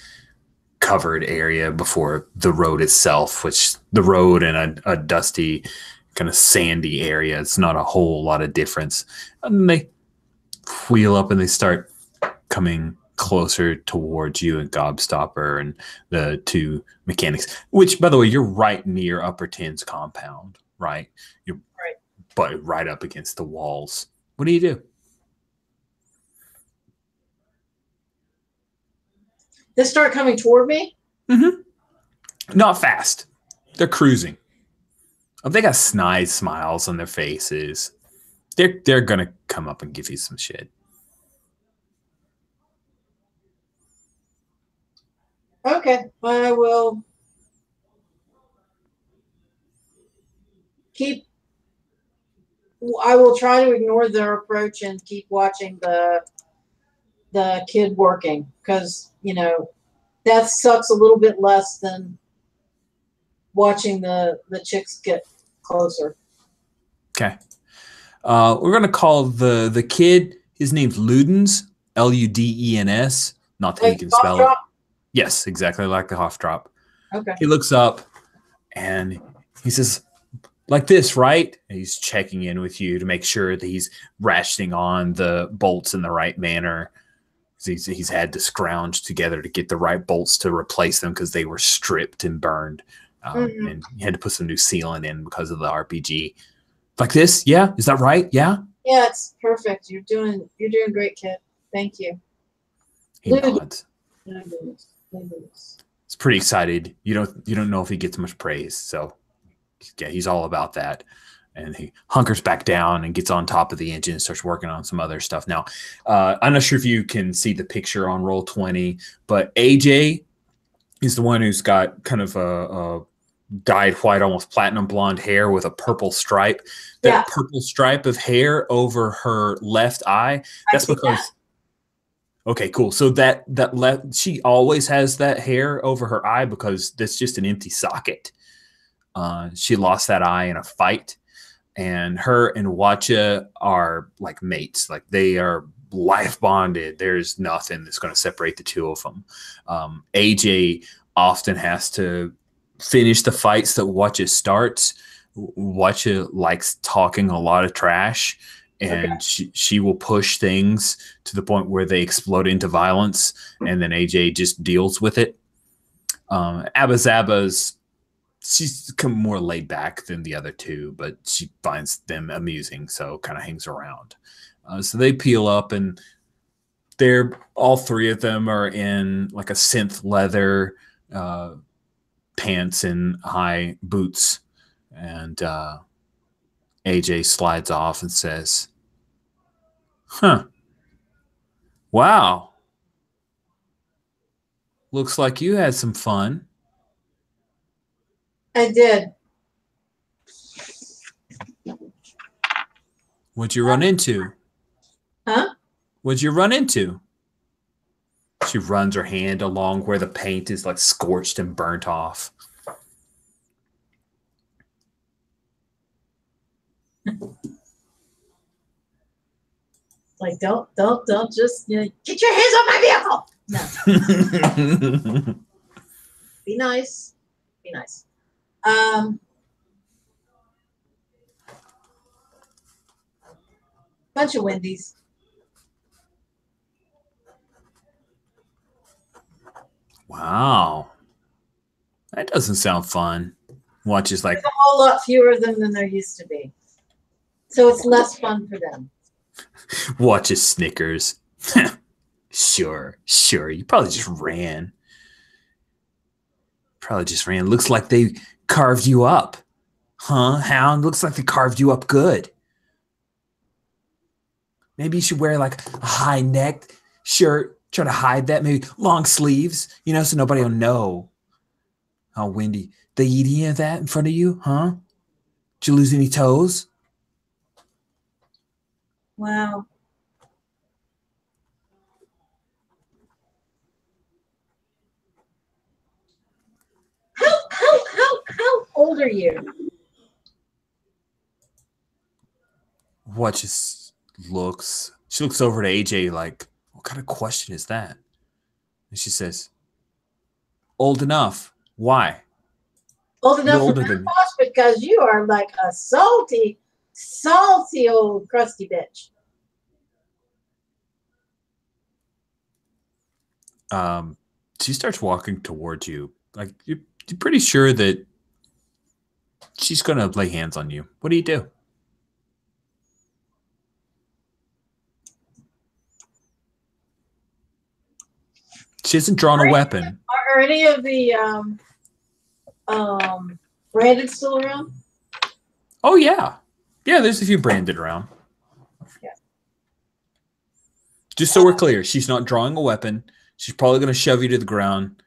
covered area before the road itself, which the road and a dusty kind of sandy area. It's not a whole lot of difference. And they wheel up and they start coming closer towards you and Gobstopper and the two mechanics, which, by the way, you're right near Upper 10's compound, right? You're right, but right up against the walls. What do you do? They start coming toward me? Mm-hmm. Not fast. They're cruising. They got snide smiles on their faces. They're gonna come up and give you some shit. Okay, I will I will try to ignore their approach and keep watching the kid working, because that sucks a little bit less than watching the chicks get closer. Okay. We're gonna call the kid. His name's Ludens, Ludens. Not that Like he can cough spell it. drop? Yes, exactly like the Hoff drop. Okay. He looks up and he says, "Like this, right?" And he's checking in with you to make sure that he's ratcheting on the bolts in the right manner. He's had to scrounge together to get the right bolts to replace them because they were stripped and burned, and he had to put some new sealant in because of the RPG. Like this, yeah? Is that right? Yeah. Yeah, it's perfect. You're doing great, kid. Thank you. He nods. Ludens. He's pretty excited. You don't know if he gets much praise, so yeah, he's all about that. And he hunkers back down and gets on top of the engine and starts working on some other stuff. Now, I'm not sure if you can see the picture on Roll20, but AJ is the one who's got kind of a dyed white, almost platinum blonde hair with a purple stripe. That purple stripe of hair over her left eye, that's because... Okay, cool. So that left, she always has that hair over her eye because that's just an empty socket. She lost that eye in a fight. And her and Watcha are like mates. Like they are life bonded. There's nothing that's going to separate the two of them. AJ often has to finish the fights that Watcha starts. Watcha likes talking a lot of trash, and she will push things to the point where they explode into violence, and then AJ just deals with it. Abba Zabba's, she's more laid back than the other two, but she finds them amusing, so kind of hangs around. So they peel up, and all three of them are in like a synth leather pants and high boots. And AJ slides off and says, "Huh. Wow. Looks like you had some fun." I did. What'd you run into? Huh? What'd you run into? She runs her hand along where the paint is like scorched and burnt off. Like, don't just get your hands off my vehicle. No. Be nice. Be nice. Bunch of Wendy's. Wow. That doesn't sound fun. Watch is like There's a whole lot fewer of them than there used to be. So it's less fun for them. Watch is Snickers. Sure. You probably just ran. Looks like they carved you up. Huh, Hound? Looks like they carved you up good. Maybe you should wear like a high neck shirt. Try to hide that. Maybe long sleeves, so nobody will know. Oh, Wendy, they eat any of that in front of you? Huh? Did you lose any toes? Wow. How old are you? What she looks over to AJ like, what kind of question is that? And she says, old enough. Why? Old enough You're for older that than me. boss, because you are like a salty old crusty bitch. She starts walking towards you. Like you're pretty sure that she's gonna lay hands on you. What do you do? She hasn't drawn a weapon. Are any of the branded still around? Oh yeah. Yeah, there's a few branded around. Yeah. Just so we're clear, she's not drawing a weapon. She's probably gonna shove you to the ground.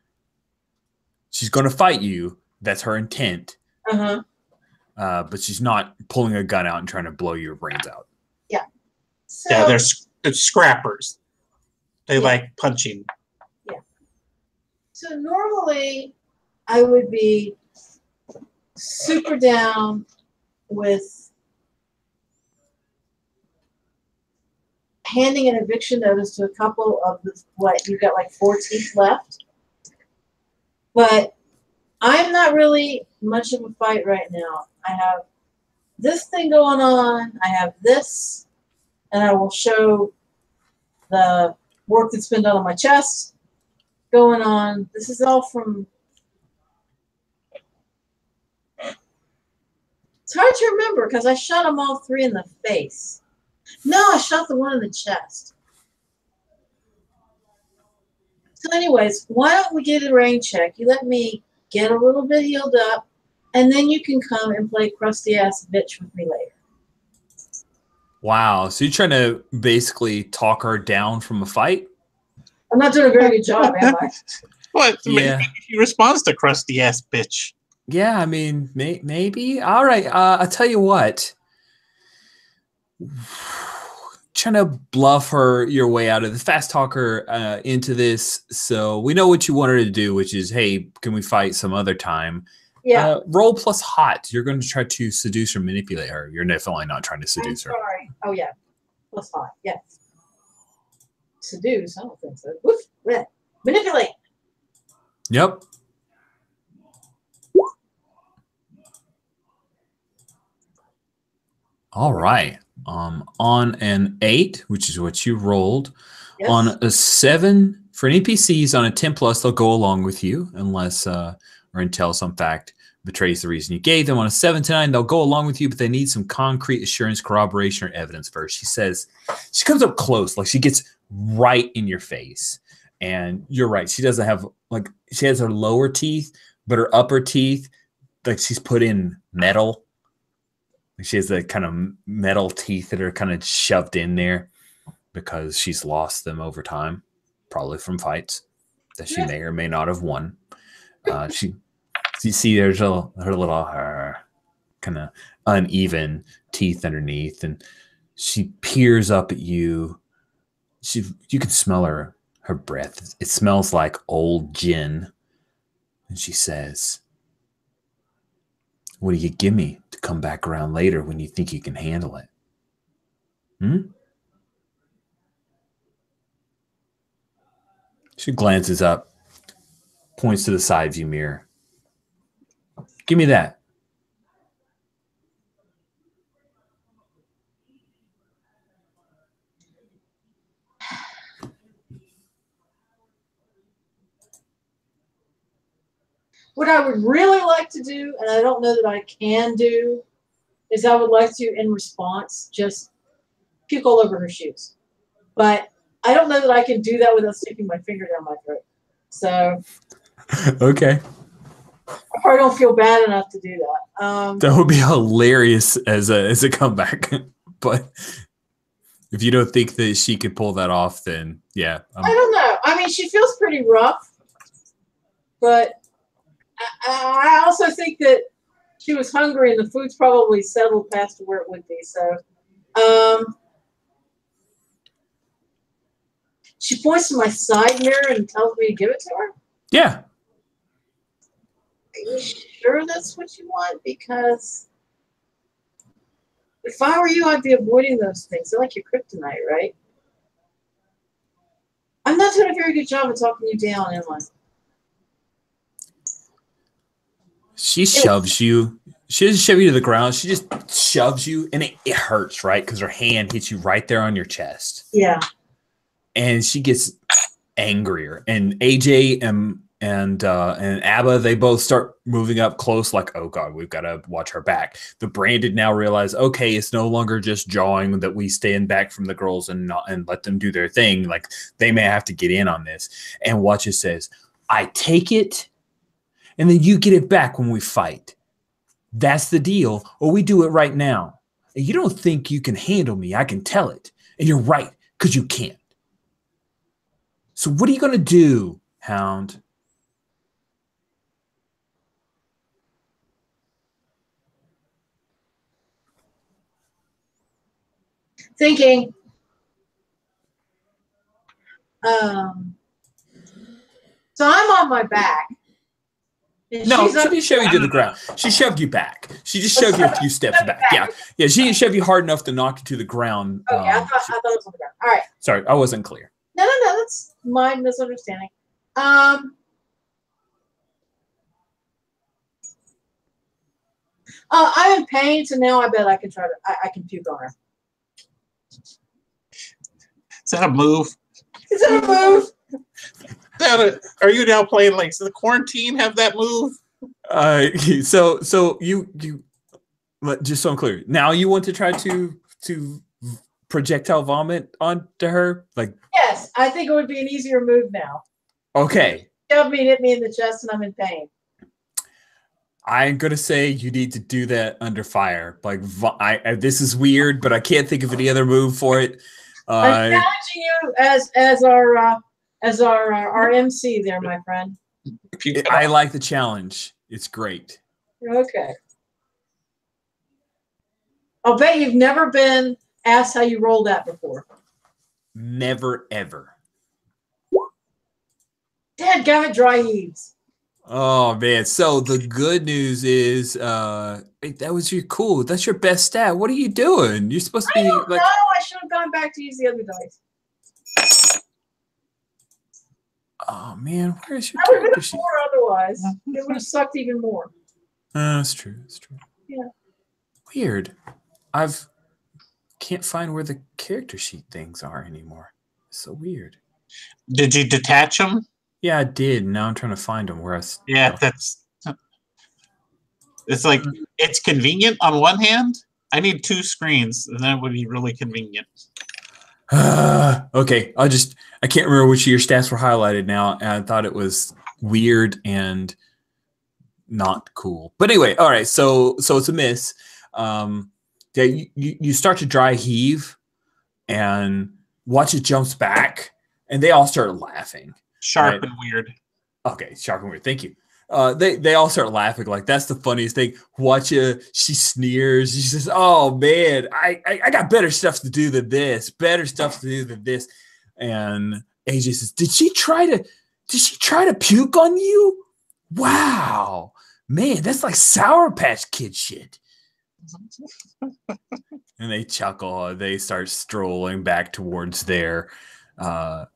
She's gonna fight you. That's her intent. Uh-huh. but she's not pulling a gun out and trying to blow your brains out. So, Yeah, they're scrappers. They like punching. So normally I would be super down with handing an eviction notice to a couple of the, what, you've got like 4 teeth left. But I'm not really much of a fight right now. I have this thing going on. I have this, and I will show the work that's been done on my chest going on. This is all from... It's hard to remember because I shot them all 3 in the face. No, I shot the one in the chest. So anyways, why don't we get a rain check? You let me get a little bit healed up, and then you can come and play crusty ass bitch with me later. Wow. So you're trying to basically talk her down from a fight? I'm not doing a very good job, am I? What? Yeah. He responds to crusty ass bitch. Yeah, I mean, maybe. All right. I'll tell you what. Trying to bluff her your way out of the fast talker into this. So we know what you want her to do, which is, hey, can we fight some other time? Yeah. Roll plus hot. You're going to try to seduce or manipulate her. You're definitely not trying to seduce her. Sorry. Oh, yeah. Plus hot. Yes. Seduce? I don't think so. Woof. Bleh. Manipulate. Yep. All right. On an 8, which is what you rolled, Yes. on a 7 for NPCs on a 10 plus, they'll go along with you unless or until some fact betrays the reason you gave them. On a 7 to 9, they'll go along with you, but they need some concrete assurance, corroboration, or evidence first. She says, she comes up close, like she gets right in your face. And you're right. She doesn't have, like, she has her lower teeth, but her upper teeth, like she's put in metal. She has the kind of metal teeth that are kind of shoved in there because she's lost them over time, probably from fights that she may or may not have won. You see, there's her little kind of uneven teeth underneath, and she peers up at you. You can smell her breath. It smells like old gin, and she says, "What do you give me to come back around later when you think you can handle it?" She glances up, points to the side view mirror. "Give me that." What I would really like to do, and I don't know that I can do, is I would like to, in response, just puke all over her shoes. But I don't know that I can do that without sticking my finger down my throat. So Okay. I probably don't feel bad enough to do that. That would be hilarious as a comeback. But if you don't think that she could pull that off, then yeah. I don't know. I mean, she feels pretty rough, but I also think that she was hungry and the food's probably settled past to where it would be. So she points to my side mirror and tells me to give it to her. Yeah. Are you sure that's what you want? Because if I were you, I'd be avoiding those things. They're like your kryptonite, right? I'm not doing a very good job of talking you down, am I? She shoves you. She doesn't shove you to the ground. She just shoves you, and it hurts, right? Because her hand hits you right there on your chest. Yeah. And she gets angrier. And AJ and Abba, they both start moving up close, like, oh god, we've got to watch her back. The Branded now realize, okay, it's no longer just jawing that we stand back from the girls and let them do their thing. Like, they may have to get in on this. And Watcha says, I take it, and then you get it back when we fight. That's the deal, or we do it right now. And you don't think you can handle me, I can tell it. And you're right, because you can't. So what are you going to do, Hound? thinking. So I'm on my back. And No, she's she up. didn't shove you to the ground. She shoved you back. She just shoved you a few steps back. Yeah, yeah. She didn't shove you hard enough to knock you to the ground. Okay, I thought it was on the ground. All right. Sorry, I wasn't clear. No, that's my misunderstanding. I'm in pain, so now I bet I can try to. I can puke on her. Is that a move? Is that a move? Are you now playing like the quarantine? Have that move? So you just so I'm clear. Now you want to try to projectile vomit onto her? Like, yes, I think it would be an easier move now. Okay. Shove me and hit me in the chest, and I'm in pain. I'm gonna say you need to do that under fire. Like, this is weird, but I can't think of any other move for it. I'm challenging you as our MC there, my friend. I like the challenge. It's great. Okay. I'll bet you've never been asked how you rolled that before. Never ever. Dadgummit, dry heaves. Oh man! So the good news is, that was your cool. That's your best stat. What are you doing? You're supposed to be like. No, I should have gone back to use the other dice. Oh man, where's your I would have character been a sheet? 4 otherwise. It would have sucked even more. That's true. That's true. Yeah. Weird. Can't find where the character sheet things are anymore. It's so weird. Did you detach them? Yeah, I did. Now I'm trying to find them. Yeah, it's like it's convenient on one hand. I need 2 screens, and that would be really convenient. Okay, I can't remember which of your stats were highlighted now, and I thought it was weird and not cool. But anyway, all right. So it's a miss. Yeah, you start to dry heave, and watch it jumps back, and they all start laughing. Sharp right? and weird. Okay, sharp and weird. Thank you. They all start laughing. Like, that's the funniest thing. Watch her. She sneers. She says, "Oh man, I got better stuff to do than this. Better stuff to do than this." And AJ says, "Did she try to puke on you? Wow, man, that's like Sour Patch Kid shit." And they chuckle. They start strolling back towards their hover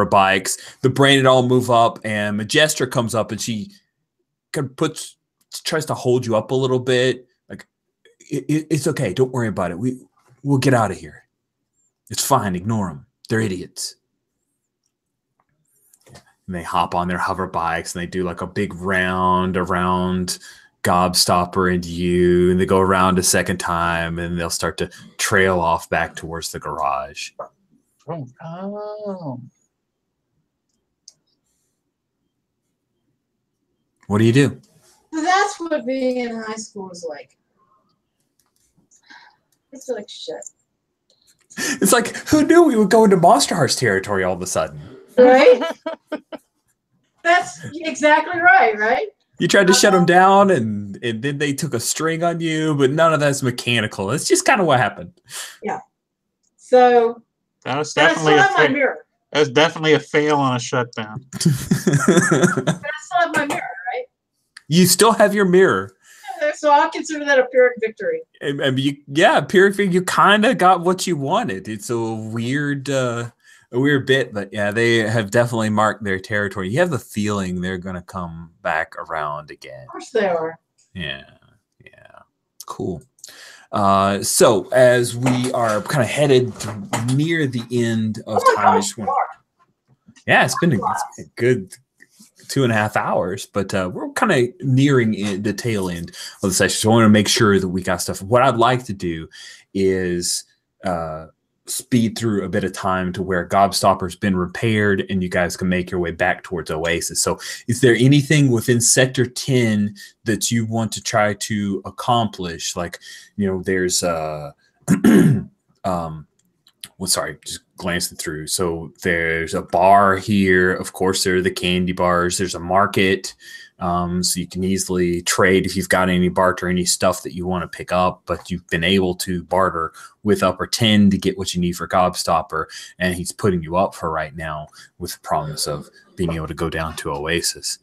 bikes. The Branded all move up, and Majestra comes up, and she kind of tries to hold you up a little bit. Like, it's okay. Don't worry about it. We'll get out of here. It's fine. Ignore them. They're idiots. And they hop on their hover bikes, and they do like a big round around Gobstopper and you, and they go around a second time, and they'll start to trail off back towards the garage. Oh. What do you do? That's what being in high school is like. It's like shit. It's like, who knew we would go into Monster Hearts territory all of a sudden? Right? That's exactly right? You tried to shut them down, and then they took a string on you, but none of that's mechanical. It's just kind of what happened. Yeah. So that was definitely my mirror. That was definitely a fail on a shutdown. But I still have my mirror, right? You still have your mirror. Yeah, so I'll consider that a Pyrrhic victory. Pyrrhic, you kind of got what you wanted. It's a weird bit, but yeah, they have definitely marked their territory. You have the feeling they're going to come back around again. Of course they are. Yeah. Cool. So as we are kind of headed near the end of time, it's been a good 2.5 hours, but we're kind of nearing the tail end of the session. So I want to make sure that we got stuff. What I'd like to do is speed through a bit of time to where Gobstopper's been repaired and you guys can make your way back towards Oasis. So is there anything within Sector 10 that you want to try to accomplish? Like, there's just glancing through. So there's a bar here. Of course, there are the candy bars. There's a market. So you can easily trade if you've got any barter, any stuff that you want to pick up, but you've been able to barter with upper 10 to get what you need for Gobstopper, and he's putting you up for right now with the promise of being able to go down to Oasis.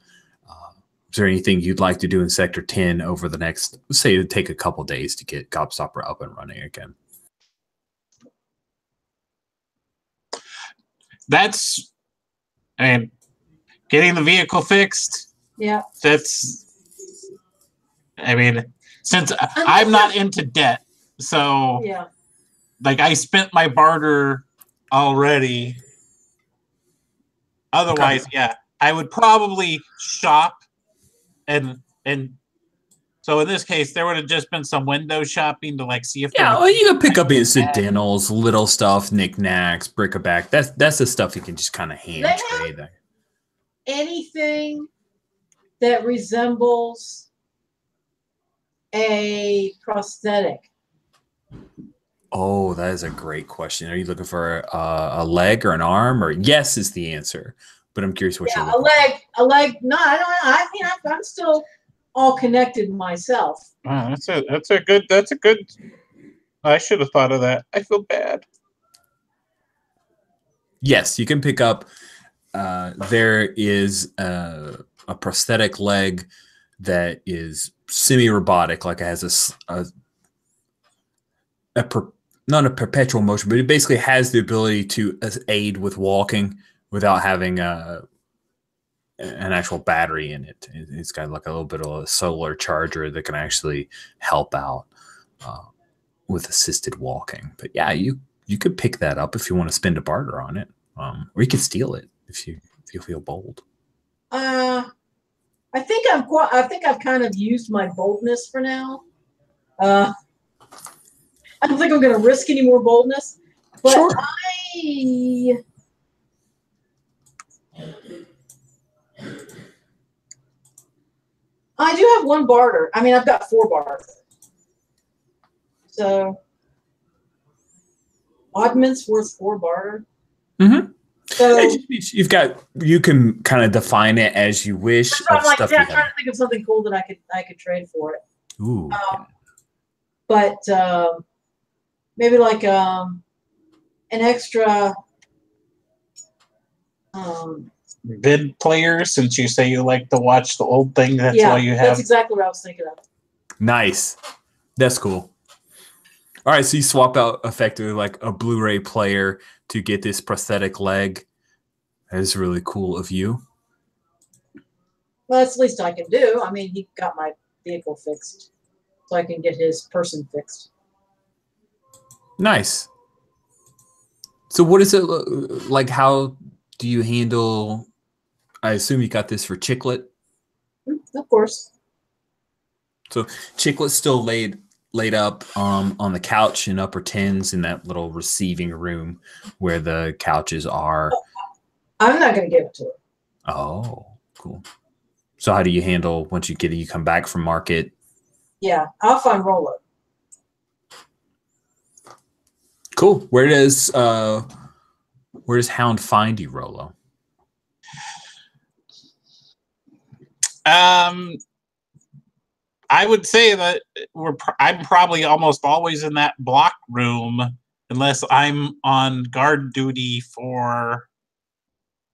Is there anything you'd like to do in Sector 10 over the next, say, it'd take a couple days to get Gobstopper up and running again? That's, I mean, getting the vehicle fixed. Yeah. That's, I mean, since I'm not into debt, so Yeah. like I spent my barter already. Otherwise, Okay. yeah, I would probably shop and so in this case, there would have just been some window shopping to like see if there Yeah, was well, you can pick up incidentals, little stuff, knickknacks, bric-a-brac. That's the stuff you can just kind of hand trade. Anything that resembles a prosthetic. Oh, that is a great question. Are you looking for a leg or an arm? Or yes is the answer, but I'm curious what you're looking for. A leg. No, I don't know. I mean, I'm still all connected myself. that's a good. I should have thought of that. I feel bad. Yes, you can pick up. There is a prosthetic leg that is semi-robotic, like it has not a perpetual motion, but it basically has the ability to aid with walking without having an actual battery in it. It's got like a little bit of a solar charger that can actually help out with assisted walking. But yeah, you could pick that up if you want to spend a barter on it, or you could steal it if you feel bold. I think I've kind of used my boldness for now. I don't think I'm going to risk any more boldness, but Sure. I do have one barter. I mean, I've got 4 barter. So oddments worth 4 barter. Mm-hmm. So you can kind of define it as you wish. I'm like, I'm trying to think of something cool that I could trade for it. Ooh. But maybe like an extra Vid player, since you say you like to watch the old thing, that's why you have. That's exactly what I was thinking of. Nice. That's cool. All right, so you swap out effectively like a Blu-ray player to get this prosthetic leg. That is really cool of you. Well, that's the least I can do. I mean, he got my vehicle fixed, so I can get his person fixed. Nice. So what is it like? How do you handle? I assume you got this for Chicklet. Of course. So Chicklet's still laid up on the couch in upper 10s in that little receiving room where the couches are. I'm not going to give it to her. Oh, cool. So how do you handle once you you come back from market? Yeah, I'll find Rolo. Cool. Where does Hound find you, Rolo? I would say that I'm probably almost always in that block room unless I'm on guard duty for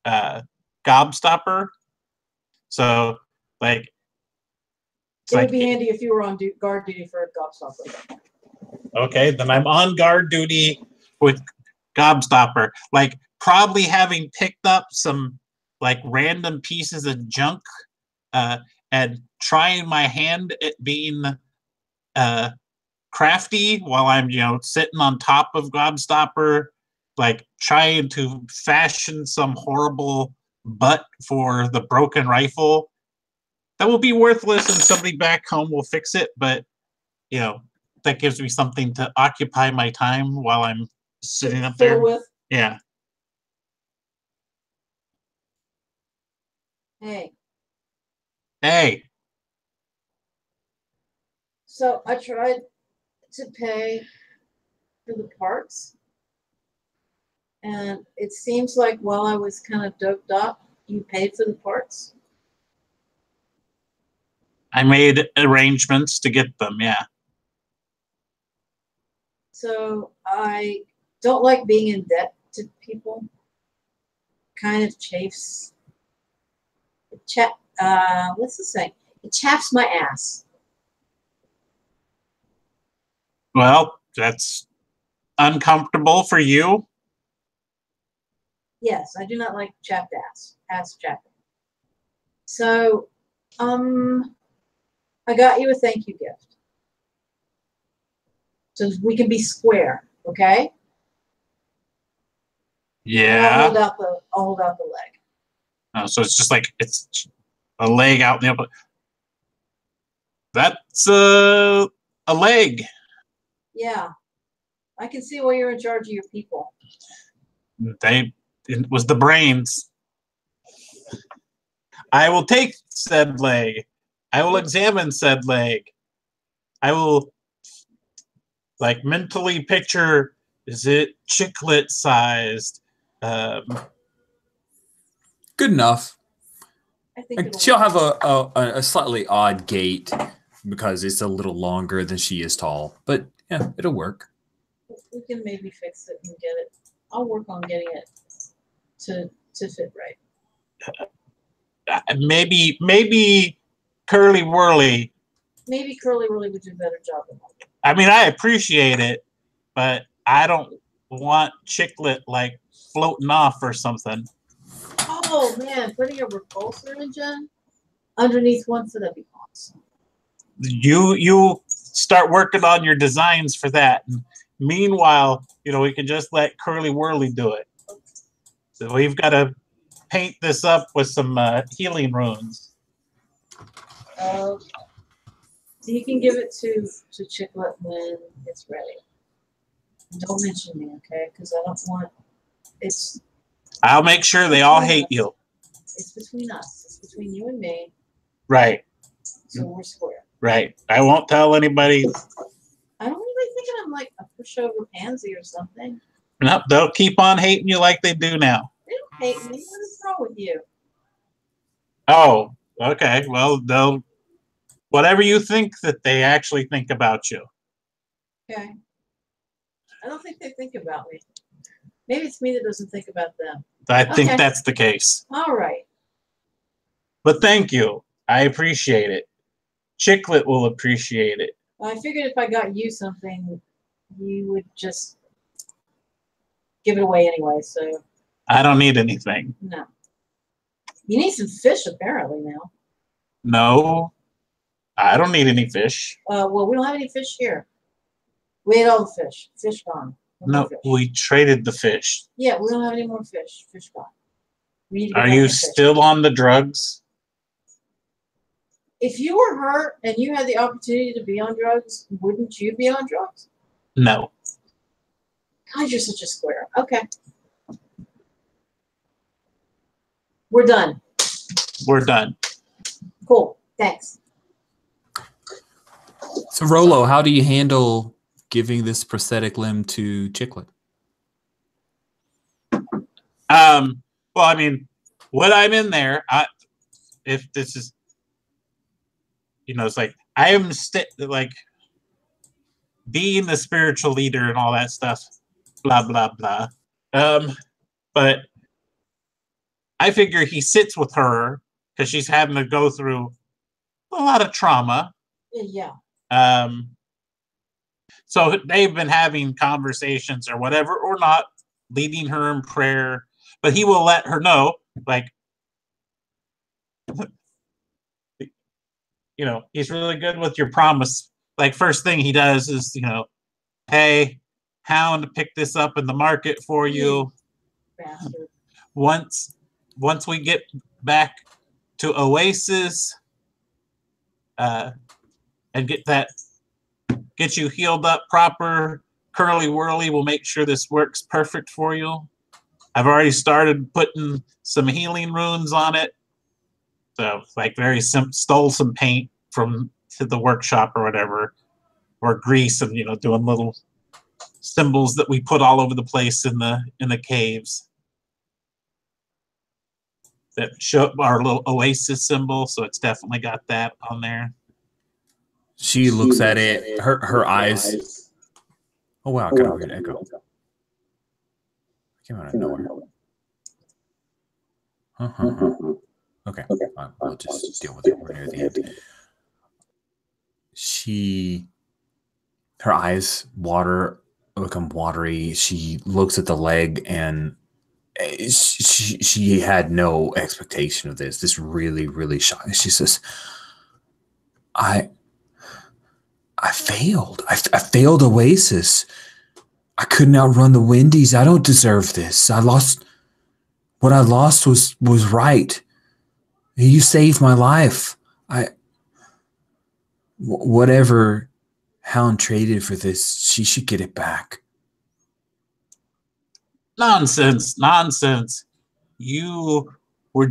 Gobstopper. So, like, it would be handy if you were on guard duty for a Gobstopper. Okay, then I'm on guard duty with Gobstopper. Like, probably having picked up some like random pieces of junk and trying my hand at being crafty while I'm, sitting on top of Gobstopper, like trying to fashion some horrible butt for the broken rifle. That will be worthless and somebody back home will fix it, but, that gives me something to occupy my time while I'm sitting up there. With? Yeah. Hey. So I tried to pay for the parts, and it seems like while I was kind of doped up, you paid for the parts. I made arrangements to get them, yeah. So I don't like being in debt to people. Kind of chafes. What's the saying? It chaps my ass. Well, that's uncomfortable for you. Yes, I do not like chapped ass. Ass chapping. So, I got you a thank you gift. So we can be square, okay? Yeah. I'll hold out the leg. Oh, so it's just like it's a leg out in the open. That's a leg. Yeah. I can see why you're in charge of your people. It was the brains. I will take said leg. I will examine said leg. I will like mentally picture, is it chiclet sized? Good enough. I think She'll have a slightly odd gait because it's a little longer than she is tall. But yeah, it'll work. we can maybe fix it and get it. I'll work on getting it to fit right. Maybe Curly Whirly. Maybe Curly Whirly would do a better job than I. I mean, I appreciate it, but I don't want chiclet like floating off or something. Oh man, putting a repulsor engine underneath one foot, that'd be awesome. You start working on your designs for that. And meanwhile, we can just let Curly Whirly do it. So we've got to paint this up with some healing runes. Okay. So you can give it to Chiclet when it's ready. Don't mention me, okay? Because I don't want it's. I'll make sure they all hate you. It's between us. It's between you and me. Right. So we're square. Right. I won't tell anybody. I don't really think I'm like a pushover pansy or something. Nope, they'll keep on hating you like they do now. They don't hate me. What is wrong with you? Oh, okay. Well, they'll whatever you think that they actually think about you. Okay. I don't think they think about me. Maybe it's me that doesn't think about them. I think that's the case. All right. But thank you. I appreciate it. Chiclet will appreciate it. Well, I figured if I got you something, you would just give it away anyway, so. I don't need anything. No. You need some fish, apparently, now. No. I don't need any fish. Well, we don't have any fish here. We ate all the fish. Fish gone. No, we traded the fish. Yeah, we don't have any more fish. Fish gone. We need to get Are back you to fish. still on the drugs? If you were hurt and you had the opportunity to be on drugs, wouldn't you be on drugs? No. God, you're such a square. Okay. We're done. We're done. Cool. Thanks. So Rolo, how do you handle giving this prosthetic limb to Chiclet? Well, I mean, when I'm in there, if this is, it's like I am like being the spiritual leader and all that stuff, blah blah blah. But I figure he sits with her because she's having to go through a lot of trauma. Yeah. So they've been having conversations or whatever, or not, leading her in prayer. But he will let her know, like, he's really good with your promise. Like, first thing he does is, hey, hound, pick this up in the market for you. Bastard. Once we get back to Oasis, and get you healed up proper, Curly Whirly will make sure this works perfect for you. I've already started putting some healing runes on it. So, like, stole some paint from the workshop or whatever, or grease, and doing little symbols that we put all over the place in the caves that show our little Oasis symbol. So it's definitely got that on there. She looks at it. Her eyes. Oh wow! I got an echo. Came out of nowhere. Okay, we'll just deal with it. We're near the end. Her eyes become watery. She looks at the leg, and she had no expectation of this. This really, really shocked. She says, I failed. I failed Oasis. I couldn't outrun the Windies. I don't deserve this. I lost. What I lost was right. You saved my life. Whatever Hound traded for this, she should get it back. Nonsense. You were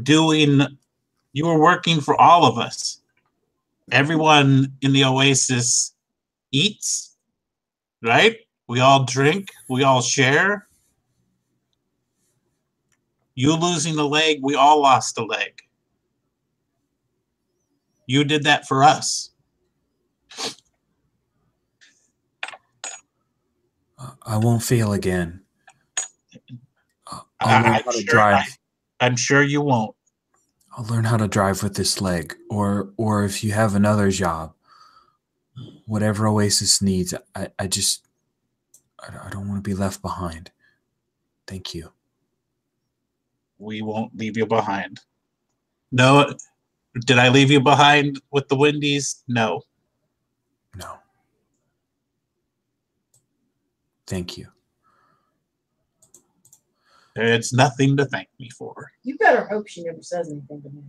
working for all of us. Everyone in the Oasis eats, right? We all drink, we all share. You losing a leg, we all lost a leg. You did that for us. I won't fail again. I'll learn how to drive. I'm sure you won't. I'll learn how to drive with this leg, or if you have another job, whatever Oasis needs. I don't want to be left behind. Thank you. We won't leave you behind. No, did I leave you behind with the Windies? No. No. Thank you. It's nothing to thank me for. You better hope she never says anything to me.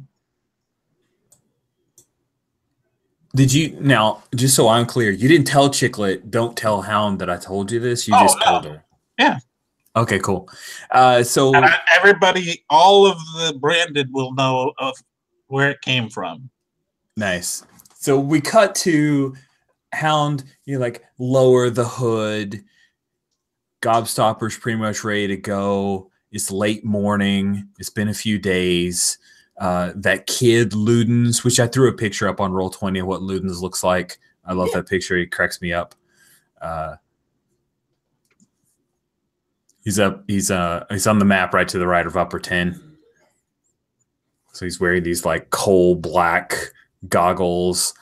Did you, now, just so I'm clear, you didn't tell Chicklet, don't tell Hound that I told you this? You just told her? Yeah. Okay, cool. So everybody, all of the branded will know of where it came from. Nice. So we cut to Hound, lower the hood. Gobstopper's pretty much ready to go. It's late morning. It's been a few days. That kid Ludens, which I threw a picture up on Roll20 of what Ludens looks like. I love that picture. He cracks me up. He's on the map right to the right of upper 10. So he's wearing these coal black goggles.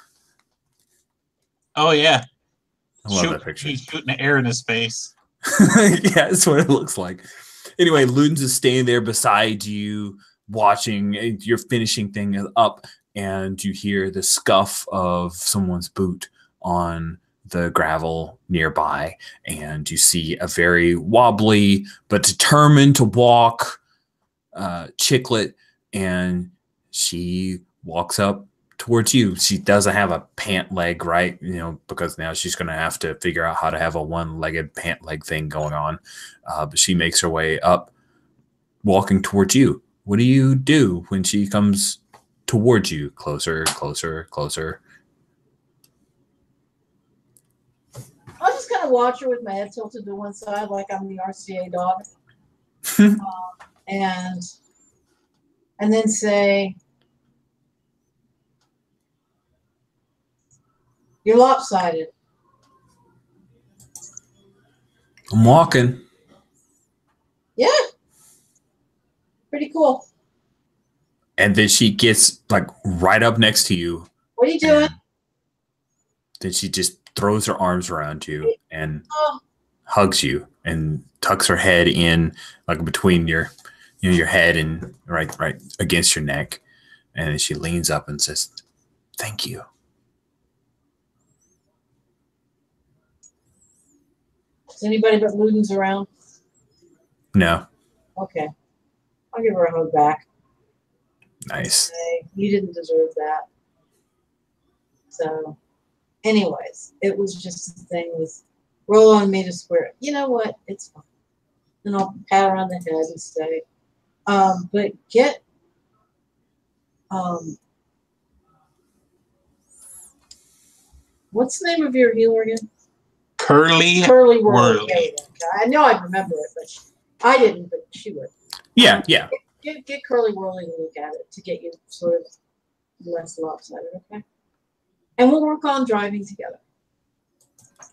Oh yeah. I love that picture. He's shooting the air in his face. Yeah, that's what it looks like. Anyway, Ludens is staying there beside you, watching. You're finishing things up, and you hear the scuff of someone's boot on the gravel nearby, and you see a very wobbly but determined to walk Chicklet, and she walks up towards you. She doesn't have a pant leg, right? Because now she's going to have to figure out how to have a one-legged pant leg thing going on. But she makes her way up, walking towards you. What do you do when she comes towards you? Closer, closer, closer. I'll just kind of watch her with my head tilted to one side like I'm the RCA dog. And then say, "You're lopsided." I'm walking. Yeah. Pretty cool. And then she gets right up next to you. What are you doing? Then she just throws her arms around you and hugs you and tucks her head in between your head and right against your neck. And then she leans up and says, "Thank you." Is anybody but Ludens around? No. Okay. I'll give her a hug back. Nice. Okay. You didn't deserve that. So, anyways, it was just a thing with roll on me to square. You know what? It's fine. And I'll pat her on the head and say, but get, what's the name of your healer again? Curly Whirly. I know I'd remember it, but I didn't, but she would. Yeah. Get Curly Whirly to look at it to get you sort of less lopsided, okay? and we'll work on driving together.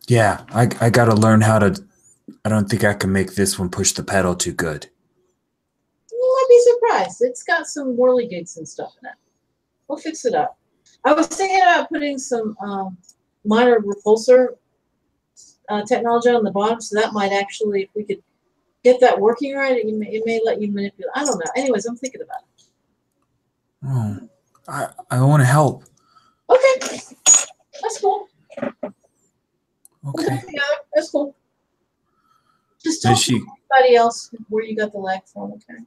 Yeah, I got to learn how to. I don't think I can make this one push the pedal too good. You might be surprised. It's got some whirligigs and stuff in it. We'll fix it up. I was thinking about putting some minor repulsor technology on the bottom, so that might actually, if we could get that working right, it may let you manipulate. I don't know. Anyways, I'm thinking about it. Oh, I want to help. Okay, that's cool. Okay. That's cool. Just tell everybody else where you got the leg from, okay?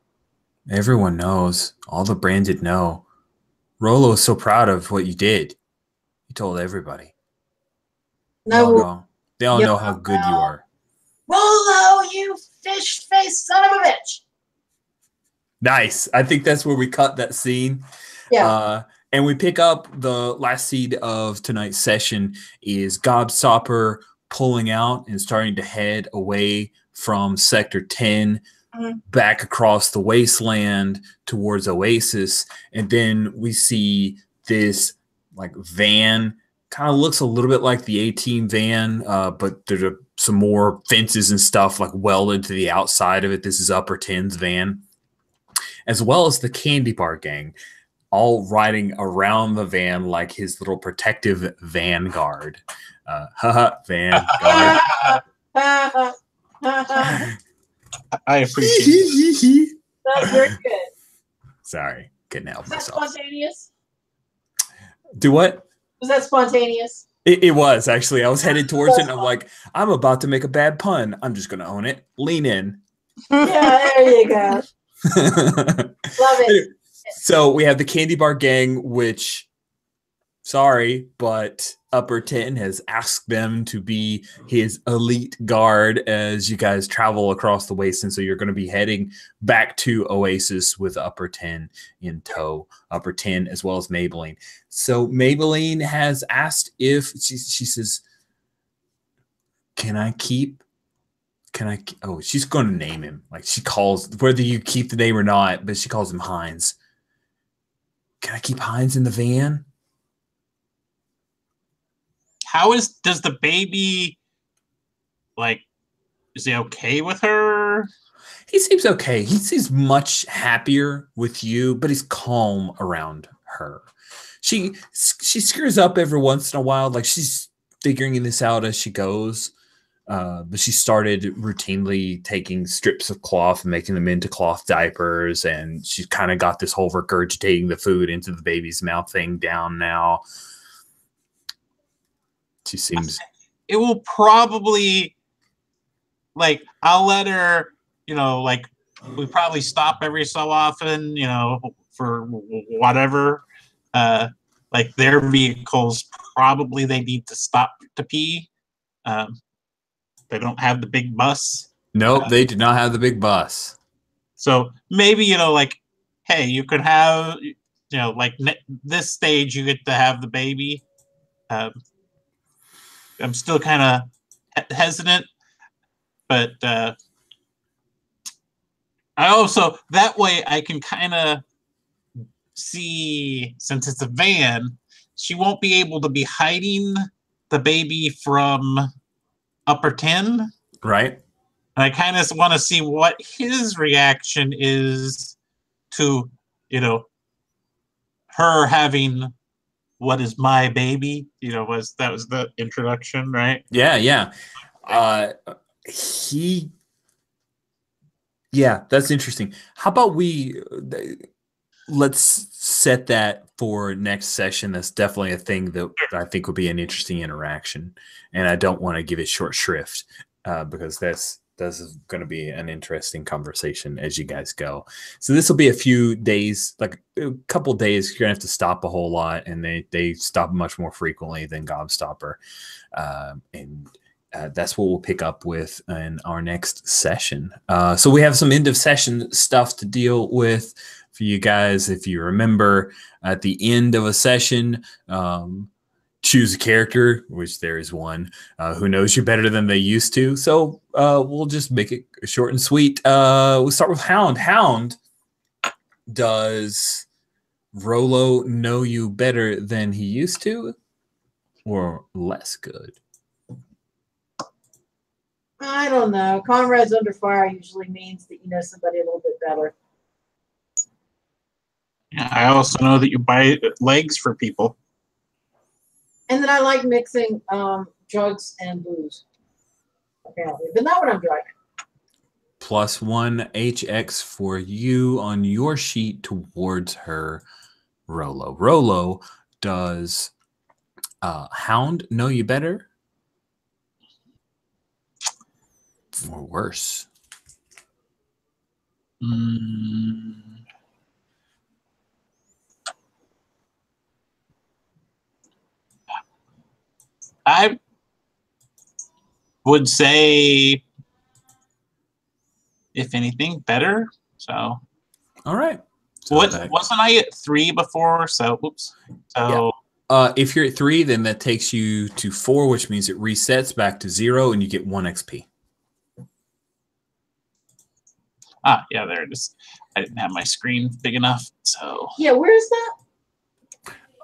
Everyone knows. All the branded know. Rolo is so proud of what you did. He told everybody. No, they all know how good you are. Rolo, you fish-faced son of a bitch. Nice. I think that's where we cut that scene. Yeah. And we pick up the last scene of tonight's session is Gobstopper pulling out and starting to head away from Sector 10 back across the wasteland towards Oasis. And then we see this like van, kind of looks a little bit like the A-Team van, but there's some more fences and stuff like welded to the outside of it. This is Upper 10's van, as well as the Candy Bar Gang, all riding around the van like his little protective vanguard. Vanguard. I appreciate it. That's very good. Sorry, couldn't help Was that myself. spontaneous? Do what? Was that spontaneous? It was, actually. I was headed towards it, and I'm like, I'm about to make a bad pun. I'm just going to own it. Lean in. Yeah, there you go. Love it. So we have the Candy Bar Gang, which, sorry, but Upper 10 has asked them to be his elite guard as you guys travel across the wasteland. So you're going to be heading back to Oasis with Upper 10 in tow. Upper 10 as well as Maybelline. So Maybelline has asked if she says, oh, she's going to name him. Like she calls, whether you keep the name or not, but she calls him Heinz. Can I keep Heinz in the van? Does the baby, like, is he okay with her? He seems okay. He seems much happier with you, but he's calm around her. She screws up every once in a while. Like she's figuring this out as she goes. But she started routinely taking strips of cloth and making them into cloth diapers. And she's kind of got this whole regurgitating the food into the baby's mouth thing down now. She seems... It will probably, like, I'll let her, like, we probably stop every so often, for whatever. Like, their vehicles, probably they need to stop to pee. They don't have the big bus. Nope, they do not have the big bus. So maybe, like, hey, you could have, like, this stage you get to have the baby. I'm still kind of hesitant, but I also, that way I can kind of see, since it's a van, she won't be able to be hiding the baby from Upper 10. Right. And I kind of want to see what his reaction is to, her having what is my baby, that was the introduction, right? Yeah. That's interesting. How about let's set that for next session. That's definitely a thing that I think would be an interesting interaction. And I don't want to give it short shrift because this is going to be an interesting conversation as you guys go. So this will be a few days, like a couple days. You're going to have to stop a whole lot, and they stop much more frequently than Gobstopper. And that's what we'll pick up with in our next session. So we have some end of session stuff to deal with for you guys. If you remember, at the end of a session, choose a character, which there is one, who knows you better than they used to. So we'll just make it short and sweet. We'll start with Hound. Hound, does Rolo know you better than he used to? or less good? I don't know. Comrades under fire usually means that you know somebody a little bit better. Yeah, I also know that you buy legs for people. And then I like mixing drugs and booze, apparently. But not when I'm driving. +1 HX for you on your sheet towards her, Rolo. Rolo, does Hound know you better? Or worse? I would say, if anything, better. So, all right. So wasn't I at 3 before? So, oops. So, if you're at 3, then that takes you to 4, which means it resets back to 0, and you get 1 XP. Yeah, there it is. I didn't have my screen big enough, so. Yeah, where is that?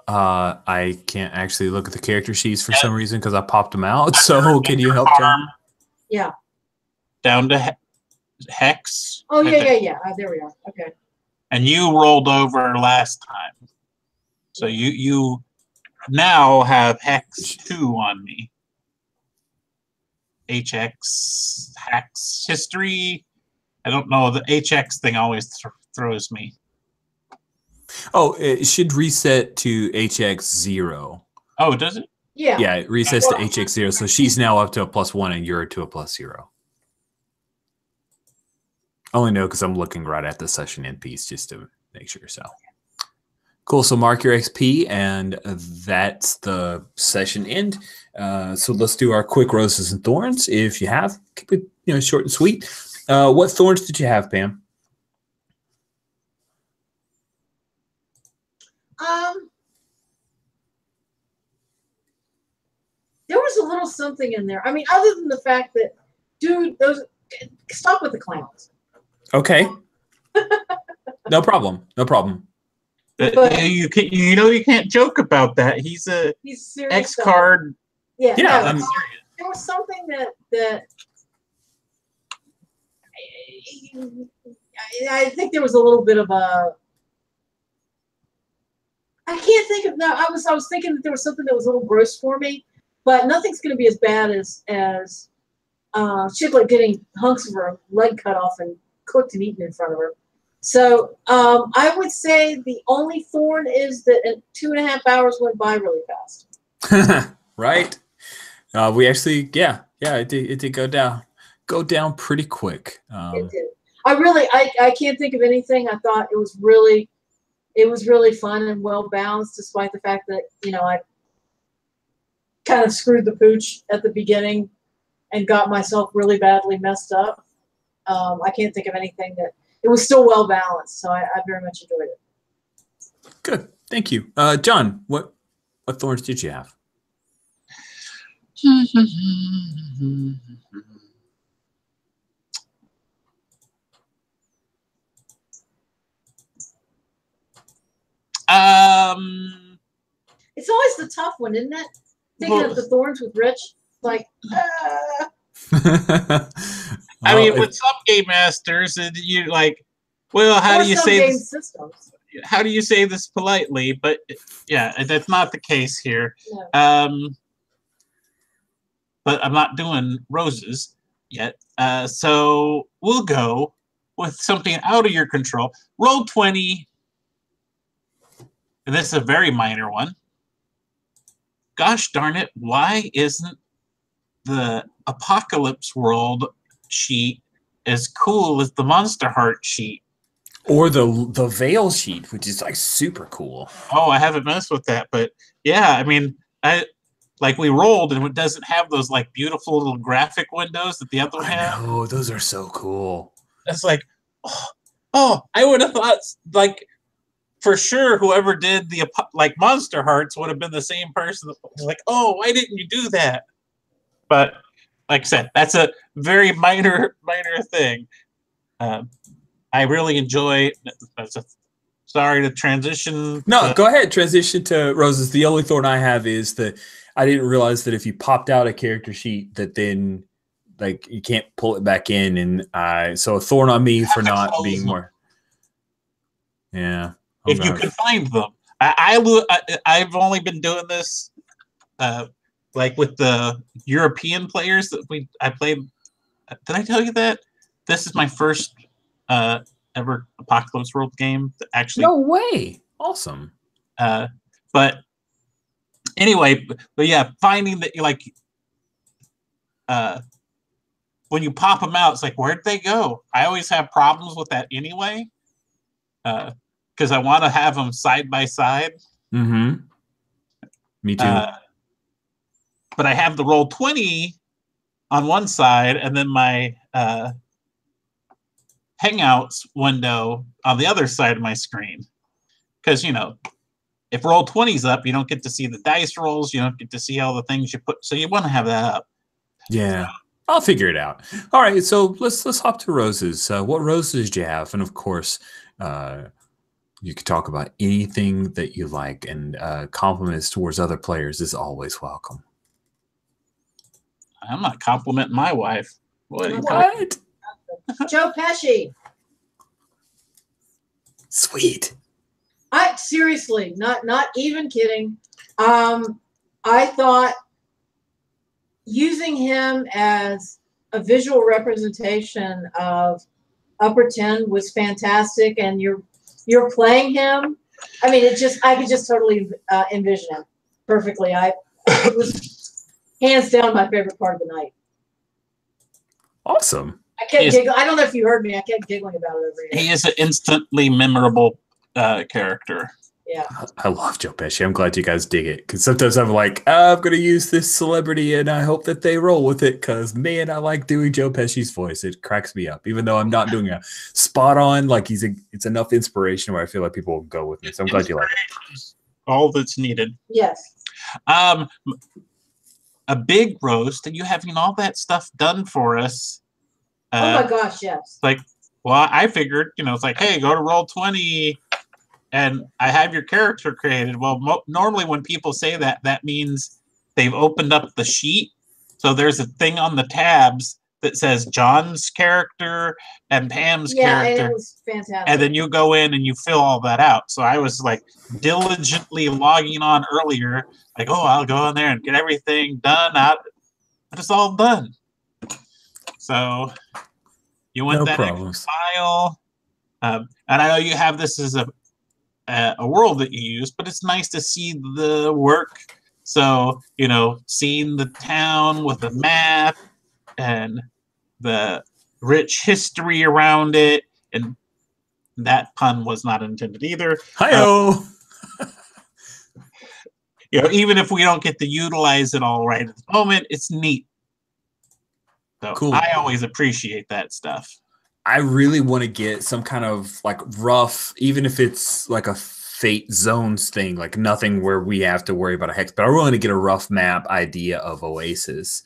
I can't actually look at the character sheets for some reason because I popped them out. So can you help, John? Yeah. Down to Hex. Oh, yeah. There we are. Okay. And you rolled over last time. So you now have Hex 2 on me. HX, Hex, History. I don't know. The HX thing always throws me. Oh, it should reset to HX 0. Oh, does it? Yeah. Yeah, it resets to HX 0. So she's now up to a +1 and you're to a +0. I only know because I'm looking right at the session end piece just to make sure. So cool. So mark your XP, and that's the session end. So let's do our quick roses and thorns. If you have, keep it short and sweet. What thorns did you have, Pam? There was a little something in there. I mean, other than the fact that, dude, stop with the clowns. Okay. No problem. No problem. But, you can't joke about that. He's serious X card. Yeah. Yeah. No, there was something that I think there was a little bit of a. I can't think of. No, I was thinking that there was something that was a little gross for me, but nothing's going to be as bad as she's like getting hunks of her leg cut off and cooked and eaten in front of her. So I would say the only thorn is that 2.5 hours went by really fast. Right. We actually, it did go down pretty quick. It did. I can't think of anything. I thought it was really fun and well balanced, despite the fact that I kind of screwed the pooch at the beginning and got myself really badly messed up. I can't think of anything that. It was still well balanced, so I very much enjoyed it. Good, thank you, John. What thorns did you have? It's always the tough one, isn't it? Thinking of the thorns with Rich, like. I mean, with some game masters, you like, well, how do you say this? Systems. How do you say this politely? But yeah, that's not the case here. No. But I'm not doing roses yet. So we'll go with something out of your control. Roll 20. And this is a very minor one. Gosh darn it, why isn't the Apocalypse World sheet as cool as the Monster Heart sheet? Or the Veil sheet, which is like super cool. Oh, I haven't messed with that, but yeah, I mean, we rolled and it doesn't have those like beautiful little graphic windows that the other one had. Oh, those are so cool. It's like, oh, I would have thought like for sure whoever did the like Monster Hearts would have been the same person that was like, oh, why didn't you do that? But like I said, that's a very minor thing. I really enjoy. Sorry to transition. No, go ahead. Transition to roses. The only thorn I have is I didn't realize that if you popped out a character sheet, that then like you can't pull it back in, and so a thorn on me for not being them. more. Yeah, if you can find them. I've only been doing this, like with the European players that I played. Did I tell you that this is my first ever Apocalypse World game? That actually, no way, awesome. But anyway, but yeah, finding that like when you pop them out, it's like, where'd they go? I always have problems with that anyway, because I want to have them side by side. Mm-hmm. Me too. But I have the Roll20 on one side, and then my Hangouts window on the other side of my screen. Because, you know, if Roll20's up, you don't get to see the dice rolls. You don't get to see all the things you put. So you want to have that up. Yeah. I'll figure it out. All right, so let's hop to roses. What roses do you have? And of course, you can talk about anything that you like, and compliments towards other players is always welcome. I'm not complimenting my wife. What? Joe Pesci. Sweet. I seriously, not even kidding. I thought using him as a visual representation of Upper 10 was fantastic, and you're playing him. I mean, I could just totally envision him perfectly. It was hands down my favorite part of the night. Awesome. I kept giggling. I don't know if you heard me. I kept giggling about it over here. He is an instantly memorable character. Yeah. I love Joe Pesci. I'm glad you guys dig it, because sometimes I'm like, I'm going to use this celebrity and I hope that they roll with it, because, man, I like doing Joe Pesci's voice. It cracks me up, even though I'm not doing a spot on. Like, it's enough inspiration where I feel like people will go with me. So I'm glad you like it. All that's needed. Yes. A big roast, and you having all that stuff done for us. Oh my gosh, yes. Like, well, I figured, you know, it's like, hey, go to Roll20 and I have your character created. Well, normally when people say that, that means they've opened up the sheet. So there's a thing on the tabs that says John's character and Pam's character. And it was fantastic. And then you go in and you fill all that out. So I was like diligently logging on earlier, like, oh, I'll go in there and get everything done. But it's all done. So you want that extra file. And I know you have this as a world that you use, but it's nice to see the work. So, you know, seeing the town with the map and the rich history around it. And that pun was not intended either. Hi-oh! You know, even if we don't get to utilize it all right at the moment, it's neat. So cool. I always appreciate that stuff. I really want to get some kind of like rough, even if it's like a fate zones thing, like nothing where we have to worry about a hex, but I want to get a rough map idea of Oasis.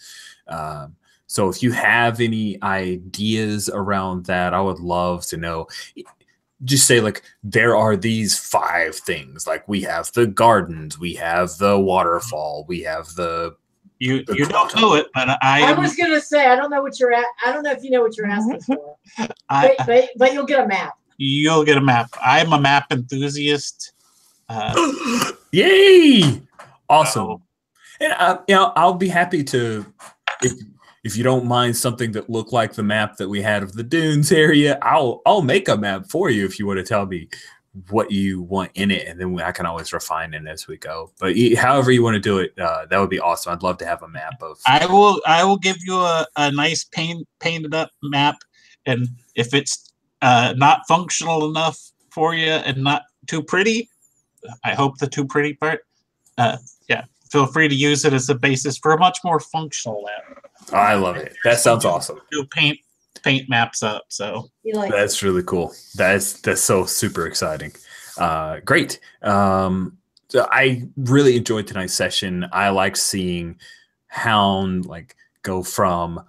So if you have any ideas around that, I would love to know. Just say like, there are these 5 things. Like we have the gardens, we have the waterfall, we have the You don't know it, but I was gonna say I don't know what you're at. I don't know if you know what you're asking for. But you'll get a map. You'll get a map. I'm a map enthusiast. Yay! Awesome. And you know, I'll be happy to, if you don't mind something that looked like the map that we had of the Dunes area, I'll make a map for you if you want to tell me what you want in it, and then I can always refine it as we go. But however you want to do it, that would be awesome. I'd love to have a map of. I will give you a nice painted up map, and if it's not functional enough for you and not too pretty, I hope the too pretty part. Yeah, feel free to use it as a basis for a much more functional map. I love it. That sounds awesome. Do paint maps up. So that's really cool. That's so super exciting. Great. So I really enjoyed tonight's session. I like seeing Hound like go from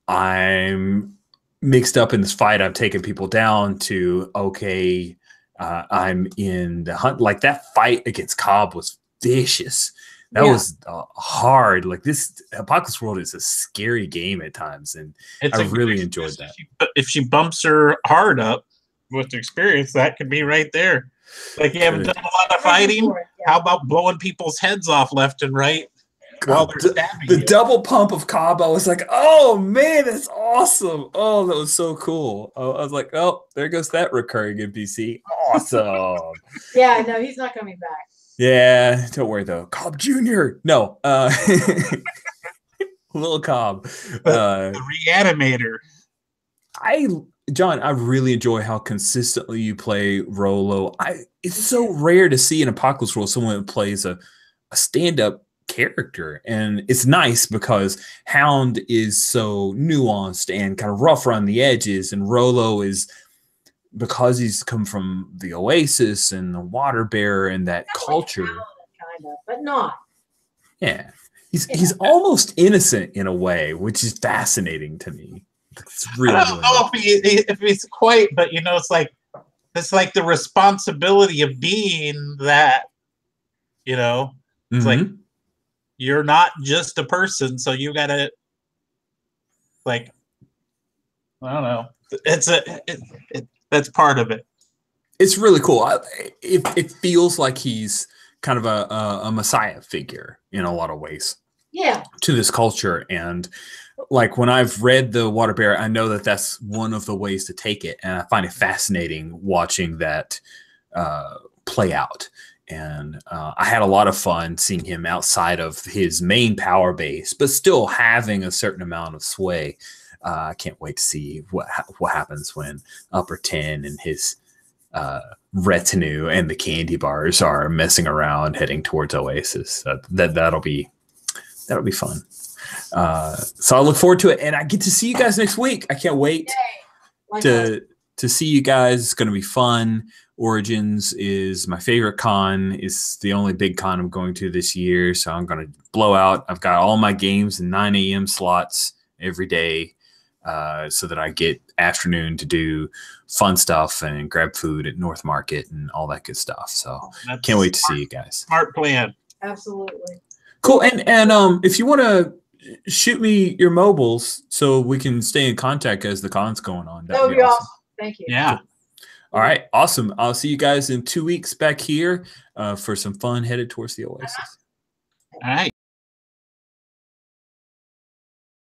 I'm mixed up in this fight, I'm taking people down, to okay, I'm in the hunt. Like that fight against Cobb was vicious. That was hard. Like this Apocalypse World is a scary game at times, and I really enjoyed that. If she bumps her hard up with experience, that could be right there. Like you haven't done a lot of fighting. How about blowing people's heads off left and right? While they're stabbing the you? double pump of Cobb, I was like, oh man, that's awesome. Oh, that was so cool. I was like, oh, there goes that recurring NPC. Awesome. Yeah, no, he's not coming back. Yeah, don't worry though. Cobb Jr. No. Little Cobb. The reanimator. John, I really enjoy how consistently you play Rolo. It's so rare to see in Apocalypse World someone that plays a stand-up character, and it's nice because Hound is so nuanced and kind of rough around the edges, and Rolo is, because he's come from the Oasis and the Water Bearer and that culture, kind of, but not. Yeah, he's almost innocent in a way, which is fascinating to me. It's really, I don't know if he's quite, but you know, it's like the responsibility of being that. You know, it's like you're not just a person, so you gotta, like, I don't know. That's part of it. It's really cool. It feels like he's kind of a messiah figure in a lot of ways. Yeah. To this culture, and like when I've read the Water Bear, I know that that's one of the ways to take it, and I find it fascinating watching that play out. And I had a lot of fun seeing him outside of his main power base, but still having a certain amount of sway. I can't wait to see what happens when Upper 10 and his retinue and the candy bars are messing around heading towards Oasis. That'll be fun. So I look forward to it, and I get to see you guys next week. I can't wait to see you guys. It's going to be fun. Origins is my favorite con. It's the only big con I'm going to this year, so I'm going to blow out. I've got all my games in 9 a.m. slots every day, so that I get afternoon to do fun stuff and grab food at North Market and all that good stuff. So can't wait to see you guys. Smart plan. Absolutely. Cool. And if you want to shoot me your mobiles so we can stay in contact as the con's going on. That would be awesome. Thank you. Yeah. All right. Awesome. I'll see you guys in 2 weeks back here for some fun headed towards the Oasis. All right.